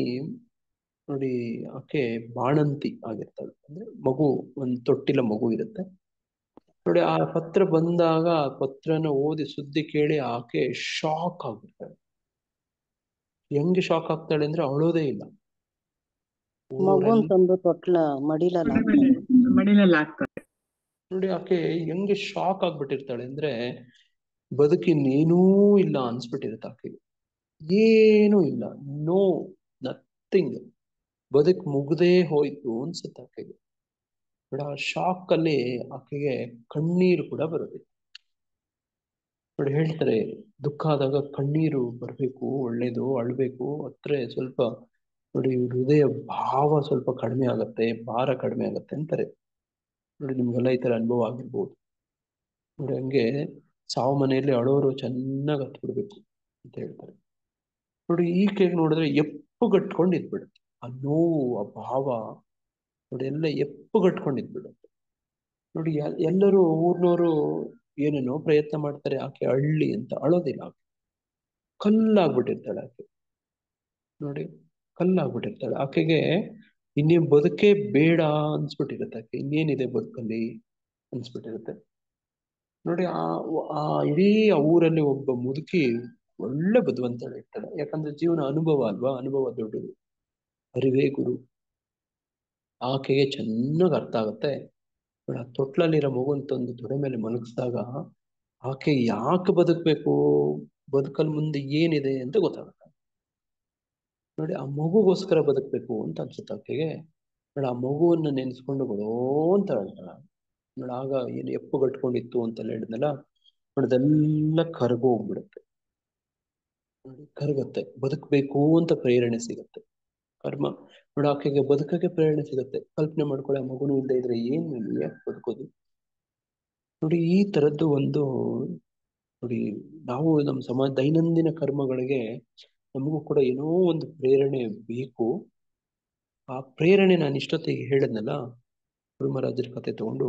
ನೋಡಿ ಆಕೆ ಬಾಣಂತಿ ಆಗಿರ್ತಾಳೆ, ಅಂದ್ರೆ ಮಗು, ಒಂದು ತೊಟ್ಟಿಲ ಮಗು ಇರುತ್ತೆ ನೋಡಿ. ಆ ಪತ್ರ ಬಂದಾಗ ಆ ಪತ್ರನ ಓದಿ ಸುದ್ದಿ ಕೇಳಿ ಆಕೆ ಶಾಕ್ ಆಗ್ಬಿಡ್ತಾಳೆ. ಹೆಂಗೆ ಶಾಕ್ ಆಗ್ತಾಳೆ ಅಂದ್ರೆ ಅಳೋದೇ ಇಲ್ಲ. ಮಗುನ್ ತಂದು ತೊಟ್ಲ ಮಡಿಲಲ್ಲಿ ಹಾಕ್ತಾರೆ ನೋಡಿ ಆಕೆ ಹೆಂಗೆ ಶಾಕ್ ಆಗ್ಬಿಟ್ಟಿರ್ತಾಳೆ ಅಂದ್ರೆ ಬದುಕಿನ್ನೇನೂ ಇಲ್ಲ ಅನ್ಸ್ಬಿಟ್ಟಿರುತ್ತೆ ಆಕೆಗೆ. ಏನೂ ಇಲ್ಲ, ನೋ ನಥಿಂಗ್, ಬದುಕು ಮುಗ್ದೇ ಹೋಯ್ತು ಅನ್ಸುತ್ತೆ ಆಕೆಗೆ ನೋಡಿ. ಆ ಶಾಕ್ ಅಲ್ಲಿ ಆಕೆಗೆ ಕಣ್ಣೀರು ಕೂಡ ಬರೋದಿಲ್ಲ ನೋಡಿ. ಹೇಳ್ತಾರೆ ದುಃಖ ಆದಾಗ ಕಣ್ಣೀರು ಬರ್ಬೇಕು, ಒಳ್ಳೇದು, ಅಳ್ಬೇಕು, ಅತ್ರೆ ಸ್ವಲ್ಪ ನೋಡಿ ಹೃದಯ ಭಾವ ಸ್ವಲ್ಪ ಕಡಿಮೆ ಆಗತ್ತೆ, ಭಾರ ಕಡಿಮೆ ಆಗತ್ತೆ ಅಂತಾರೆ ನೋಡಿ. ನಿಮ್ಗೆಲ್ಲ ಈ ತರ ಅನುಭವ ಆಗಿರ್ಬೋದು ನೋಡಿ. ಹಂಗೆ ಸಾವು ಮನೆಯಲ್ಲಿ ಅಳೋರು ಚೆನ್ನಾಗಿ ಹತ್ಬಿಡ್ಬೇಕು ಅಂತ ಹೇಳ್ತಾರೆ ನೋಡಿ. ಈಕೆಗೆ ನೋಡಿದ್ರೆ ಎಪ್ಪುಗಟ್ಕೊಂಡು ಇದ್ಬಿಡುತ್ತೆ ಆ ನೋವು, ಆ ಭಾವ ನೋಡಿ ಎಲ್ಲ ಎಪ್ಪುಗಟ್ಕೊಂಡು ಇದ್ಬಿಡುತ್ತೆ ನೋಡಿ. ಎಲ್ಲರೂ ಊರ್ನವರು ಏನೇನೋ ಪ್ರಯತ್ನ ಮಾಡ್ತಾರೆ ಆಕೆ ಅಳ್ಳಿ ಅಂತ, ಅಳೋದಿಲ್ಲ. ಆಕೆ ಕಲ್ಲಾಗ್ಬಿಟ್ಟಿರ್ತಾಳೆ ಆಕೆ ನೋಡಿ, ಕಲ್ಲಾಗ್ಬಿಟ್ಟಿರ್ತಾಳೆ. ಆಕೆಗೆ ಇನ್ನೇನ್ ಬದುಕೇ ಬೇಡ ಅನ್ಸ್ಬಿಟ್ಟಿರುತ್ತೆ ಆಕೆ, ಇನ್ನೇನಿದೆ ಬದುಕಲ್ಲಿ ಅನ್ಸ್ಬಿಟ್ಟಿರುತ್ತೆ ನೋಡಿ. ಆ ಇಡೀ ಆ ಊರಲ್ಲಿ ಒಬ್ಬ ಮುದುಕಿ ಒಳ್ಳೆ ಬುದ್ಧಿವಂತಳೆ ಇರ್ತಾಳೆ, ಯಾಕಂದ್ರೆ ಜೀವನ ಅನುಭವ ಅಲ್ವಾ, ಅನುಭವ ದೊಡ್ಡದು, ಅರಿವೇ ಗುರು. ಆಕೆಗೆ ಚೆನ್ನಾಗಿ ಅರ್ಥ ಆಗತ್ತೆ. ತೊಟ್ಲಲ್ಲಿರೋ ಮಗುನ್ ತಂದು ತೊಡೆ ಮೇಲೆ ಮಲಗಿಸಿದಾಗ ಆಕೆ ಯಾಕೆ ಬದುಕ್ಬೇಕು, ಬದುಕಲ್ ಮುಂದೆ ಏನಿದೆ ಅಂತ ಗೊತ್ತಾಗುತ್ತೆ ನೋಡಿ. ಆ ಮಗುಗೋಸ್ಕರ ಬದುಕ್ಬೇಕು ಅಂತ ಅನ್ಸುತ್ತೆ ಆಕೆಗೆ ನೋಡಿ. ಆ ಮಗುವನ್ನ ನೆನೆಸ್ಕೊಂಡು ಬಿಡೋ ಅಂತ ಹೇಳ್ತಾಳ ನೋಡಿ. ಆಗ ಏನು ಎಪ್ಪು ಗಟ್ಕೊಂಡಿತ್ತು ಅಂತೆಲ್ಲ ಹೇಳಿದ್ನಲ್ಲ ನೋಡಿ, ಅದೆಲ್ಲ ಕರ್ಗೋಗ್ಬಿಡುತ್ತೆ ನೋಡಿ. ಕರಗತ್ತೆ, ಬದುಕ್ಬೇಕು ಅಂತ ಪ್ರೇರಣೆ ಸಿಗತ್ತೆ. ಕರ್ಮ ನೋಡಿ, ಆಕೆಗೆ ಬದುಕಕ್ಕೆ ಪ್ರೇರಣೆ ಸಿಗತ್ತೆ. ಕಲ್ಪನೆ ಮಾಡ್ಕೊಳ್ಳಿ, ಆ ಮಗುನು ಇಲ್ಲದೆ ಇದ್ರೆ ಏನ್ ಯಾಕೆ ಬದುಕೋದು ನೋಡಿ. ಈ ತರದ್ದು ಒಂದು ನೋಡಿ, ನಾವು ನಮ್ಮ ಸಮಾಜ ದೈನಂದಿನ ಕರ್ಮಗಳಿಗೆ ನಮಗೂ ಕೂಡ ಏನೋ ಒಂದು ಪ್ರೇರಣೆ ಬೇಕು. ಆ ಪ್ರೇರಣೆ ನಾನು ಇಷ್ಟೊತ್ತಿಗೆ ಹೇಳಿದ್ನಲ್ಲ ಕುರುಮರಾಜರ ಕತೆ ತಗೊಂಡು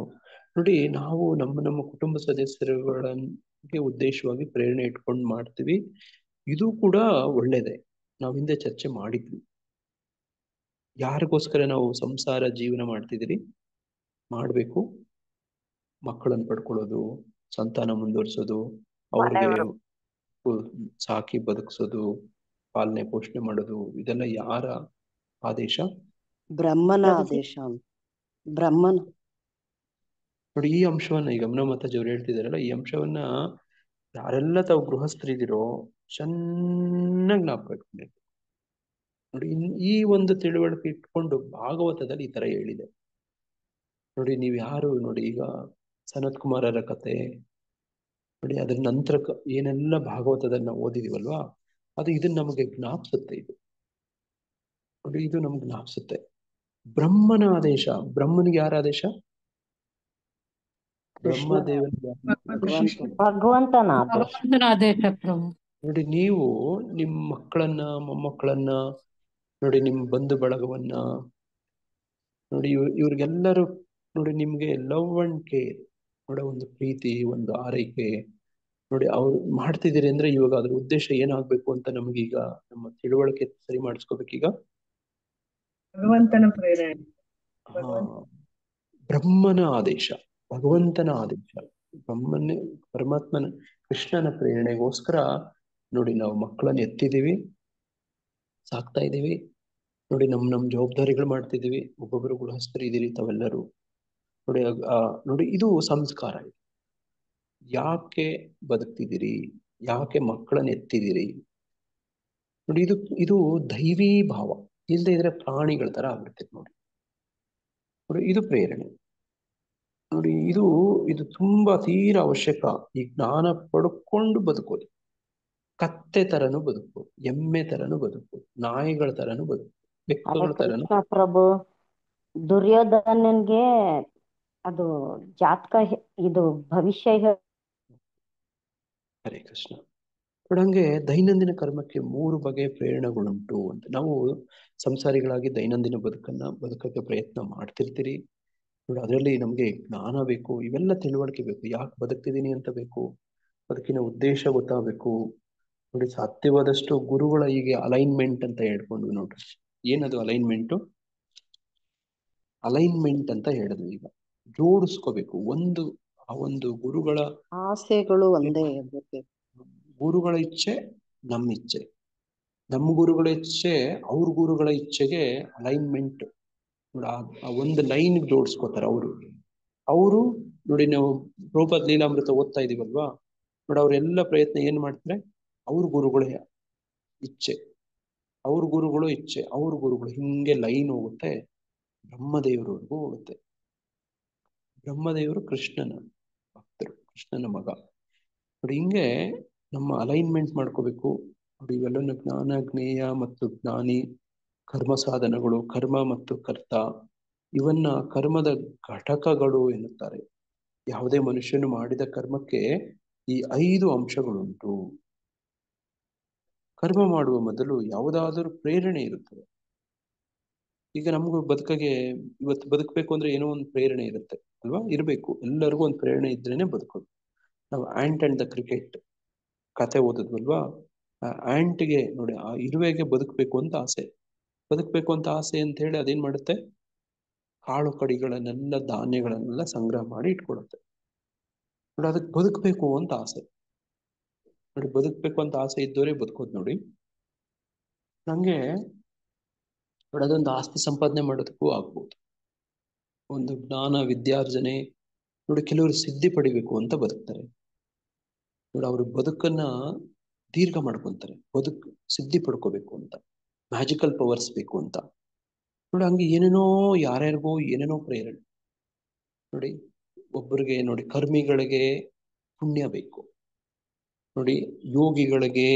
ನೋಡಿ, ನಾವು ನಮ್ಮ ಕುಟುಂಬ ಸದಸ್ಯರುಗಳಿಗೆ ಉದ್ದೇಶವಾಗಿ ಪ್ರೇರಣೆ ಇಟ್ಕೊಂಡು ಮಾಡ್ತೀವಿ. ಇದು ಕೂಡ ಒಳ್ಳೇದೇ. ನಾವು ಹಿಂದೆ ಚರ್ಚೆ ಮಾಡಿದ್ವಿ, ಯಾರಿಗೋಸ್ಕರ ನಾವು ಸಂಸಾರ ಜೀವನ ಮಾಡ್ತಿದ್ದೀರಿ, ಮಾಡಬೇಕು, ಮಕ್ಕಳನ್ನು ಪಡ್ಕೊಳ್ಳೋದು, ಸಂತಾನ ಮುಂದುವರಿಸೋದು, ಅವ್ರಿಗೆ ಸಾಕಿ ಬದುಕಿಸೋದು, ಪಾಲನೆ ಪೋಷಣೆ ಮಾಡೋದು, ಇದೆಲ್ಲ ಯಾರ ಆದೇಶ? ಬ್ರಹ್ಮನ ಆದೇಶ. ಬ್ರಹ್ಮನ ನೋಡಿ. ಈ ಅಂಶವನ್ನ ಈಗ ಗಮನ ಮಾತಾಜಿ ಅವ್ರು ಹೇಳ್ತಿದಾರಲ್ಲ, ಈ ಅಂಶವನ್ನ ಯಾರೆಲ್ಲ ತಾವು ಗೃಹಸ್ಥರಿದ್ದೀರೋ ಚೆನ್ನಾಗಿ ಜ್ಞಾಪಕ ಇಟ್ಕೊಂಡಿರ್ಬೇಕು ನೋಡಿ. ಈ ಒಂದು ತಿಳುವಳಿಕೆ ಇಟ್ಕೊಂಡು ಭಾಗವತದಲ್ಲಿ ಈ ತರ ಹೇಳಿದೆ ನೋಡಿ. ನೀವು ಯಾರು ನೋಡಿ, ಈಗ ಸನತ್ ಕುಮಾರರ ಕತೆ ನೋಡಿ, ಅದ್ರ ನಂತರ ಏನೆಲ್ಲ ಭಾಗವತದಲ್ಲಿ ನಾವು ಓದಿದೀವಲ್ವಾ, ಅದು ಇದನ್ನ ನಮಗೆ ಜ್ಞಾಪಿಸುತ್ತೆ. ಇದು ನೋಡಿ, ಇದು ನಮ್ಗೆ ಜ್ಞಾಪಿಸುತ್ತೆ. ಬ್ರಹ್ಮನ ಆದೇಶ. ಬ್ರಹ್ಮನಿಗೆ ಯಾರ ಆದೇಶ? ಬ್ರಹ್ಮದೇವನಿಗೆ. ಭಗವಂತನ ಆದೇಶ. ಭಗವಂತನ ಆದೇಶ ಪ್ರಭು. ನೋಡಿ, ನೀವು ನಿಮ್ಮ ಮಕ್ಕಳನ್ನ, ಮೊಮ್ಮಕ್ಕಳನ್ನ ನೋಡಿ, ನಿಮ್ಮ ಬಂಧು ಬಳಗವನ್ನ ನೋಡಿ, ಇವ್ರಿಗೆಲ್ಲರೂ ನೋಡಿ, ನಿಮ್ಗೆ ಲವ್ ಅಂಡ್ ಕೇರ್ ನೋಡಿ, ಒಂದು ಪ್ರೀತಿ, ಒಂದು ಆರೈಕೆ ನೋಡಿ ಅವ್ರು ಮಾಡ್ತಿದ್ದೀರಿ ಅಂದ್ರೆ ಇವಾಗ ಅದ್ರ ಉದ್ದೇಶ ಏನಾಗ್ಬೇಕು ಅಂತ ನಮಗೀಗ ನಮ್ಮ ತಿಳುವಳಿಕೆ ಸರಿ ಮಾಡಿಸ್ಕೋಬೇಕೀಗ. ಭಗವಂತನ ಪ್ರೇರಣೆ, ಬ್ರಹ್ಮನ ಆದೇಶ, ಭಗವಂತನ ಆದೇಶ, ಪರಮಾತ್ಮನ ಕೃಷ್ಣನ ಪ್ರೇರಣೆಗೋಸ್ಕರ ನೋಡಿ ನಾವು ಮಕ್ಕಳನ್ನ ಎತ್ತಿದೀವಿ, ಸಾಕ್ತಾ ಇದ್ದೀವಿ ನೋಡಿ. ನಮ್ ಜವಾಬ್ದಾರಿಗಳು ಮಾಡ್ತಿದ್ದೀವಿ. ಒಬ್ಬೊಬ್ರು ಗೃಹಸ್ಥರು ಇದೀರಿ ತಾವೆಲ್ಲರೂ ನೋಡಿ. ನೋಡಿ, ಇದು ಸಂಸ್ಕಾರ. ಯಾಕೆ ಬದುಕ್ತಿದ್ದೀರಿ, ಯಾಕೆ ಮಕ್ಕಳನ್ನ ಎತ್ತಿದ್ದೀರಿ ನೋಡಿ. ಇದು ದೈವೀ ಭಾವ. ಇಲ್ಲದೆ ಇದ್ರೆ ಪ್ರಾಣಿಗಳ ತರ ಆಗ್ಬಿಡ್ತೈತೆ ನೋಡಿ. ಇದು ಪ್ರೇರಣೆ ನೋಡಿ. ಇದು ತುಂಬಾ ತೀರಾ ಅವಶ್ಯಕ. ಈ ಜ್ಞಾನ ಪಡ್ಕೊಂಡು ಬದುಕೋದು. ಕತ್ತೆ ತರನು ಬದುಕೋದು, ಎಮ್ಮೆ ತರನು ಬದುಕೋದು, ನಾಯಿಗಳ ತರನು ಬದುಕೋದು, ಬೆಕ್ಕುಗಳ ತರನು. ಪ್ರಭು, ದುರ್ಯೋಧನನ್ಗೆ ಅದು ಜಾತಕ ಇದು ಭವಿಷ್ಯ. ಹರೇ ಕೃಷ್ಣ. ಹಂಗೆ ದೈನಂದಿನ ಕರ್ಮಕ್ಕೆ 3 ಬಗೆಯ ಪ್ರೇರಣೆಗಳುಂಟು ಅಂತ ನಾವು ಸಂಸಾರಿಗಳಾಗಿ ದೈನಂದಿನ ಬದುಕಕ್ಕೆ ಪ್ರಯತ್ನ ಮಾಡ್ತಿರ್ತೀರಿ ನೋಡಿ. ಅದರಲ್ಲಿ ನಮ್ಗೆ ಜ್ಞಾನ ಬೇಕು, ಇವೆಲ್ಲ ತಿಳುವಳಿಕೆ ಬೇಕು. ಯಾಕೆ ಬದುಕ್ತಿದ್ದೀನಿ ಅಂತ ಬೇಕು, ಬದುಕಿನ ಉದ್ದೇಶ ಗೊತ್ತಾಗಬೇಕು ನೋಡಿ. ಸಾಧ್ಯವಾದಷ್ಟು ಗುರುಗಳ ಹೀಗೆ ಅಲೈನ್ಮೆಂಟ್ ಅಂತ ಹೇಳ್ಕೊಂಡು ನೋಡ್ರಿ. ಏನದು ಅಲೈನ್ಮೆಂಟು? ಅಲೈನ್ಮೆಂಟ್ ಅಂತ ಹೇಳಿದ್ವಿ. ಈಗ ಜೋಡಿಸ್ಕೋಬೇಕು. ಆ ಒಂದು ಗುರುಗಳ ಆಸೆಗಳು ಒಂದೇ ಇರ್ಬೇಕು. ಗುರುಗಳ ಇಚ್ಛೆ, ನಮ್ಮ ಇಚ್ಛೆ, ನಮ್ಮ ಗುರುಗಳ ಇಚ್ಛೆ ಅವ್ರ ಗುರುಗಳ ಇಚ್ಛೆಗೆ ಅಲೈನ್ಮೆಂಟ್ ನೋಡಿ. ಆ ಒಂದು ಲೈನ್ ಜೋಡಿಸ್ಕೋತಾರೆ ಅವರು ನೋಡಿ. ನಾವು ಪ್ರಭುಪಾದ ಲೀಲಾಮೃತ ಓದ್ತಾ ಇದೀವಲ್ವಾ ನೋಡಿ, ಅವರೆಲ್ಲ ಪ್ರಯತ್ನ ಏನ್ ಮಾಡ್ತಾರೆ? ಅವ್ರ ಗುರುಗಳ ಇಚ್ಛೆ, ಅವ್ರ ಗುರುಗಳು ಇಚ್ಛೆ, ಅವ್ರ ಗುರುಗಳು, ಹಿಂಗೆ ಲೈನ್ ಹೋಗುತ್ತೆ ಬ್ರಹ್ಮದೇವರವರೆಗೂ ಹೋಗುತ್ತೆ. ಬ್ರಹ್ಮದೇವರು ಕೃಷ್ಣನ ಭಕ್ತರು, ಕೃಷ್ಣನ ಮಗ ನೋಡಿ. ಹಿಂಗೆ ನಮ್ಮ ಅಲೈನ್ಮೆಂಟ್ ಮಾಡ್ಕೋಬೇಕು ನೋಡಿ. ಇವೆಲ್ಲ ಜ್ಞಾನ, ಜ್ಞೇಯ ಮತ್ತು ಜ್ಞಾನಿ, ಕರ್ಮ ಸಾಧನಗಳು, ಕರ್ಮ ಮತ್ತು ಕರ್ತ, ಇವನ್ನ ಕರ್ಮದ ಘಟಕಗಳು ಎನ್ನುತ್ತಾರೆ. ಯಾವುದೇ ಮನುಷ್ಯನು ಮಾಡಿದ ಕರ್ಮಕ್ಕೆ ಈ 5 ಅಂಶಗಳುಂಟು. ಕರ್ಮ ಮಾಡುವ ಮೊದಲು ಯಾವುದಾದರೂ ಪ್ರೇರಣೆ ಇರುತ್ತದೆ. ಈಗ ನಮಗೂ ಇವತ್ತು ಬದುಕಬೇಕು ಅಂದ್ರೆ ಏನೋ ಒಂದು ಪ್ರೇರಣೆ ಇರುತ್ತೆ ಅಲ್ವಾ? ಇರಬೇಕು. ಎಲ್ಲರಿಗೂ ಒಂದು ಪ್ರೇರಣೆ ಇದ್ರೇನೆ ಬದುಕೋದು. ನಾವು ಆಂಟ್ ಅಂಡ್ ದ ಕ್ರಿಕೆಟ್ ಕತೆ ಓದಿದ್ವಲ್ವಾ? ಆ ಆಂಟ್ಗೆ ನೋಡಿ, ಆ ಇರುವೆಗೆ ಬದುಕಬೇಕು ಅಂತ ಆಸೆ ಅಂತ ಹೇಳಿ ಅದೇನ್ ಮಾಡುತ್ತೆ? ಕಾಳು ಕಡಿಗಳನ್ನೆಲ್ಲ, ಧಾನ್ಯಗಳನ್ನೆಲ್ಲ ಸಂಗ್ರಹ ಮಾಡಿ ಇಟ್ಕೊಳುತ್ತೆ ನೋಡಿ. ಅದಕ್ಕೆ ಬದುಕಬೇಕು ಅಂತ ಆಸೆ ನೋಡಿ. ಬದುಕಬೇಕು ಅಂತ ಆಸೆ ಇದ್ದವರೇ ಬದುಕೋದು ನೋಡಿ. ನಂಗೆ ನೋಡಿ, ಅದೊಂದು ಆಸ್ತಿ ಸಂಪಾದನೆ ಮಾಡೋದಕ್ಕೂ ಆಗ್ಬೋದು. ಒಂದು ಜ್ಞಾನ ವಿದ್ಯಾರ್ಜನೆ ನೋಡಿ. ಕೆಲವರು ಸಿದ್ಧಿ ಪಡಿಬೇಕು ಅಂತ ಬದುಕ್ತಾರೆ ನೋಡಿ ಅವ್ರ ಬದುಕನ್ನ ದೀರ್ಘ ಮಾಡ್ಕೊಂತಾರೆ, ಬದುಕು ಸಿದ್ಧಿ ಪಡ್ಕೋಬೇಕು ಅಂತ, ಮ್ಯಾಜಿಕಲ್ ಪವರ್ಸ್ ಬೇಕು ಅಂತ. ನೋಡಿ ಹಂಗೆ ಏನೇನೋ ಯಾರ್ಯಾರಿಗೋ ಏನೇನೋ ಪ್ರೇರಣೆ. ನೋಡಿ ಒಬ್ಬರಿಗೆ ನೋಡಿ ಕರ್ಮಿಗಳಿಗೆ ಪುಣ್ಯ ಬೇಕು, ನೋಡಿ ಯೋಗಿಗಳಿಗೆ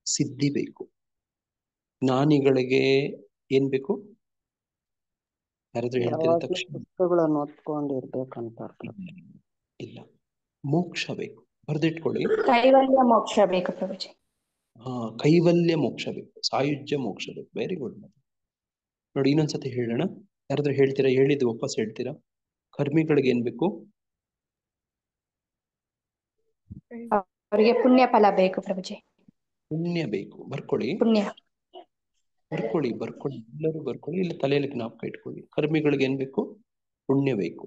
ಸಿದ್ಧಿ ಬೇಕು, ಜ್ಞಾನಿಗಳಿಗೆ ಏನ್ ಬೇಕು? ಯಾರಾದ್ರೂ ಹೇಳ್ತೀರ ಯಾವಾಗ್ಲೂ ತಕ್ಷಣ? ಪುಸ್ತಕಗಳನ್ನು ಓದ್ಕೊಂಡಿರ್ಬೇಕಂತ. ಇಲ್ಲ, ಮೋಕ್ಷ ಬೇಕು. ಬರ್ದಿಟ್ಕೊಳ್ಳಿ. ಕೈವಲ್ಯ ಮೋಕ್ಷ ಬೇಕು ಪ್ರಭುಜಿ. ಕೈವಲ್ಯ ಮೋಕ್ಷ ಬೇಕು, ಸಾಯುಜ್ಯ ಮೋಕ್ಷ ಬೇಕು. Very good. ನೋಡಿ ಇನ್ನೊಂದ್ಸತಿ ಹೇಳೋಣ. ಯಾರಾದ್ರೂ ಹೇಳ್ತೀರಾ? ಹೇಳಿದ್ದು ವಾಪಸ್ ಹೇಳ್ತೀರಾ? ಕರ್ಮಿಗಳಿಗೆ ಏನ್ ಬೇಕು? ಅವರಿಗೆ ಪುಣ್ಯ ಫಲ ಬೇಕು ಪ್ರಭುಜಿ. ಪುಣ್ಯ ಬೇಕು. ಬರ್ಕೊಳ್ಳಿ, ಪುಣ್ಯ. ಬರ್ಕೊಳ್ಳಿ, ಎಲ್ಲರೂ ಬರ್ಕೊಳ್ಳಿ. ಇಲ್ಲ ತಲೆಯಲ್ಲಿ ಜ್ಞಾಪಕ ಇಟ್ಕೊಳ್ಳಿ. ಕರ್ಮಿಗಳಿಗೆ ಏನ್ ಬೇಕು? ಪುಣ್ಯ ಬೇಕು.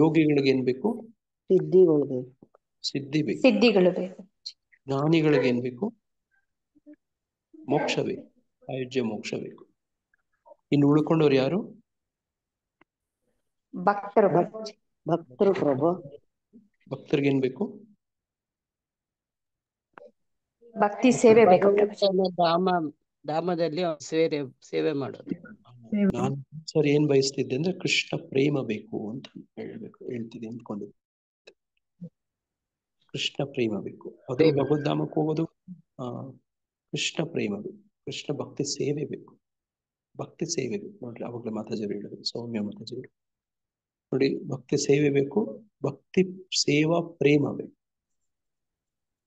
ಯೋಗಿಗಳಿಗೆ ಏನ್ ಬೇಕು? ಸಿದ್ಧಿಗಳು ಬೇಕು. ಸಿದ್ಧಿಗಳು ಬೇಕು. ಜ್ಞಾನಿಗಳಿಗೆ ಏನ್ ಬೇಕು? ಮೋಕ್ಷ ಬೇಕು, ಸಾಯುಜ್ಯ ಮೋಕ್ಷ ಬೇಕು. ಇನ್ನು ಉಳ್ಕೊಂಡವ್ರು ಯಾರು? ಭಕ್ತರು ಪ್ರಭು. ಭಕ್ತರಿಗೆ ಏನ್ ಬೇಕು? ಭಕ್ತಿ ಸೇವೆ ಬೇಕು. ಧಾಮದಲ್ಲಿ ಸೇವೆ ಮಾಡೋದು. ನಾನು ಸರ್ ಏನ್ ಬಯಸ್ತಿದ್ದೆ ಅಂದ್ರೆ ಕೃಷ್ಣ ಪ್ರೇಮ ಬೇಕು ಅಂತ ಹೇಳ್ತಿದ್ದೆ ಅಂದ್ಕೊಂಡಿದ್ದೆ. ಕೃಷ್ಣ ಪ್ರೇಮ ಬೇಕು, ಅದು ಭಗವದ್ಧಾಮಕ್ಕೆ ಹೋಗೋದು. ಕೃಷ್ಣ ಪ್ರೇಮ ಬೇಕು, ಕೃಷ್ಣ ಭಕ್ತಿ ಸೇವೆ ಬೇಕು, ಭಕ್ತಿ ಸೇವೆ ಬೇಕು. ನೋಡ್ರಿ ಅವಾಗಲೇ ಮಾತಾಜಿ ಹೇಳಿದ್ರು, ಸೌಮ್ಯ ಮಾತಾಜಿ ನೋಡಿ, ಭಕ್ತಿ ಸೇವೆ ಬೇಕು, ಭಕ್ತಿ ಸೇವಾ ಪ್ರೇಮ ಬೇಕು.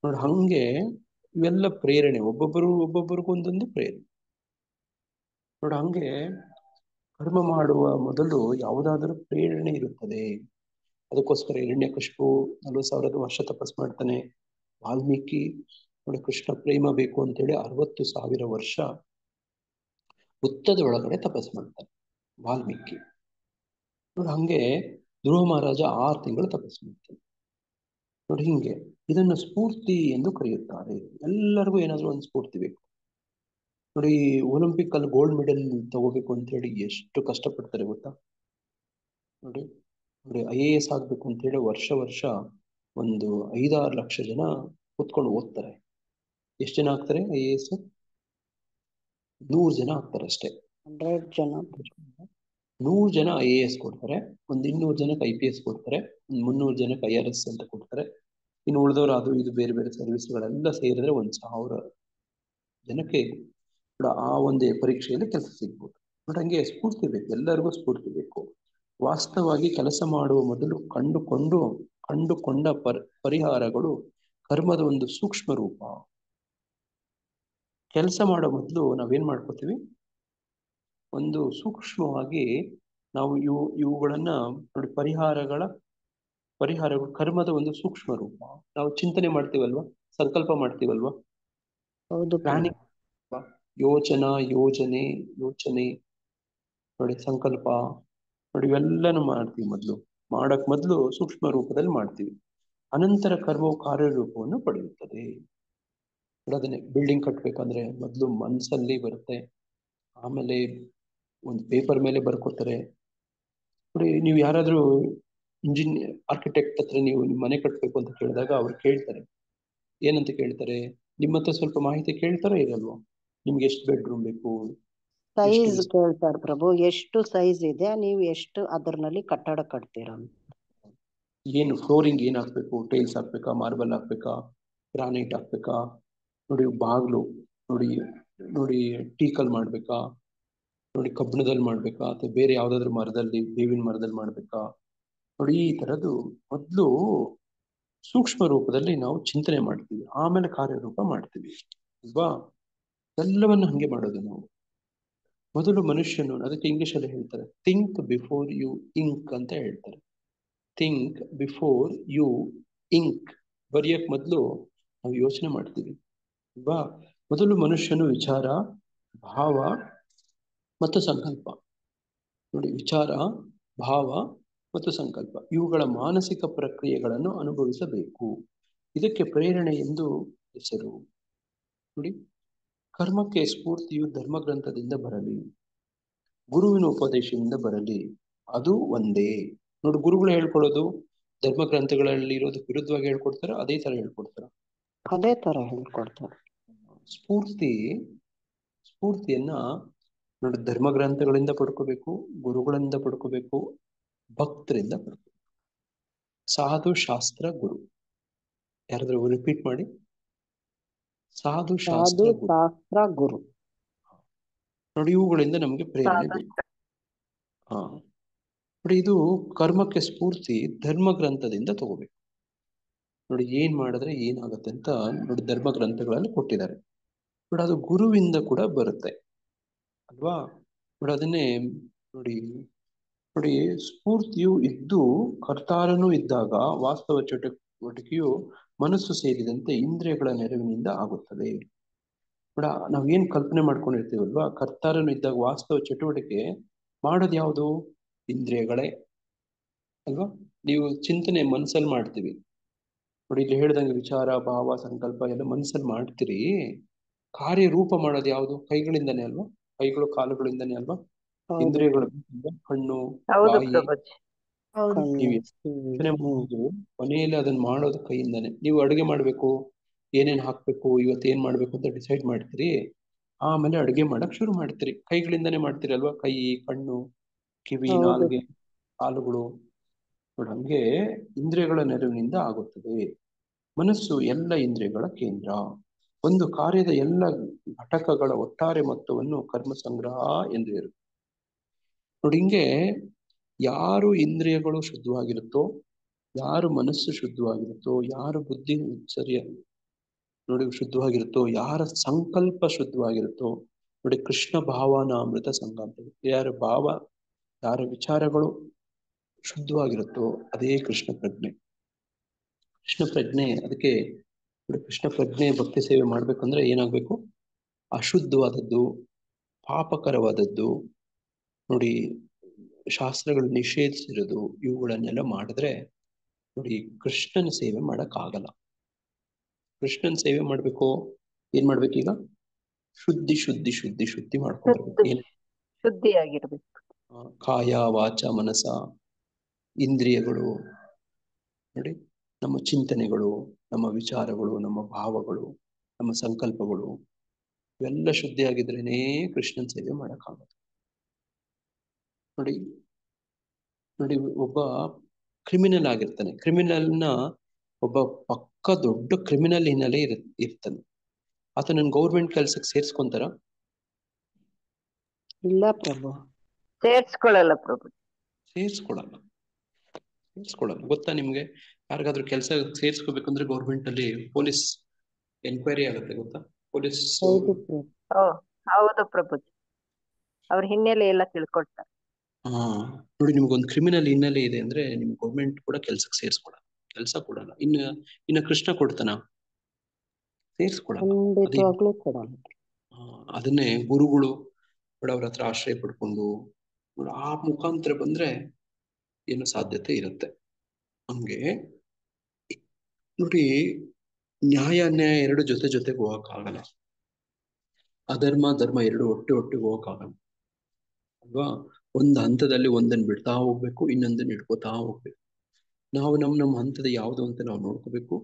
ನೋಡಿ ಹಂಗೆ ಇವೆಲ್ಲ ಪ್ರೇರಣೆ, ಒಬ್ಬೊಬ್ಬರಿಗೂ ಒಂದೊಂದು ಪ್ರೇರಣೆ. ನೋಡಿ ಹಂಗೆ ಕರ್ಮ ಮಾಡುವ ಮೊದಲು ಯಾವುದಾದ್ರೂ ಪ್ರೇರಣೆ ಇರುತ್ತದೆ. ಅದಕ್ಕೋಸ್ಕರ ಹಿರಣ್ಯಕಶಿಪು 40,000 ವರ್ಷ ತಪಸ್ ಮಾಡ್ತಾನೆ. ವಾಲ್ಮೀಕಿ ನೋಡಿ ಕೃಷ್ಣ ಪ್ರೇಮ ಬೇಕು ಅಂತೇಳಿ 60,000 ವರ್ಷ ಹುತ್ತದ ಒಳಗಡೆ ತಪಸ್ ಮಾಡ್ತಾನೆ ವಾಲ್ಮೀಕಿ. ನೋಡಿ ಹಂಗೆ ಧ್ರುವ ಮಹಾರಾಜ 6 ತಿಂಗಳು ತಪಸ್ ಮಾಡ್ತಾನೆ. ನೋಡಿ ಹಿಂಗೆ ಇದನ್ನು ಸ್ಫೂರ್ತಿ ಎಂದು ಕರೆಯುತ್ತಾರೆ. ಎಲ್ಲರಿಗೂ ಏನಾದ್ರೂ ಒಂದು ಸ್ಫೂರ್ತಿ ಬೇಕು. ನೋಡಿ ಒಲಿಂಪಿಕ್ ಅಲ್ಲಿ ಗೋಲ್ಡ್ ಮೆಡಲ್ ತಗೋಬೇಕು ಅಂತ ಹೇಳಿ ಎಷ್ಟು ಕಷ್ಟಪಡ್ತಾರೆ ಗೊತ್ತಾ? ನೋಡಿ IAS ಆಗ್ಬೇಕು ಅಂತ ಹೇಳಿ ವರ್ಷ ಒಂದು 5-6 ಲಕ್ಷ ಜನ ಕೂತ್ಕೊಂಡು ಓದ್ತಾರೆ. ಎಷ್ಟು ಜನ ಆಗ್ತಾರೆ IAS? 100 ಜನ ಆಗ್ತಾರೆ ಅಷ್ಟೇ. 100 ಜನ IAS ಕೊಡ್ತಾರೆ, ಒಂದು 200 ಜನಕ್ಕೆ IPS ಕೊಡ್ತಾರೆ, ಒಂದು 300 ಜನಕ್ಕೆ IRS ಅಂತ ಕೊಡ್ತಾರೆ. ಇನ್ನು ಉಳಿದವರು ಅದು ಇದು ಬೇರೆ ಬೇರೆ ಸರ್ವಿಸ್ಗಳೆಲ್ಲ ಸೇರಿದ್ರೆ 1,000 ಜನಕ್ಕೆ ಆ ಒಂದೇ ಪರೀಕ್ಷೆಯಲ್ಲಿ ಕೆಲಸ ಸಿಗ್ಬೋದು. ಬಟ್ ಹಂಗೆ ಸ್ಫೂರ್ತಿ ಬೇಕು, ಎಲ್ಲರಿಗೂ ಸ್ಫೂರ್ತಿ ಬೇಕು. ವಾಸ್ತವವಾಗಿ ಕೆಲಸ ಮಾಡುವ ಮೊದಲು ಕಂಡುಕೊಂಡ ಪರಿಹಾರಗಳು ಕರ್ಮದ ಒಂದು ಸೂಕ್ಷ್ಮ ರೂಪ. ಕೆಲಸ ಮಾಡೋ ಮೊದಲು ನಾವೇನ್ ಮಾಡ್ಕೋತೀವಿ? ಒಂದು ಸೂಕ್ಷ್ಮವಾಗಿ ನಾವು ಇವುಗಳನ್ನ ನೋಡಿ, ಪರಿಹಾರಗಳು ಕರ್ಮದ ಒಂದು ಸೂಕ್ಷ್ಮ ರೂಪ. ನಾವು ಚಿಂತನೆ ಮಾಡ್ತೀವಲ್ವಾ, ಸಂಕಲ್ಪ ಮಾಡ್ತೀವಲ್ವಾ, ಪ್ಲಾನಿಂಗ್, ಯೋಚನೆ ನೋಡಿ, ಸಂಕಲ್ಪ ನೋಡಿ, ಇವೆಲ್ಲನೂ ಮಾಡ್ತೀವಿ. ಮಾಡಕ್ ಮೊದಲು ಸೂಕ್ಷ್ಮ ರೂಪದಲ್ಲಿ ಮಾಡ್ತೀವಿ. ಅನಂತರ ಕರ್ಮವು ಕಾರ್ಯರೂಪವನ್ನು ಪಡೆಯುತ್ತದೆ. ಅದನ್ನೇ ಬಿಲ್ಡಿಂಗ್ ಕಟ್ಬೇಕಂದ್ರೆ ಮೊದಲು ಮನಸ್ಸಲ್ಲಿ ಬರುತ್ತೆ, ಆಮೇಲೆ ಒಂದು ಪೇಪರ್ ಮೇಲೆ ಬರ್ಕೋತಾರೆ. ನೋಡಿ ನೀವು ಯಾರಾದ್ರೂ ಆರ್ಕಿಟೆಕ್ಟ್ ಹತ್ರ ನೀವು ನಿಮ್ಮ ಮನೆ ಕಟ್ಬೇಕು ಅಂತ ಕೇಳಿದಾಗ ಅವ್ರು ಕೇಳ್ತಾರೆ, ಏನಂತ ಕೇಳ್ತಾರೆ? ನಿಮ್ಮ ಹತ್ರ ಸ್ವಲ್ಪ ಮಾಹಿತಿ ಕೇಳ್ತಾರೋ ಇರಲ್ವೋ? ನಿಮ್ಗೆ ಎಷ್ಟು ಬೆಡ್ರೂಮ್ ಬೇಕು? ಸೈಜ್ ಕೇಳ್ತಾರೆ ಪ್ರಭು. ಎಷ್ಟು ಸೈಜ್ ಇದೆ, ನೀವು ಎಷ್ಟು ಅದರಲ್ಲಿ ಕಟ್ಟಡ ಕಟ್ತೀರಾ? ಏನು ಫ್ಲೋರಿಂಗ್ ಏನ್ ಹಾಕ್ಬೇಕು? ಟೈಲ್ಸ್ ಹಾಕ್ಬೇಕಾ, ಮಾರ್ಬಲ್ ಹಾಕ್ಬೇಕಾ, ಗ್ರಾನೈಟ್ ಹಾಕ್ಬೇಕಾ? ನೋಡಿ ಬಾಗ್ಲು ನೋಡಿ ಟೀಕಲ್ ಮಾಡ್ಬೇಕಾ, ನೋಡಿ ಕಬ್ಬಿಣದಲ್ಲಿ ಮಾಡ್ಬೇಕಾ, ಅಥವಾ ಬೇರೆ ಯಾವ್ದಾದ್ರು ಮರದಲ್ಲಿ, ಬೇವಿನ ಮರದಲ್ಲಿ ಮಾಡ್ಬೇಕಾ? ನೋಡಿ ಈ ತರದ್ದು ಮೊದಲು ಸೂಕ್ಷ್ಮ ರೂಪದಲ್ಲಿ ನಾವು ಚಿಂತನೆ ಮಾಡ್ತೀವಿ, ಆಮೇಲೆ ಕಾರ್ಯರೂಪ ಮಾಡ್ತೀವಿ ಅಲ್ವಾ? ಎಲ್ಲವನ್ನು ಹಂಗೆ ಮಾಡೋದು ನಾವು. ಮೊದಲು ಮನುಷ್ಯನು, ಅದಕ್ಕೆ ಇಂಗ್ಲಿಷಲ್ಲಿ ಹೇಳ್ತಾರೆ ಥಿಂಕ್ ಬಿಫೋರ್ ಯು ಇಂಕ್ ಅಂತ ಹೇಳ್ತಾರೆ. Think before you ink. ಬರೆಯಕ್ ಮೊದಲು ನಾವು ಯೋಚನೆ ಮಾಡ್ತೀವಿ ಅಲ್ವಾ? ಮೊದಲು ಮನುಷ್ಯನು ವಿಚಾರ, ಭಾವ ಮತ್ತು ಸಂಕಲ್ಪ. ನೋಡಿ, ವಿಚಾರ, ಭಾವ ಮತ್ತು ಸಂಕಲ್ಪ ಇವುಗಳ ಮಾನಸಿಕ ಪ್ರಕ್ರಿಯೆಗಳನ್ನು ಅನುಭವಿಸಬೇಕು. ಇದಕ್ಕೆ ಪ್ರೇರಣೆ ಎಂದು ಹೆಸರು. ನೋಡಿ, ಕರ್ಮಕ್ಕೆ ಸ್ಫೂರ್ತಿಯು ಧರ್ಮಗ್ರಂಥದಿಂದ ಬರಲಿ, ಗುರುವಿನ ಉಪದೇಶದಿಂದ ಬರಲಿ, ಅದು ಒಂದೇ. ನೋಡಿ, ಗುರುಗಳು ಹೇಳ್ಕೊಳ್ಳೋದು ಧರ್ಮಗ್ರಂಥಗಳಲ್ಲಿ ಇರೋದು ವಿರುದ್ಧವಾಗಿ ಹೇಳ್ಕೊಡ್ತಾರ, ಅದೇ ತರ ಹೇಳ್ಕೊಡ್ತಾರ? ಅದೇ ತರ ಹೇಳ್ಕೊಡ್ತಾರೆ. ಸ್ಫೂರ್ತಿಯನ್ನ ನೋಡಿ, ಧರ್ಮ ಗ್ರಂಥಗಳಿಂದ ಪಡ್ಕೋಬೇಕು, ಗುರುಗಳಿಂದ ಪಡ್ಕೋಬೇಕು, ಭಕ್ತರಿಂದ ಪಡ್ಕೋಬೇಕು. ಸಾಧು ಶಾಸ್ತ್ರ ಗುರು. ಯಾರಾದ್ರೂ ರಿಪೀಟ್ ಮಾಡಿ. ಸಾಧು ಶಾಸ್ತ್ರ ಗುರು. ಶಾಸ್ತ್ರ ಗುರು. ನೋಡಿ, ಇವುಗಳಿಂದ ನಮಗೆ ಪ್ರೇರಣೆ ಬೇಕು. ಹಾ ನೋಡಿ, ಇದು ಕರ್ಮಕ್ಕೆ ಸ್ಫೂರ್ತಿ ಧರ್ಮ ಗ್ರಂಥದಿಂದ ತಗೋಬೇಕು. ನೋಡಿ, ಏನ್ ಮಾಡಿದ್ರೆ ಏನಾಗುತ್ತೆ ಅಂತ ನೋಡಿ ಧರ್ಮ ಗ್ರಂಥಗಳಲ್ಲಿ ಕೊಟ್ಟಿದ್ದಾರೆ. ನೋಡಿ, ಅದು ಗುರುವಿಂದ ಕೂಡ ಬರುತ್ತೆ ಅಲ್ವಾ. ನೋಡಿ, ಅದನ್ನೇ ನೋಡಿ ನೋಡಿ ಸ್ಫೂರ್ತಿಯು ಇದ್ದು ಕರ್ತಾರನೂ ಇದ್ದಾಗ ವಾಸ್ತವ ಚಟುವಟಿಕೆಯು ಮನಸ್ಸು ಸೇರಿದಂತೆ ಇಂದ್ರಿಯಗಳ ನೆರವಿನಿಂದ ಆಗುತ್ತದೆ. ನೋಡ, ನಾವೇನ್ ಕಲ್ಪನೆ ಮಾಡ್ಕೊಂಡಿರ್ತೀವಲ್ವಾ, ಕರ್ತಾರನು ಇದ್ದಾಗ ವಾಸ್ತವ ಚಟುವಟಿಕೆ ಮಾಡೋದು ಯಾವುದು? ಇಂದ್ರಿಯಗಳೇ ಅಲ್ವಾ. ನೀವು ಚಿಂತನೆ ಮನಸ್ಸಲ್ಲಿ ಮಾಡ್ತೀವಿ ನೋಡಿ, ಇಲ್ಲಿ ಹೇಳ್ದಂಗೆ ವಿಚಾರ, ಭಾವ, ಸಂಕಲ್ಪ ಎಲ್ಲ ಮನಸ್ಸಲ್ಲಿ ಮಾಡ್ತೀರಿ. ಕಾರ್ಯರೂಪ ಮಾಡೋದು ಯಾವುದು? ಕೈಗಳಿಂದನೇ ಅಲ್ವಾ. ಕೈಗಳು ಕಾಲುಗಳಿಂದನೇ ಅಲ್ವಾ. ಇಂದ್ರಿಯಗಳು ಕಣ್ಣು, ಬಾಯಿ. ನೀವು ಯೋಚನೆ ಮಾಡೋದು ಮನೆಯಲ್ಲಿ ಅದನ್ನ ಮಾಡೋದು ಕೈಯಿಂದಾನೆ. ನೀವು ಅಡುಗೆ ಮಾಡ್ಬೇಕು, ಏನೇನ್ ಹಾಕ್ಬೇಕು, ಇವತ್ತೇನ್ ಮಾಡ್ಬೇಕು ಅಂತ ಡಿಸೈಡ್ ಮಾಡ್ತೀರಿ. ಆಮೇಲೆ ಅಡುಗೆ ಮಾಡಕ್ ಶುರು ಮಾಡ್ತೀರಿ. ಕೈಗಳಿಂದಾನೇ ಮಾಡ್ತೀರಿ ಅಲ್ವಾ. ಕೈ, ಕಣ್ಣು, ಕಿವಿ, ನಾಲ್ಗೆ, ಕಾಲುಗಳು. ನೋಡಿ, ಹಂಗೆ ಇಂದ್ರಿಯಗಳ ನೆರವಿನಿಂದ ಆಗುತ್ತದೆ. ಮನಸ್ಸು ಎಲ್ಲ ಇಂದ್ರಿಯಗಳ ಕೇಂದ್ರ. ಒಂದು ಕಾರ್ಯದ ಎಲ್ಲ ಘಟಕಗಳ ಒಟ್ಟಾರೆ ಮೊತ್ತವನ್ನು ಕರ್ಮ ಸಂಗ್ರಹ ಎಂದು ಇರುತ್ತೆ. ನೋಡಿ, ಹಿಂಗೆ ಯಾರು ಇಂದ್ರಿಯಗಳು ಶುದ್ಧವಾಗಿರುತ್ತೋ, ಯಾರು ಮನಸ್ಸು ಶುದ್ಧವಾಗಿರುತ್ತೋ, ಯಾರು ಬುದ್ಧಿ ಸರಿಯಾಗಿ ನೋಡಿ ಶುದ್ಧವಾಗಿರುತ್ತೋ, ಯಾರ ಸಂಕಲ್ಪ ಶುದ್ಧವಾಗಿರುತ್ತೋ, ನೋಡಿ ಕೃಷ್ಣ ಭಾವನಾಮೃತ ಸಂಘ ಅಂತ. ಯಾರ ಭಾವ, ಯಾರ ವಿಚಾರಗಳು ಶುದ್ಧವಾಗಿರುತ್ತೋ ಅದೇ ಕೃಷ್ಣ ಪ್ರಜ್ಞೆ. ಕೃಷ್ಣ ಪ್ರಜ್ಞೆ. ಅದಕ್ಕೆ ಕೃಷ್ಣ ಪ್ರಜ್ಞೆ ಭಕ್ತಿ ಸೇವೆ ಮಾಡ್ಬೇಕಂದ್ರೆ ಏನಾಗ್ಬೇಕು? ಅಶುದ್ಧವಾದದ್ದು, ಪಾಪಕರವಾದದ್ದು, ನೋಡಿ ಶಾಸ್ತ್ರಗಳು ನಿಷೇಧಿಸಿರೋದು, ಇವುಗಳನ್ನೆಲ್ಲ ಮಾಡಿದ್ರೆ ನೋಡಿ ಕೃಷ್ಣನ ಸೇವೆ ಮಾಡಕ್ಕಾಗಲ್ಲ. ಕೃಷ್ಣನ ಸೇವೆ ಮಾಡ್ಬೇಕು, ಏನ್ ಮಾಡ್ಬೇಕೀಗ? ಶುದ್ಧಿ ಮಾಡ್ಕೊಬರ್ಬೇಕು. ಏನ್? ಶುದ್ಧಿಯಾಗಿರ್ಬೇಕು. ಕಾಯ, ವಾಚ, ಮನಸ, ಇಂದ್ರಿಯಗಳು, ನೋಡಿ ನಮ್ಮ ಚಿಂತನೆಗಳು, ನಮ್ಮ ವಿಚಾರಗಳು, ನಮ್ಮ ಭಾವಗಳು, ನಮ್ಮ ಸಂಕಲ್ಪಗಳು ಇವೆಲ್ಲ ಶುದ್ಧಿಯಾಗಿದ್ರೇನೇ ಕೃಷ್ಣನ ಸೇವೆ ಮಾಡಕ್ಕಾಗುತ್ತೆ. ನೋಡಿ, ಒಬ್ಬ ಕ್ರಿಮಿನಲ್ ಆಗಿರ್ತಾನೆ. ಕ್ರಿಮಿನಲ್ನ ಒಬ್ಬ ಪಕ್ಕ ದೊಡ್ಡ ಕ್ರಿಮಿನಲ್ ಹಿನ್ನೆಲೆ ಇರ್ತಾನೆ. ಆತನ ಗೌರ್ಮೆಂಟ್ ಕೆಲ್ಸಕ್ಕೆ ಸೇರ್ಸ್ಕೊಂತಾರ? ಇಲ್ಲ ಪ್ರಭು, ಸೇರ್ಸ್ಕೊಳ್ಳಲ್ಲ ಪ್ರಭು. ಸೇರ್ಸ್ಕೊಳಲ್ಲ. ಗೊತ್ತಾ ನಿಮ್ಗೆ? ಯಾರಿಗಾದ್ರೂ ಕೆಲಸ ಸೇರ್ಸ್ಕೋಬೇಕಂದ್ರೆ ಗೌರ್ಮೆಂಟ್ ಅಲ್ಲಿ ಪೊಲೀಸ್ ಎನ್ಕ್ವೈರಿ ಆಗುತ್ತೆ, ಗೊತ್ತಾ? ಪೊಲೀಸ್. ಹೌದು ಪ್ರಭು, ಅವ್ರ ಹಿನ್ನೆಲೆ ಎಲ್ಲ ತಿಳ್ಕೊಳ್ತಾರೆ. ನೋಡಿ, ನಿಮ್ಗೊಂದು ಕ್ರಿಮಿನಲ್ ಹಿನ್ನೆಲೆ ಇದೆ ಅಂದ್ರೆ ನಿಮ್ ಗೌರ್ಮೆಂಟ್ ಕೂಡ ಕೆಲ್ಸಕ್ಕೆ ಸೇರ್ಸ್ಕೊಳಲ್ಲ, ಕೆಲಸ ಕೊಡಲ್ಲ. ಇನ್ನ ಕೃಷ್ಣ ಕೊಡ್ತಾನ? ಸೇರ್ಸ್ಕೊಳಲ್ಲ. ಅದನ್ನೇ ಗುರುಗಳು ಅವ್ರ ಹತ್ರ ಆಶ್ರಯ ಪಡ್ಕೊಂಡು ಆ ಮುಖಾಂತರ ಬಂದ್ರೆ ಏನೋ ಸಾಧ್ಯತೆ ಇರುತ್ತೆ. ಹಂಗೆ ನೋಡಿ, ನ್ಯಾಯ ಅನ್ಯಾಯ ಎರಡು ಜೊತೆಗೆ ಹೋಗಕ್ಕಾಗಲ್ಲ. ಅಧರ್ಮ ಧರ್ಮ ಎರಡು ಒಟ್ಟಿಗೆ ಹೋಗಕ್ಕಾಗಲ್ಲ ಅಲ್ವಾ. ಒಂದು ಹಂತದಲ್ಲಿ ಒಂದನ್ನು ಬಿಡ್ತಾ ಹೋಗ್ಬೇಕು, ಇನ್ನೊಂದನ್ನು ಇಟ್ಕೋತಾ ಹೋಗ್ಬೇಕು. ನಾವು ನಮ್ಮ ಹಂತದ ಯಾವುದು ಅಂತ ನಾವು ನೋಡ್ಕೋಬೇಕು.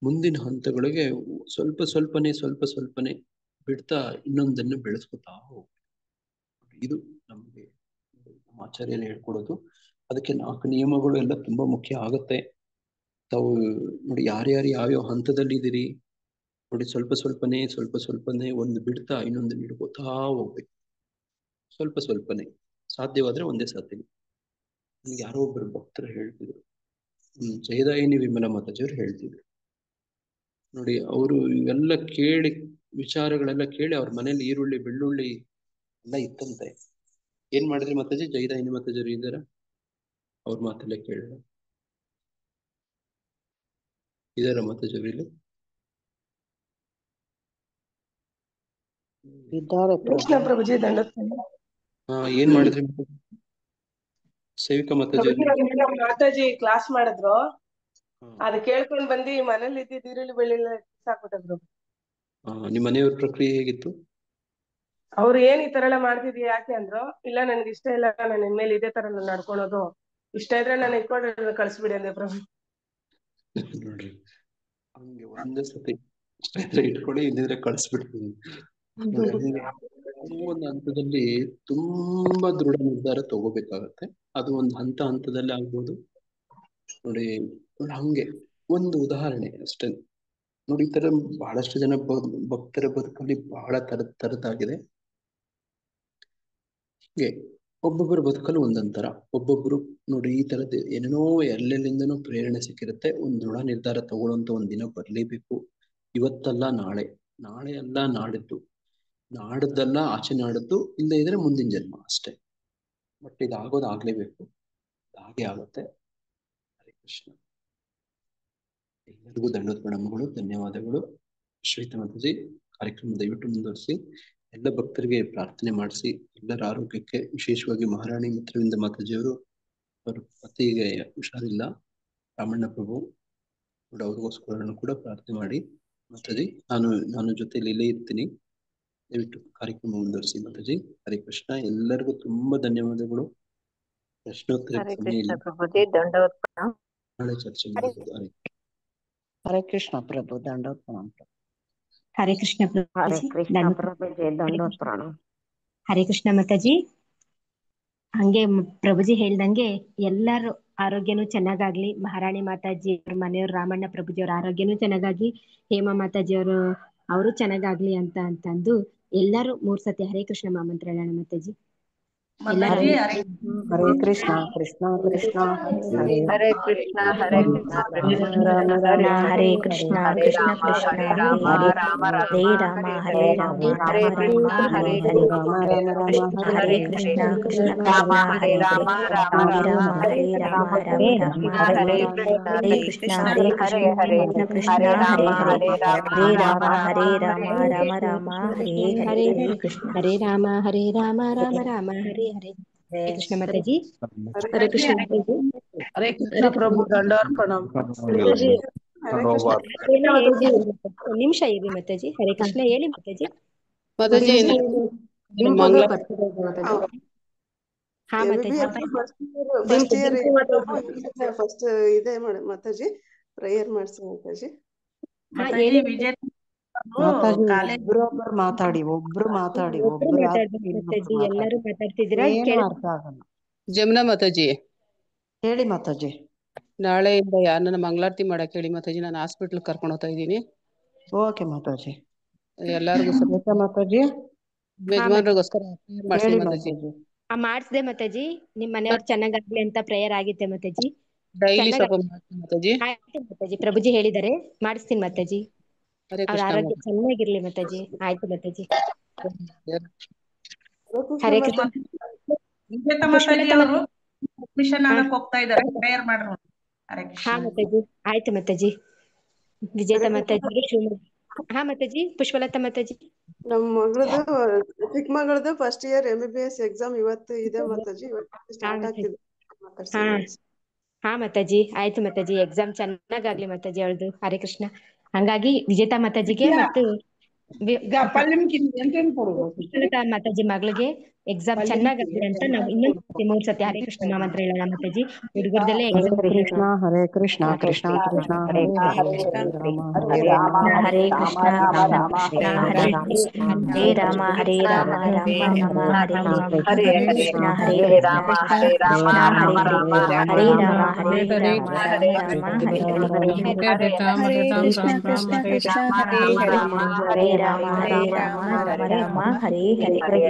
ಮುಂದಿನ ಹಂತಗಳಿಗೆ ಸ್ವಲ್ಪನೇ ಬಿಡ್ತಾ ಇನ್ನೊಂದನ್ನು ಬೆಳೆಸ್ಕೊತಾ ಹೋಗ್ಬೇಕು. ಇದು ನಮ್ಗೆ ನಮ್ಮ ಆಚಾರ್ಯರು ಹೇಳ್ಕೊಡೋದು. ಅದಕ್ಕೆ 4 ನಿಯಮಗಳು ಎಲ್ಲ ತುಂಬಾ ಮುಖ್ಯ ಆಗುತ್ತೆ. ತಾವು ನೋಡಿ, ಯಾರ್ಯಾರು ಯಾವ್ಯಾವ ಹಂತದಲ್ಲಿ ಇದ್ದೀರಿ ನೋಡಿ, ಸ್ವಲ್ಪನೇ ಒಂದು ಬಿಡ್ತಾ ಇನ್ನೊಂದನ್ನು ಹಿಡ್ಕೋತಾ ಹೋಗ್ಬೇಕು. ಸ್ವಲ್ಪನೇ, ಸಾಧ್ಯವಾದ್ರೆ ಒಂದೇ ಸಾಧ್ಯ. ನನಗೆ ಯಾರೋ ಒಬ್ಬರು ಭಕ್ತರು ಹೇಳ್ತಿದ್ರು, ಜಯದಾಯಿನಿ ವಿಮಲ ಮಾತಾಜಿಯವರು ಹೇಳ್ತಿದ್ರು ನೋಡಿ, ಅವರು ಇವೆಲ್ಲ ಕೇಳಿ, ವಿಚಾರಗಳೆಲ್ಲ ಕೇಳಿ ಅವ್ರ ಮನೇಲಿ ಈರುಳ್ಳಿ ಬೆಳ್ಳುಳ್ಳಿ ಎಲ್ಲ ಇತ್ತಂತೆ. ಏನ್ ಮಾಡಿದ್ರಿ ಮಾತಾಜಿ? ಜಯದಾಯಿನಿ ಮಾತಾಜಿಯವರು ಇದ್ದಾರ? ಅವ್ರ ಮಾತಲ್ಲೇ ಕೇಳಿದ ಇದಾರ ಮಾತಾಜಿಯವರು ಇಲ್ಲಿ? ಏನ್ ಮಾಡಿದ್ರಿ ಸೇವಿಕಾ ಮಾತಾಜಿ? ಕ್ಲಾಸ್ ಮಾಡಿದ್ರು, ಅದು ಕೇಳ್ಕೊಂಡ್ ಬಂದು ಮನೇಲಿ ಇದ್ದಿದ್ದು ಈರುಳ್ಳಿ ಬೆಳ್ಳುಳ್ಳಿ ಸಾಕ್ಬಿಟ್ಟಿದ್ರು. ನಿಮ್ ಮನೆಯವ್ರ ಪ್ರಕ್ರಿಯೆ ಹೇಗಿತ್ತು? ಅವ್ರು ಏನ್ ಈ ತರ ಎಲ್ಲ ಮಾಡ್ತಿದ್ಯ ಯಾಕೆ ಅಂದ್ರು. ಇಲ್ಲ ನನ್ಗೆ ಇಷ್ಟ ಇಲ್ಲ, ನಾನು ಇನ್ಮೇಲೆ ಇದೇ ತರ ನಡ್ಕೊಳೋದು, ಇಷ್ಟ ಇದ್ರೆ ನಾನು ಇಟ್ಕೊಂಡು ಕಳ್ಸ್ಬಿಡಿ ಅಂದೆ ಪ್ರಭು. ನೋಡ್ರಿ, ಹಂಗೆ ಒಂದೇ ಸತಿ ಇಷ್ಟ ಇದ್ರೆ ಇಟ್ಕೊಳ್ಳಿ, ಇಲ್ಲಿದ್ರೆ ಕಳಿಸ್ಬಿಡ್ತೀನಿ ನೋಡಿ. ಹಂಗೆ ಒಂದು ಹಂತದಲ್ಲಿ ತುಂಬಾ ದೃಢ ನಿರ್ಧಾರ ತಗೋಬೇಕಾಗತ್ತೆ. ಅದು ಒಂದು ಹಂತದಲ್ಲಿ ಆಗ್ಬೋದು ನೋಡಿ. ಹಂಗೆ ಒಂದು ಉದಾಹರಣೆ ಅಷ್ಟೇ ನೋಡಿ. ಈ ತರ ಬಹಳಷ್ಟು ಜನ ಭಕ್ತರ ಬದುಕಲ್ಲಿ ಬಹಳ ತರದಾಗಿದೆ. ಹೀಗೆ ಒಬ್ಬೊಬ್ಬರ ಬದುಕಲು ಒಂದೊಂಥರ, ಒಬ್ಬೊಬ್ರು ನೋಡಿ ಈ ತರದ್ ಏನೇನೋ ಎಲ್ಲೆಲ್ಲಿಂದನೋ ಪ್ರೇರಣೆ ಸಿಕ್ಕಿರುತ್ತೆ. ಒಂದ್ ದೃಢ ನಿರ್ಧಾರ ತಗೊಳ್ಳೋಂತ ಒಂದ್ ದಿನ ಬರ್ಲೇಬೇಕು. ಇವತ್ತಲ್ಲ ನಾಳೆ, ನಾಳೆ ಅಲ್ಲ ನಾಡಿದ್ದು, ನಾಡದ್ದಲ್ಲ ಆಚೆ ನಾಡದ್ದು, ಇಲ್ಲದೆ ಇದ್ರೆ ಮುಂದಿನ ಜನ್ಮ ಅಷ್ಟೇ. ಬಟ್ ಇದಾಗೋದು ಆಗ್ಲೇಬೇಕು, ಹಾಗೆ ಆಗುತ್ತೆ. ಹರೇ ಕೃಷ್ಣ. ಎಲ್ಲರಿಗೂ ದಂಡೋತ್ ಪ್ರಣಾಮಗಳು, ಧನ್ಯವಾದಗಳು. ಶ್ವೇತಾ ಮಾತಾಜಿ, ಕಾರ್ಯಕ್ರಮ ದಯವಿಟ್ಟು ಮುಂದುವರಿಸಿ. ಎಲ್ಲ ಭಕ್ತರಿಗೆ ಪ್ರಾರ್ಥನೆ ಮಾಡಿಸಿ, ಎಲ್ಲರ ಆರೋಗ್ಯಕ್ಕೆ, ವಿಶೇಷವಾಗಿ ಮಹಾರಾಣಿ ಮಿತ್ರವಿಂದ ಮಾತಾಜಿಯವರು, ಅವರ ಪತಿಗೆ ಹುಷಾರಿಲ್ಲ, ರಾಮಣ್ಣ ಪ್ರಭು ಕೂಡ, ಅವ್ರಿಗೋಸ್ಕರ ಕೂಡ ಪ್ರಾರ್ಥನೆ ಮಾಡಿ ಮಾತಾಜಿ. ನಾನು ಜೊತೆಲಿ ಇಲ್ಲೇ ಇರ್ತೀನಿ, ದಯವಿಟ್ಟು ಕಾರ್ಯಕ್ರಮ ಮುಂದುವರಿಸಿ ಮಾತಾಜಿ. ಹರೇ ಕೃಷ್ಣ. ಎಲ್ಲರಿಗೂ ತುಂಬಾ ಧನ್ಯವಾದಗಳು. ಪ್ರಶ್ನೋತ್ತರಕ್ಕೆ ಸಮಯ ಇಲ್ಲ, ಪ್ರಭುಜಿ ದಂಡವತ್ ಪ್ರಣಾಮ. ನಾಳೆ ಚರ್ಚೆ ಮಾಡಬಹುದು. ಹರೇ ಕೃಷ್ಣ ಪ್ರಭು, ದಂಡೋತ್ ಪ್ರಣಾಮ. ಹರೇ ಕೃಷ್ಣ ಹರೇ ಪ್ರಭುಜಿ, ಕೃಷ್ಣ ಪ್ರಭುಜಿ ದಂಡವತ್ ಪ್ರಣಾಮ. ಹರೇ ಕೃಷ್ಣ ಮಾತಾಜಿ. ಹಂಗೆ ಪ್ರಭುಜಿ ಹೇಳ್ದಂಗೆ ಎಲ್ಲಾರು ಆರೋಗ್ಯನೂ ಚೆನ್ನಾಗಾಗ್ಲಿ. ಮಹಾರಾಣಿ ಮಾತಾಜಿ ಅವ್ರ ಮನೆಯವ್ರು ರಾಮಣ್ಣ ಪ್ರಭುಜಿ ಅವ್ರ ಆರೋಗ್ಯನೂ ಚೆನ್ನಾಗಾಗಿ, ಹೇಮಾ ಮಾತಾಜಿ ಅವರು ಚೆನ್ನಾಗಾಗ್ಲಿ ಅಂತಂದು ಎಲ್ಲಾರು 3 ಸತಿ ಹರೇ ಕೃಷ್ಣ ಮಹಾಮಂತ್ರ ಹೇಳೋಣ ಮಾತಾಜಿ. ಹರೇ ಕೃಷ್ಣ ಕೃಷ್ಣ ಕೃಷ್ಣ ಹರೇ ಹರೇ ಕೃಷ್ಣ ಹರೇ ಕೃಷ್ಣ ರಾಮ ರಾಮ ಹರೇ ಕೃಷ್ಣ ಕೃಷ್ಣ ಕೃಷ್ಣ ರಾಮ ಹರೇ ರಾಮ ಹರೇ ರಾಮ ಹರೇ ರಾಮ ರಾಮ ರಾಮ ಹರೇ ಹರೇ ರಾಮ ರಾಮ ರಾಮ ಹರೇ ಕೃಷ್ಣ ಕೃಷ್ಣ ರಾಮ ಕೃಷ್ಣ ಹರೇ ಹರೇ ರಾಮ ರಾಮ ಹರೇ ರಾಮ ರಾಮ ಹರೇ ರಾಮ ರಾಮ ರಾಮ ಹರೇ ಹರೇ ಕೃಷ್ಣ ಹರೇ ಕೃಷ್ಣ ಹರೇ ಕೃಷ್ಣ ಕೃಷ್ಣ ಹರೇ ರಾಮ ಹರೇ ಹರೇ ಹರೇ ರಾಮ ಹರೇ ರಾಮ ರಾಮ ಹರೇ ರಾಮ ರಾಮ ರಾಮ ಹರೇ ಹರೇ ಹರೇ ಕೃಷ್ಣ ಹರೇ ರಾಮ ರಾಮ ರಾಮ ಹರೇ ಹರೇ. ಹರೇ ಕೃಷ್ಣ ಮಾತಾಜಿ. ಹರೇ ಕೃಷ್ಣ ಮಾತಾಜಿ. ಹರೇ ಕೃಷ್ಣ ಪ್ರಭು, ದಂಡೋತ್ ಪ್ರಣಾಮ. ಮಾತಾಜಿ ಹರೇ ಕೃಷ್ಣ. ಒಂದ್ ನಿಮಿಷ ಇರಿ ಮಾತಾಜಿ. ಹರೇ ಕೃಷ್ಣ ಹೇಳಿ ಮಾತಾಜಿ. ಮಾತಾಜಿ ಡಿಂಪುದು birthday ಇದೆ ಮಾತಾಜಿ. ಹಾ ಮಾತಾಜಿ. ಫಸ್ಟ್ ಇಯರ್ ಫಸ್ಟ್ ಇದೆ ಮಾತಾಜಿ, ಪ್ರೇಯರ್ ಮಾಡ್ಸಿ ಮಾತಾಜಿ. ಹಾ ಹೇಳಿ ಮಾತಾಜಿ. ಒಬ್ರು ಮಾತಾಡಿ, ಒಬ್ರು ಮಾತಾಡ್ಬೇಕು ಮಾತಾಜಿ. ಎಲ್ಲರೂ ಮಾತಾಡ್ತಿದ್ದೀರಾ, ಏನು ಅರ್ಥ ಆಗಲ್ಲ. ಜಮುನಾ ಮಾತಾಜಿ, ಹೇಳಿ ಮಾತಾಜಿ. ನಾಳೆಯಿಂದ ಯಾರನ್ನ ಮಂಗಳಾರತಿ ಮಾಡಕ್ ಹೇಳಿ ಮಾತಾಜಿ. ನಾನು ಹಾಸ್ಪಿಟ್ಲ್ ಕರ್ಕೊಂಡು ಹೋಗ್ತಾ ಇದ್ದೀನಿ. ಓಕೆ ಮಾತಾಜಿ. ಎಲ್ಲಾರ್ಗು ಶ್ವೇತಾ ಮಾತಾಜಿ ಯಜಮಾನ್ರಿಗೋಸ್ಕರ ಮಾಡ್ಸಿ ಹೇಳಿ ಮಾತಾಜಿ. ಮಾತಾಜಿ. ಮಾಡಿಸ್ದೆ ಮಾತಾಜಿ. ನಿಮ್ ಮನೆಯವ್ರು ಚೆನ್ನಾಗಾಗ್ಲಿ ಅಂತ ಪ್ರೇಯರ್ ಆಗಿತ್ತೆ ಮಾತಾಜಿ. ಡೈಲಿ ಸ್ವಲ್ಪ ಮಾಡ್ಸಿ ಮಾತಾಜಿ. ಆಯ್ತು ಮಾತಾಜಿ. ಪ್ರಭುಜಿ ಹೇಳಿದ್ದಾರೆ, ಮಾಡಿಸ್ತೀನಿ ಮಾತಾಜಿ. ಹರೇ ಅವ್ರ ಕೃಷ್ಣ ಆರೋಗ್ಯ ಚೆನ್ನಾಗಿರ್ಲಿ ಮಾತಾಜಿ. ಆಯ್ತು ಮಾತಾಜಿ. ಹರೇ ಕೃಷ್ಣ. ವಿಜೇತಾ ಮಾತಾಜಿ ಅವರು ಮಿಷನ್ ಆಗಕ್ ಹೋಗ್ತಾ ಇದಾರೆ, ಪ್ರೇಯರ್ ಮಾಡ್ರು. ಹರೇ ಹಾ ಕೃಷ್ಣ. ಮಾತಾಜಿ. ಆಯ್ತು ಮಾತಾಜಿ. ವಿಜೇತಾ ಮಾತಾಜಿ. ಹಾ ಮಾತಾಜಿ. ಪುಷ್ಪಲತಾ ಮಾತಾಜಿ. ನಮ್ ಮಗಳದು ಚಿಕ್ಕ ಮಗಳದು ಫಸ್ಟ್ ಇಯರ್ MBBS ಎಕ್ಸಾಮ್ ಇವತ್ತು ಇದೆ ಮಾತಾಜಿ. ಇವತ್ತು ಸ್ಟಾರ್ಟ್ ಆಗ್ತಿದೆ. ಹಾ ಮಾತಾಜಿ. ಆಯ್ತು ಮಾತಾಜಿ. ಎಕ್ಸಾಮ್ ಚೆನ್ನಾಗಾಗ್ಲಿ ಮಾತಾಜಿ ಅವಳದು. ಹರೇ ಕೃಷ್ಣ. ಹಂಗಾಗಿ ವಿಜೇತಾ ಮಾತಾಜಿಗೆ ಮತ್ತು ಪುಷ್ಪಲತಾ ಮಾತಾಜಿ ಮಗಳಿಗೆ ಎಕ್ಸಾಮ್ ಚೆನ್ನಾಗಾಗ್ಲಿ ಅಂತ ನಾವು ಇನ್ನೊಂದ್ 3 ಸತಿ ಹರೇ ಕೃಷ್ಣ ಮಹಾಮಂತ್ರ ಹೇಳೋಣ ಮಾತಾಜಿ. ಹುಡುಗರದಲ್ಲೇ ಹರೇ ಎಕ್ಸಾಮ್ ಕೃಷ್ಣ ಹರೇ ಕೃಷ್ಣ ಕೃಷ್ಣ ಕೃಷ್ಣ ಹರೇ ಹರೇ ರಾಮ ಹರೇ ರಾಮ ಹರೇ ಕೃಷ್ಣ ಕೃಷ್ಣ ಹರೇ ಕೃಷ್ಣ ಹರೇ ರಾಮ ಹರೇ ರಾಮ ರಾಮ ರಾಮ ಹರೇ ಹರೇ ಕೃಷ್ಣ ಹರೇ ರಾಮ ಕೃಷ್ಣ ಹರೇ ರಾಮ ಕೃಷ್ಣ ರಾಮ ಹರೇ ರಾಮ ಹರೇ ರಾಮ ಹರೇ ರಾಮ ರಾಮ ರಾಮ ಹರೇ ಹರೇ ಕೃಷ್ಣ ಕೃಷ್ಣ ಕೃಷ್ಣ ಹರೇ ಹರೇ ಹರೇ ರಾಮ ರಾಮ ರಾಮ ಹರೇ ಹರೇ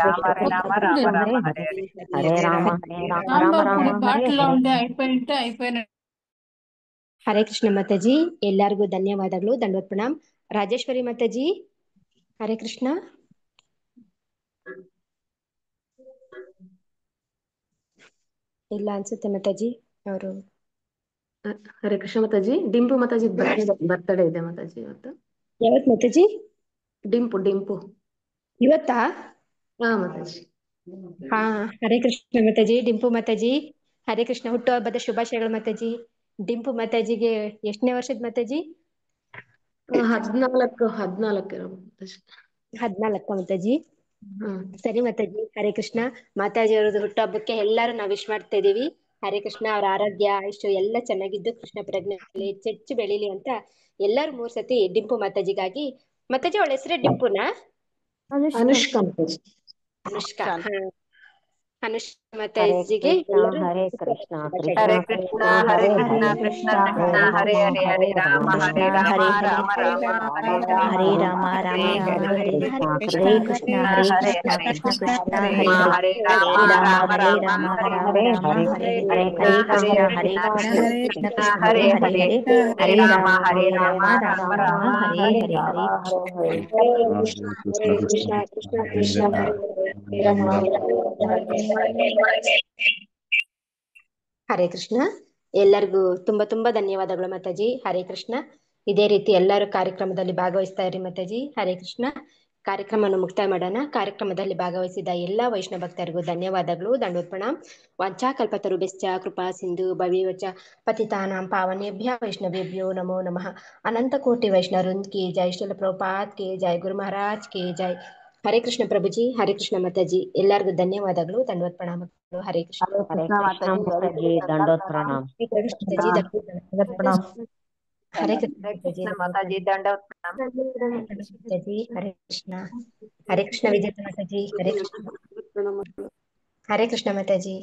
ರಾಮ ರಾಮ ರಾಮ ರಾಮ ಹರೇ ಹರೇ ರಾಮ ಬಾಟ್ಲ ఉండే అయిపోయిన ಹರೇ ಕೃಷ್ಣ ಮಾತಾಜಿ. ಎಲ್ಲರಿಗೂ ಧನ್ಯವಾದಗಳು, ದಂಡೋತ್ ಪ್ರಣಾಮ್. ರಾಜೇಶ್ವರಿ ಮಾತಾಜಿ. ಹರೇ ಕೃಷ್ಣ. ಇಲ್ಲ ಅನ್ಸುತ್ತೆ ಮಾತಾಜಿ ಅವರು. ಹರೇ ಕೃಷ್ಣ ಮಾತಾಜಿ. ಡಿಂಪು ಮಾತಾಜಿ ಬರ್ತ್ಡೇ ಇದೆ ಮಾತಾಜಿ ಇವತ್ತು. ಯಾವತ್ ಮಾತಾಜಿ? ಡಿಂಪು ಇವತ್ತಾ? ಹಾ ಮಾತಾಜಿ. ಹಾ ಹರೇ ಕೃಷ್ಣ ಮಾತಾಜಿ. ಡಿಂಪು ಮಾತಾಜಿ ಹರೇ ಕೃಷ್ಣ. ಹುಟ್ಟುಹಬ್ಬದ ಶುಭಾಶಯಗಳು ಮಾತಾಜಿ. ಡಿಂಪು ಮಾತಾಜಿಗೆ ಎಷ್ಟನೇ ವರ್ಷದ ಮಾತಾಜಿ? 14 ಮಾತಾಜಿ. ಸರಿ ಮಾತಾಜಿ. ಹರೇ ಕೃಷ್ಣ. ಮಾತಾಜಿ ಅವ್ರದ್ದು ಹುಟ್ಟುಹಬ್ಬಕ್ಕೆ ಎಲ್ಲಾರು ನಾವು ವಿಶ್ ಮಾಡ್ತಾ ಇದೀವಿ. ಹರೇ ಕೃಷ್ಣ. ಅವ್ರ ಆರೋಗ್ಯ ಆಯುಷ್ಯ ಎಲ್ಲ ಚೆನ್ನಾಗಿದ್ದು ಕೃಷ್ಣ ಪ್ರಜ್ಞೆಯಲ್ಲಿ ಹೆಚ್ಚೆಚ್ಚು ಬೆಳೀಲಿ ಅಂತ ಎಲ್ಲರೂ 3 ಸತಿ ಡಿಂಪು ಮಾತಾಜಿಗಾಗಿ. ಮಾತಾಜಿ ಅವಳ ಹೆಸರೇ ಡಿಂಪುನಾ? ಅನುಷ್ಕಾ ಮಾತಾಜಿ. ಅನುಷ್ಕಾ. ಹಾ, ಅನುಷ್ಕಾ ಹರೇ ಮಾತಾಜಿಗೆ ಕೃಷ್ಣ ಎಲ್ಲರೂ ಹರೇ ಕೃಷ್ಣ ಕೃಷ್ಣ ಹರೇ ಕೃಷ್ಣ ಕೃಷ್ಣ ಹರೇ ಹರೇ ಕೃಷ್ಣ ಹರೇ ಕೃಷ್ಣ ಹರೇ ಕೃಷ್ಣ ಹರೇ ಹರೇ ಹರೇ ರಾಮ ಹರೇ ರಾಮ ಹರೇ ರಾಮ ರಾಮ ಹರೇ ಹರೇ. ಹರೇ ರಾಮ ರಾಮ ರಾಮ ಹರೇ ಹರೇ ಕೃಷ್ಣ ಹರೇ ಹರೇ ಕೃಷ್ಣ ಹರೇ ಕೃಷ್ಣ ಕೃಷ್ಣ ಹರೇ ಹರೇ ಹರೇ ಹರೇ ರಾಮ ರಾಮ ಹರೇ ರಾಮ ರಾಮ ಹರೇ ರಾಮ ಹರೇ. ರಾಮ ಹರೇ ಹರೇ ಹರೇ ಕೃಷ್ಣ ಹರೇ ಹರೇ ಕೃಷ್ಣ ಕೃಷ್ಣ ಹರೇ ಕೃಷ್ಣ ಕೃಷ್ಣ ಕೃಷ್ಣ ಕೃಷ್ಣ ಹರೇ ಹರೇ ಹರೇ. ಹರೇ ಹರೇ ಹರೇ ರಾಮ ರಾಮ ಹರೇ ರಾಮ ರಾಮ ರಾಮ ರಾಮ ಹರೇ ಹರೇ ಹರೇ ಹರೇ. ಹರೇ ಹರೇ ಕೃಷ್ಣ ಕೃಷ್ಣ ಕೃಷ್ಣ ಹರೇ ರಾಮ ಹರೇ ಕೃಷ್ಣ. ಎಲ್ಲರಿಗೂ ತುಂಬಾ ತುಂಬಾ ಧನ್ಯವಾದಗಳು ಮಾತಾಜಿ. ಹರೇ ಕೃಷ್ಣ. ಇದೇ ರೀತಿ ಎಲ್ಲರೂ ಕಾರ್ಯಕ್ರಮದಲ್ಲಿ ಭಾಗವಹಿಸ್ತಾ ಇರಿ ಮಾತಾಜಿ. ಹರೇ ಕೃಷ್ಣ. ಕಾರ್ಯಕ್ರಮವನ್ನು ಮುಕ್ತಾಯ ಮಾಡೋಣ. ಕಾರ್ಯಕ್ರಮದಲ್ಲಿ ಭಾಗವಹಿಸಿದ ಎಲ್ಲಾ ವೈಷ್ಣವ ಭಕ್ತರಿಗೂ ಧನ್ಯವಾದಗಳು. ದಂಡೋತ್ ಪ್ರಣಾಮ್. ವಾಂಛಾಕಲ್ಪತರುಭ್ಯಶ್ಚ ಕೃಪಾ ಸಿಂಧು ಭವ್ಯವಚ ಪತಿತಾನಾಂ ಪಾವನೇಭ್ಯ ವೈಷ್ಣವೇಭ್ಯೋ ನಮೋ ನಮಃ. ಅನಂತ ಕೋಟಿ ವೈಷ್ಣವೃಂದ್ ಕಿ ಜೈ. ಶ್ರೀಲ ಪ್ರಭುಪಾದ್ ಕಿ ಜೈ. ಗುರು ಮಹಾರಾಜ್ ಕಿ ಜೈ. ಹರೇ ಕೃಷ್ಣ ಪ್ರಭುಜಿ. ಹರೇ ಕೃಷ್ಣ ಮಾತಾಜಿ. ಎಲ್ಲರಿಗೂ ಧನ್ಯವಾದಗಳು. ದಂಡೋತ್ ಪ್ರಣಾಮಗಳು. ಹರೇ ಕೃಷ್ಣ. ಹರೇ ಹರೇ ಕೃಷ್ಣ ಕೃಷ್ಣ ಮಾತಾಜಿ ಮಾತಾಜಿ ದಂಡೋತ್ ಪ್ರಣಾಮ್. ಮಾತಾಜಿ ಪ್ರಣಾಮ್. ಹರೇ ಕೃಷ್ಣ ಹರೇ ಮಾತಾಜಿ. ಕೃಷ್ಣ ಮಾತಾಜಿ ದಂಡವತ್ ಪ್ರಣಾಮ. ಮಾತಾಜಿ. ಹರೇ ಕೃಷ್ಣ. ಹರೇ ಕೃಷ್ಣ ವಿಜೇತ ಮಾತಾಜಿ. ಹರೇ ಕೃಷ್ಣ. ಹರೇ ಕೃಷ್ಣ ಮಾತಾಜಿ.